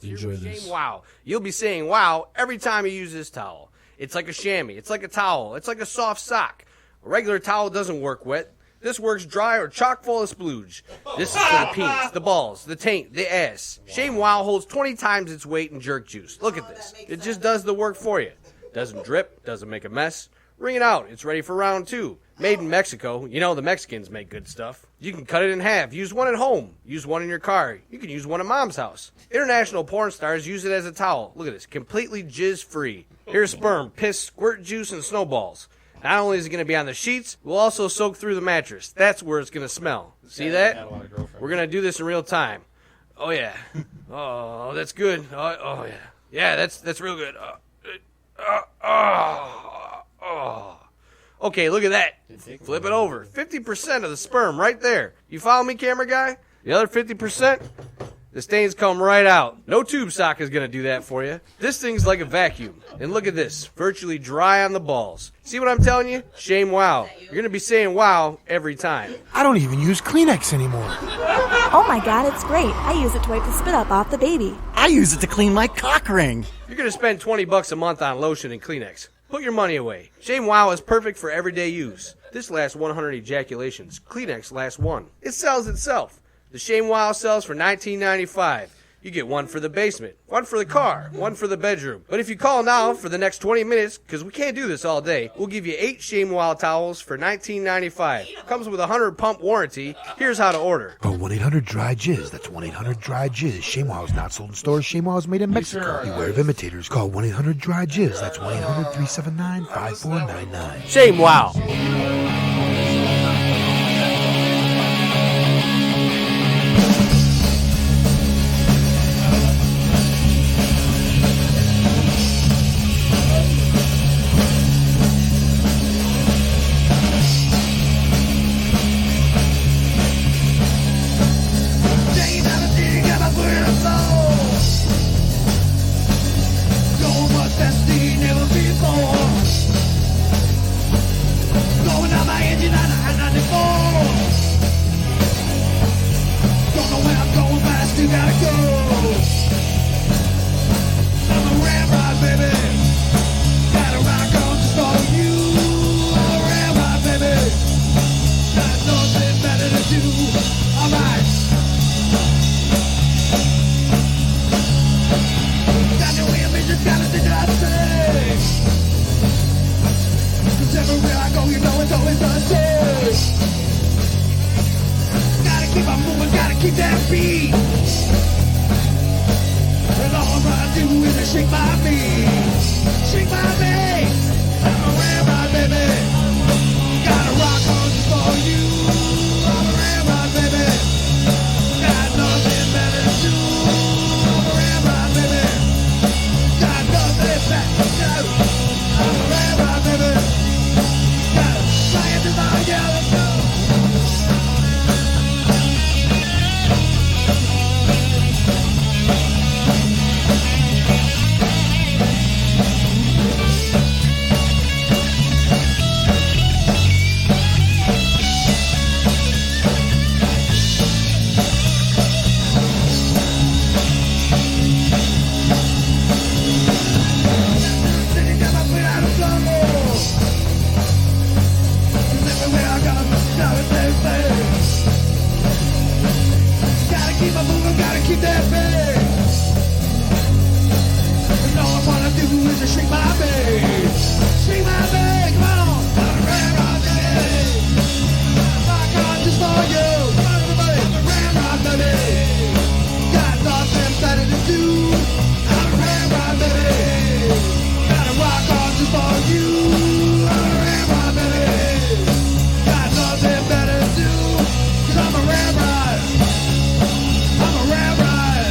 Enjoy this. Wow. You'll be saying wow every time you use this towel. It's like a chamois. It's like a towel. It's like a soft sock. A regular towel doesn't work wet. This works dry or chock full of splooge. This is for the penis, the balls, the taint, the ass. ShamWow holds 20 times its weight in jerk juice. Look at this. It just does the work for you. Doesn't drip, doesn't make a mess. Wring it out. It's ready for round 2. Made in Mexico. You know the Mexicans make good stuff. You can cut it in half. Use one at home. Use one in your car. You can use one at mom's house. International porn stars use it as a towel. Look at this. Completely jizz-free. Here's sperm, piss, squirt juice, and snowballs. Not only is it going to be on the sheets, we'll also soak through the mattress. That's where it's going to smell. See that? We're going to do this in real time. Oh, yeah. Oh, that's good. Oh yeah. Yeah, that's real good. Okay, look at that. Flip it over. 50% of the sperm right there. You follow me, camera guy? The other 50%? The stains come right out. No tube sock is going to do that for you. This thing's like a vacuum. And look at this. Virtually dry on the balls. See what I'm telling you? ShamWow. You're going to be saying wow every time. I don't even use Kleenex anymore. Oh my god, it's great. I use it to wipe the spit up off the baby. I use it to clean my cock ring. You're going to spend $20 a month on lotion and Kleenex. Put your money away. ShamWow is perfect for everyday use. This lasts 100 ejaculations. Kleenex lasts 1. It sells itself. The ShameWow sells for $19.95. You get one for the basement, one for the car, one for the bedroom. But if you call now for the next 20 minutes, because we can't do this all day, we'll give you 8 ShameWow towels for $19.95. Comes with a 100-pump warranty. Here's how to order. Call 1-800-DRY-JIZZ. That's 1-800-DRY-JIZZ. ShameWow is not sold in stores. ShameWow is made in Mexico. Beware of imitators. Call 1-800-DRY-JIZZ. That's 1-800-379-5499. ShameWow. Keep that beat. And all I do is shake my feet. Shake my feet. I'm a ramrod, baby. Gotta rock on just for you. I'm a ramrod, baby. Got nothing better to do. I'm a ramrod, baby. Got nothing better to do. I'm a ramrod, baby. Gotta fly into my yellow snow. Keep that bass. And all I wanna do is just shake my bass. Shake my bass, come on. I'm a ramrod, baby. Rock on just for you. Come on, everybody. I'm a ramrod, baby. Got nothing better to do. I'm a ramrod, baby. Gotta rock on just for you. I'm a ramrod, baby. Got nothing better to do. 'Cause I'm a ramrod. I'm a ramrod.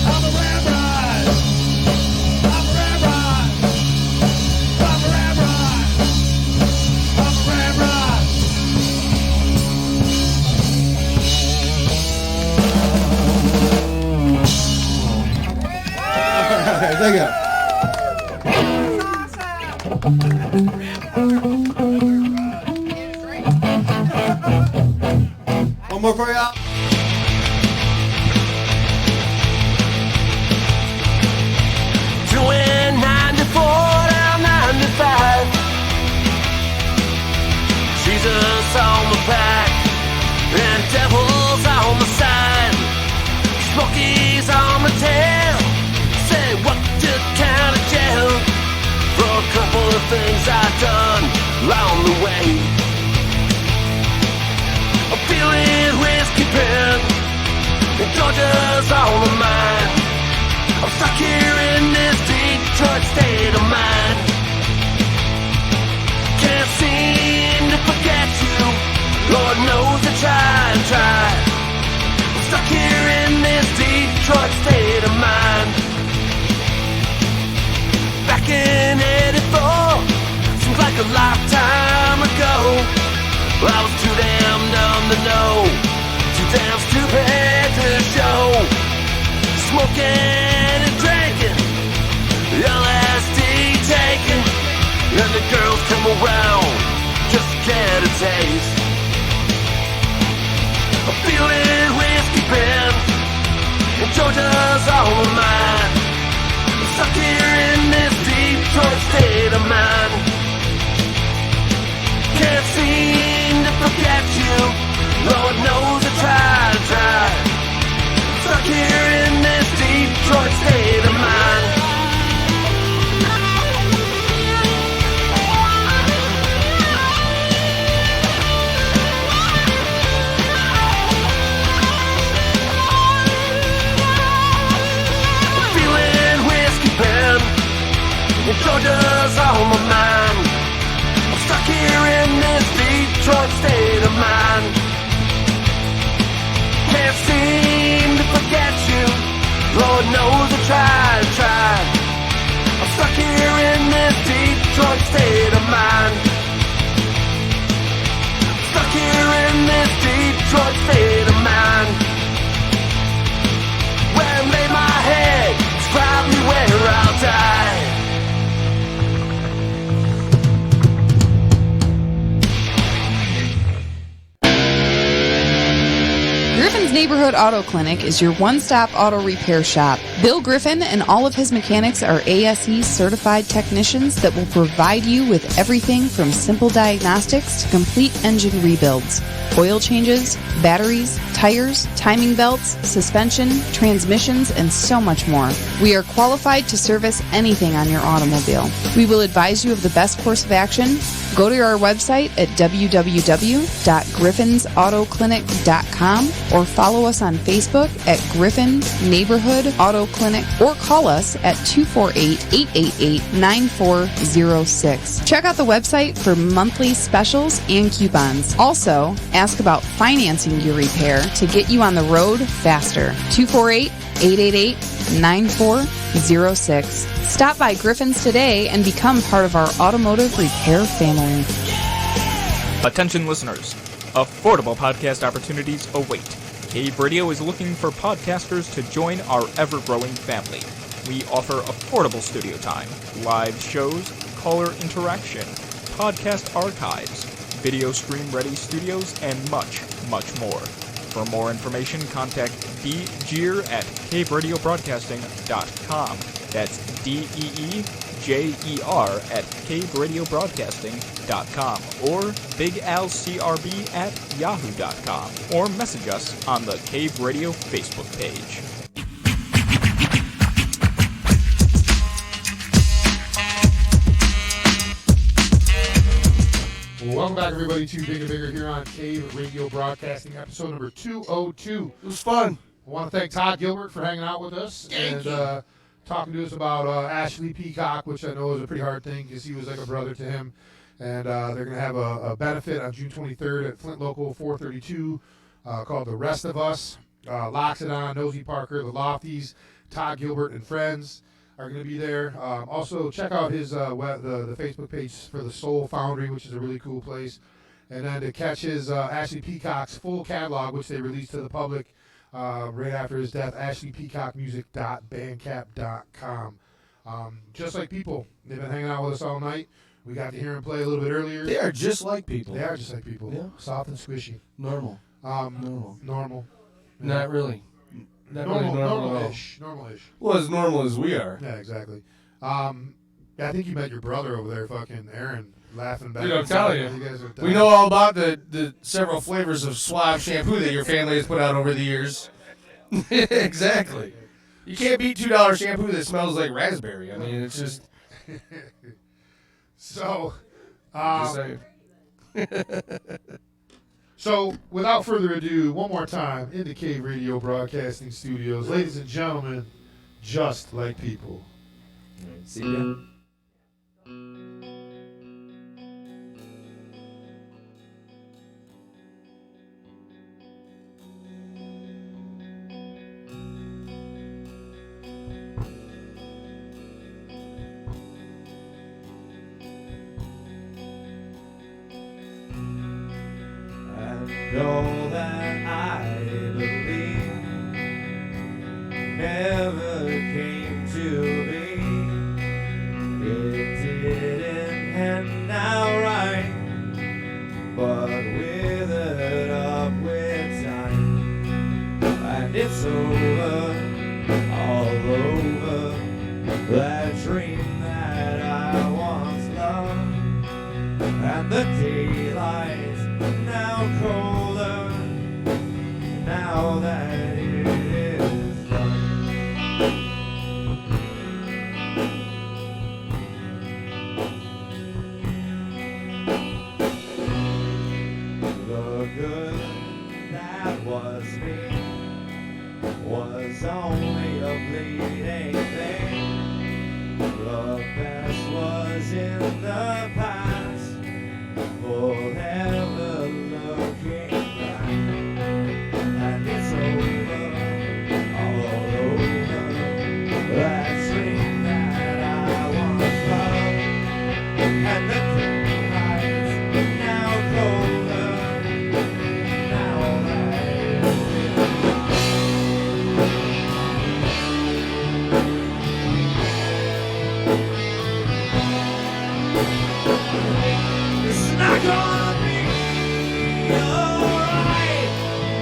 I'm a ramrod. I'm a ramrod. I'm a ramrod. I'm a ramrod. Thank you. One more for y'all. Doing 94 down 95. Jesus on the back and devils on the side. Smokies on the tail. Say what to count of jail for a couple of things I've done along the way. I'm feeling whiskey pen and Georgia's on the mind. I'm stuck here in this Detroit state of mind. Can't seem to forget you. Lord knows I try and try. I'm stuck here in this Detroit state of mind. Back in '84, seems like a lifetime ago. I was too damn dumb to know, too damn stupid to show. Smoking and drinking, LSD taking, and the girls come around just to get a taste. I'm feeling whiskey pen, and Georgia's on my mind. I'm stuck here in this Detroit state of mind. Can't seem to forget you, Lord knows I tried. Detroit state of mind. Can't seem to forget you. Lord knows I tried. I'm stuck here in this Detroit state of mind. Stuck here in this Detroit state of mind. Where I lay my head is probably where I'll die. Griffin's Neighborhood Auto Clinic is your one-stop auto repair shop. Bill Griffin and all of his mechanics are ASE certified technicians that will provide you with everything from simple diagnostics to complete engine rebuilds, oil changes, batteries, tires, timing belts, suspension, transmissions, and so much more. We are qualified to service anything on your automobile. We will advise you of the best course of action. Go to our website at www.griffinsautoclinic.com or follow us on Facebook at Griffin Neighborhood Auto Clinic or call us at 248-888-9406. Check out the website for monthly specials and coupons. Also, ask about financing your repair to get you on the road faster. 248-888-9406. Stop by Griffin's today and become part of our automotive repair family. Attention listeners, affordable podcast opportunities await. Cave Radio is looking for podcasters to join our ever-growing family. We offer affordable studio time, live shows, caller interaction, podcast archives, video stream-ready studios, and much, much more. For more information, contact DJeer at caveradiobroadcasting.com. That's DEEJER at caveradiobroadcasting.com or BigAlCRB@yahoo.com or message us on the Cave Radio Facebook page. Welcome back, everybody, to Bigger Bigger here on Cave Radio Broadcasting, episode number 202. It was fun. I want to thank Todd Gilbert for hanging out with us and talking to us about Ashley Peacock, which I know is a pretty hard thing because he was like a brother to him. And they're going to have a benefit on June 23rd at Flint Local 432 called The Rest of Us. Loxodon, Nosy Parker, The Lofties, Todd Gilbert, and friends are going to be there. Also, check out his the Facebook page for the Soul Foundry, which is a really cool place. And then to catch his Ashley Peacock's full catalog, which they released to the public right after his death, ashleypeacockmusic.bandcamp.com. Just like people, they've been hanging out with us all night. We got to hear him play a little bit earlier. They are just like people. They are just like people. Yeah. Soft and squishy. Normal. Normal. Not really. Not really normal normal-ish. Normal-ish. Well, as normal as we are. Yeah, exactly. I think you met your brother over there, fucking Aaron, laughing back. Dude, I'm telling You guys are we know all about the several flavors of Suave shampoo that your family has put out over the years. Exactly. You can't beat $2 shampoo that smells like raspberry. I mean, it's just... So, Just saying. So, without further ado, one more time, in the Cave Radio Broadcasting Studios, ladies and gentlemen, just like people. See ya. And all that I believe never came to be. It didn't end out right, but withered up with time. And it's over, all over, that dream that I once loved. And the daylight's now colder, now that it is done. The good that was me was only a fleeting thing. The best was in the past, forever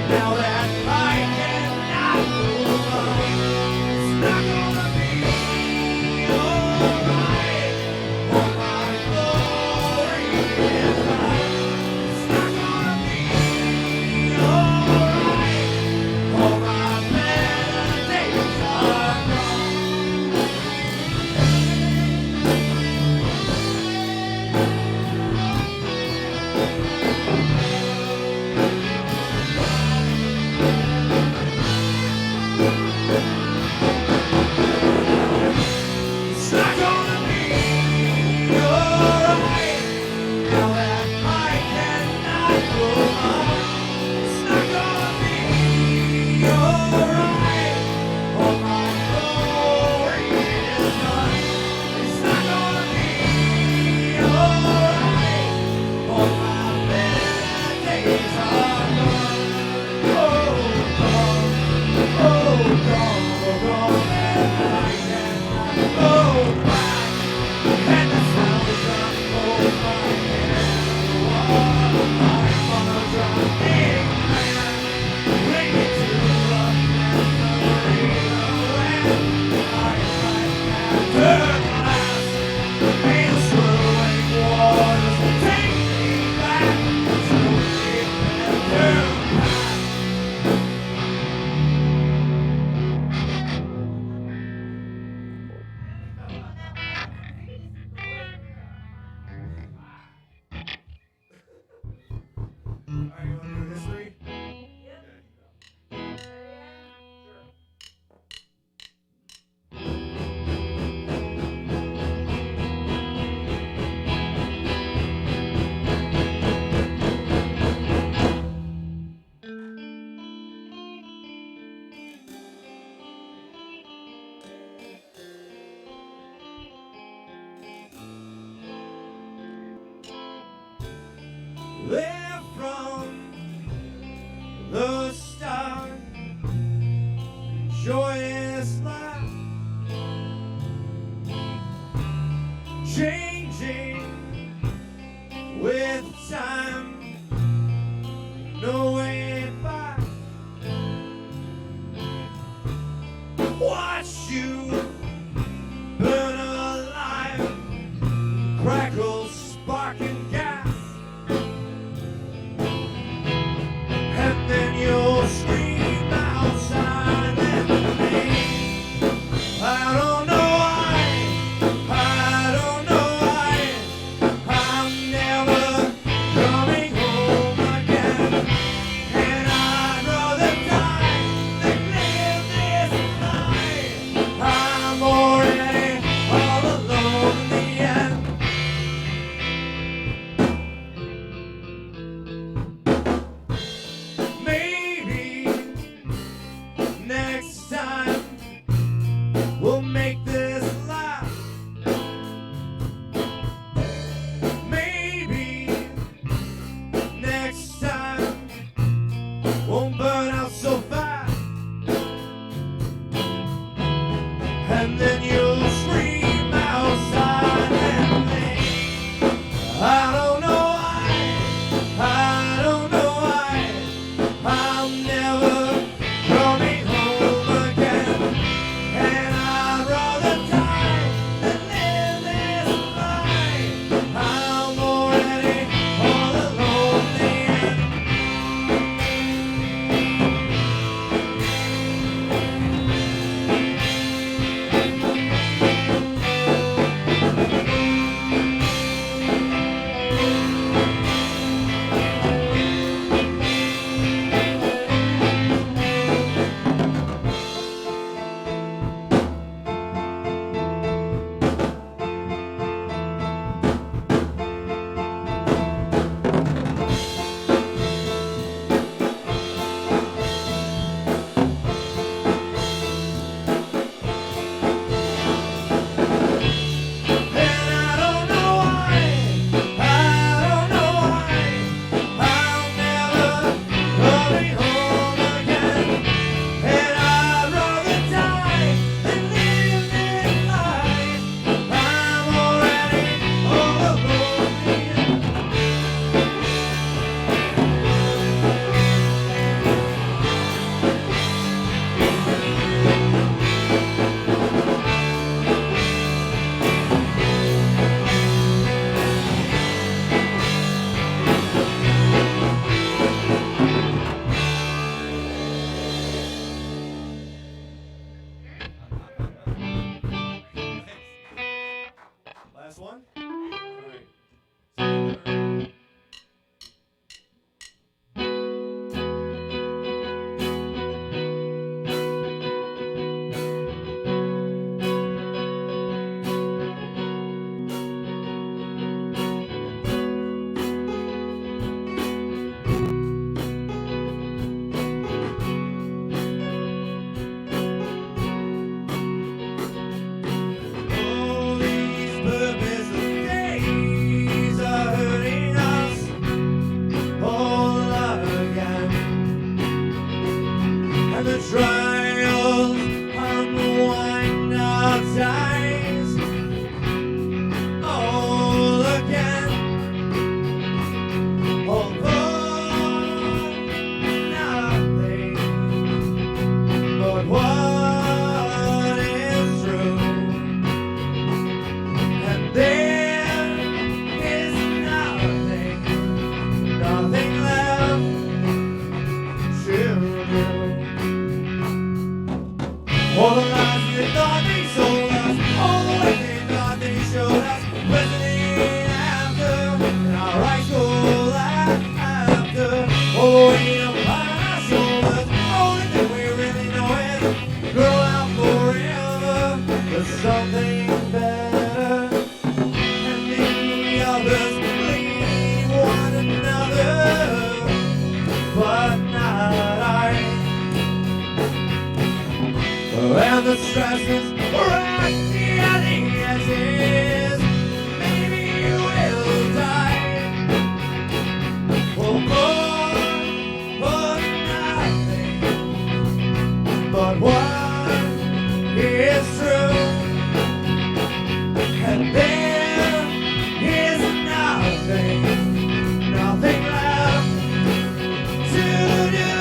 Now that I cannot move on, it's not gonna be alright. For my glory is high. It's not gonna be alright. For my better days are It's not gonna be alright. Now that I cannot go on, it's not gonna be alright. For my glory is done. It's not gonna be alright. For my better days are gone. Oh, gone. Oh, gone. Gone. And I cannot go back. And the sound is on my head. I'm on a drowning man. Bring me to the rock and the marina. When after glass, may the swirling waters take me back to a better past. Alright, you wanna do history? There from the start, joyous life, changing with time, no way back. Watch you burn alive, crackle, spark and gas. And then you'll scream outside and me. I don't know why, I don't know why, I'm never coming home again. And I'd rather die than live this life. I'm already all alone in the end. Maybe next time we'll make this last. Maybe next time won't burn out so fast. And then you'll scream outside and me. I don't know why, I don't know why, I'm never coming home again. And I'd rather die than live this life. I'm already all alone in the end. and the trials and the wind-up ties all again. Although nothing but what is true, and there is nothing left to do. All the lies they thought they sold us, all the ways they thought they showed us, listening after, and our high school after, all the weight upon our shoulders, only thing we really know is grow out forever, there's something better, and the others leave one another, but not I. And the stress is right at the edges. Maybe you will die. For more, for nothing but what is true. And there is nothing left to do.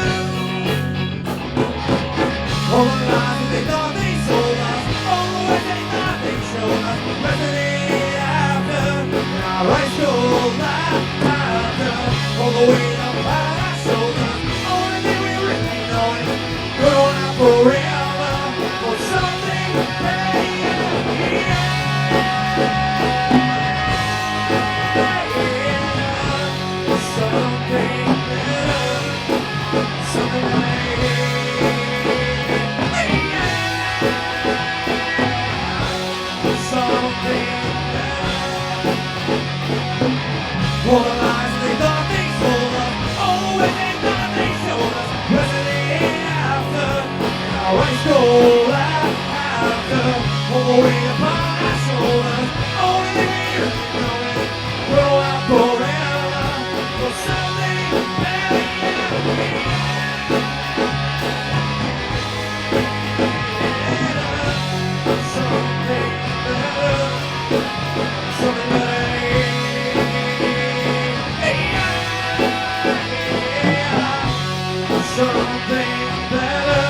All the lies they thought they sold us, all the ways they thought they showed us, listening after, and our high school after, all the weight up on our shoulders, only thing we really know is growing up forever for something better. Something better, something better. All the lies they thought they sold us, all the ways they thought they showed us, listening after, and our high school after, all the weight upon our shoulders, only thing we really know is grow out forever for something better. Something better, something better. Something better.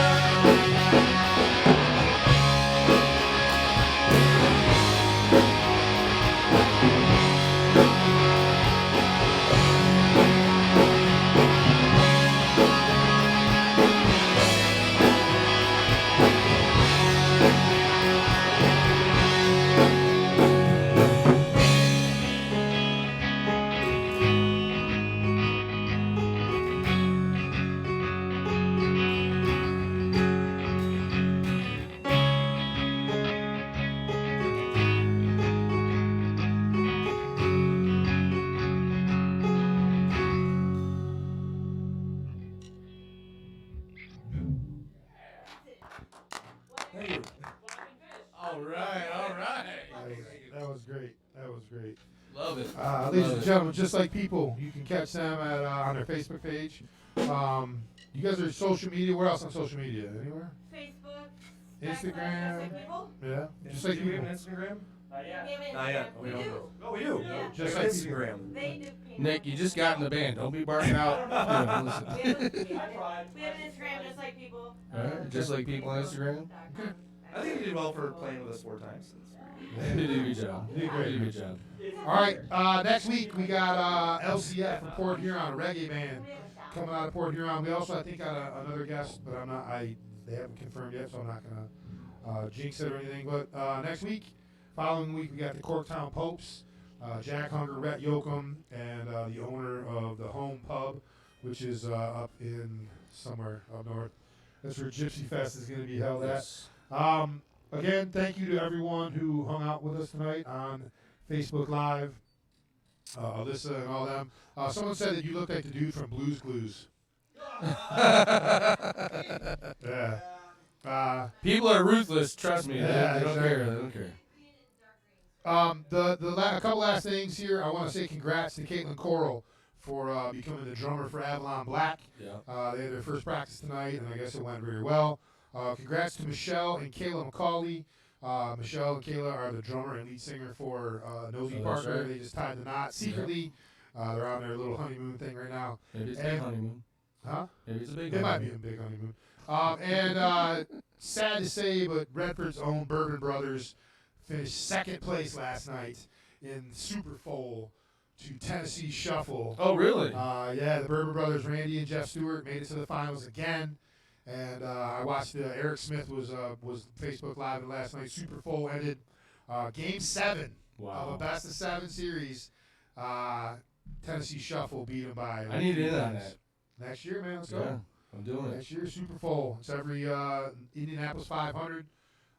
All right. That was great. Love it. Ladies and gentlemen, just like people, you can catch them at on their Facebook page. You guys are social media. Where else on social media? Anywhere? Facebook, Instagram. Yeah. Just Do like we have people. an Instagram? Not yet. Not yet. We do. Oh, we do. Yeah. Just Like like Instagram. They do. Nick, you just got in the band. Don't be barking out. Yeah, listen. We have an Instagram just like people. All right, just like people on Instagram. I think you did well for playing with us 4 times. You did a good job. You did great. You did a good job. All right. Next week we got LCF from Port Huron, a reggae band coming out of Port Huron. We also, I think, got another guest, but they haven't confirmed yet, so I'm not gonna jinx it or anything. But next week, following week, we got the Corktown Popes, Jack Hunger, Rhett Yoakum, and the owner of the Home Pub, which is up in somewhere up north. That's where Gypsy Fest is going to be held at. Again, thank you to everyone who hung out with us tonight on Facebook Live. Alyssa and all them. Someone said that you look like the dude from Blue's Clues. Yeah. People are ruthless. Trust me. Yeah, they don't exactly. care. They don't care. A couple last things here. I want to say congrats to Caitlin Coral for becoming the drummer for Avalon Black. Yeah. They had their first practice tonight, and I guess it went very well. Congrats to Michelle and Kayla McCauley. Michelle and Kayla are the drummer and lead singer for Nosy Parker. Right. They just tied the knot secretly. They're on their little honeymoon thing right now. Maybe it's a big honeymoon. Huh? Maybe it's a big It might honeymoon. be a big honeymoon. And sad to say, but Redford's own Bourbon Brothers finished second place last night in Super Bowl to Tennessee Shuffle. Oh, really? Yeah, the Bourbon Brothers, Randy and Jeff Stewart, made it to the finals again. And I watched Eric Smith was Facebook Live last night. Super Bowl ended Game 7 of a best of 7 series. Tennessee Shuffle beat them by. I need in on that. Next year, man. Let's go. Yeah, I'm doing it. Next year, Super Bowl. It's every Indianapolis 500.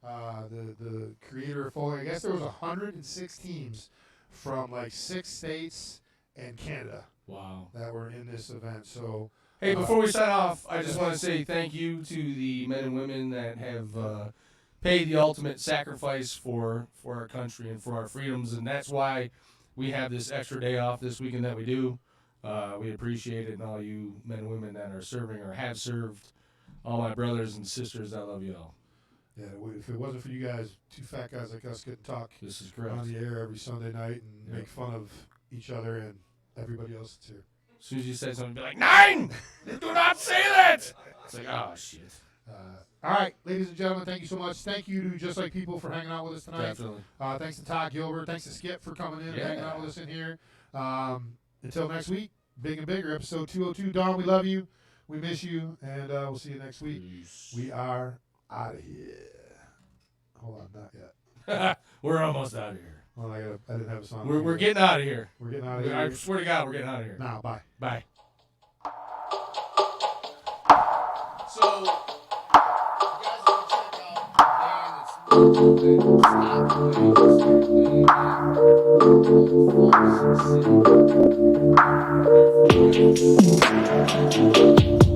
The creator of Foley, I guess there was 106 teams from like 6 states and Canada. Wow. That were in this event. So, hey, before we sign off, I just want to say thank you to the men and women that have paid the ultimate sacrifice for our country and for our freedoms, and that's why we have this extra day off this weekend that we do. We appreciate it, and all you men and women that are serving or have served, all my brothers and sisters, I love you all. Yeah, if it wasn't for you guys, 2 fat guys like us couldn't talk This is correct. on the air every Sunday night and make fun of each other and everybody else that's here. As soon as you say something, be like, 9! Do not say that! It's like, oh, shit. All right, ladies and gentlemen, thank you so much. Thank you to Just Like People for hanging out with us tonight. Definitely. Thanks to Todd Gilbert. Thanks to Skip for coming in and hanging out with us in here. Until next week, Big and Bigger, episode 202. Dawn, we love you. We miss you, and we'll see you next week. Peace. We are out of here. Hold on, not yet. We're almost out of here. Well, I didn't have a song. We're getting out of here. We're getting out of here. I swear to God, we're getting out of here. Now, bye. Bye. So, you guys want to check out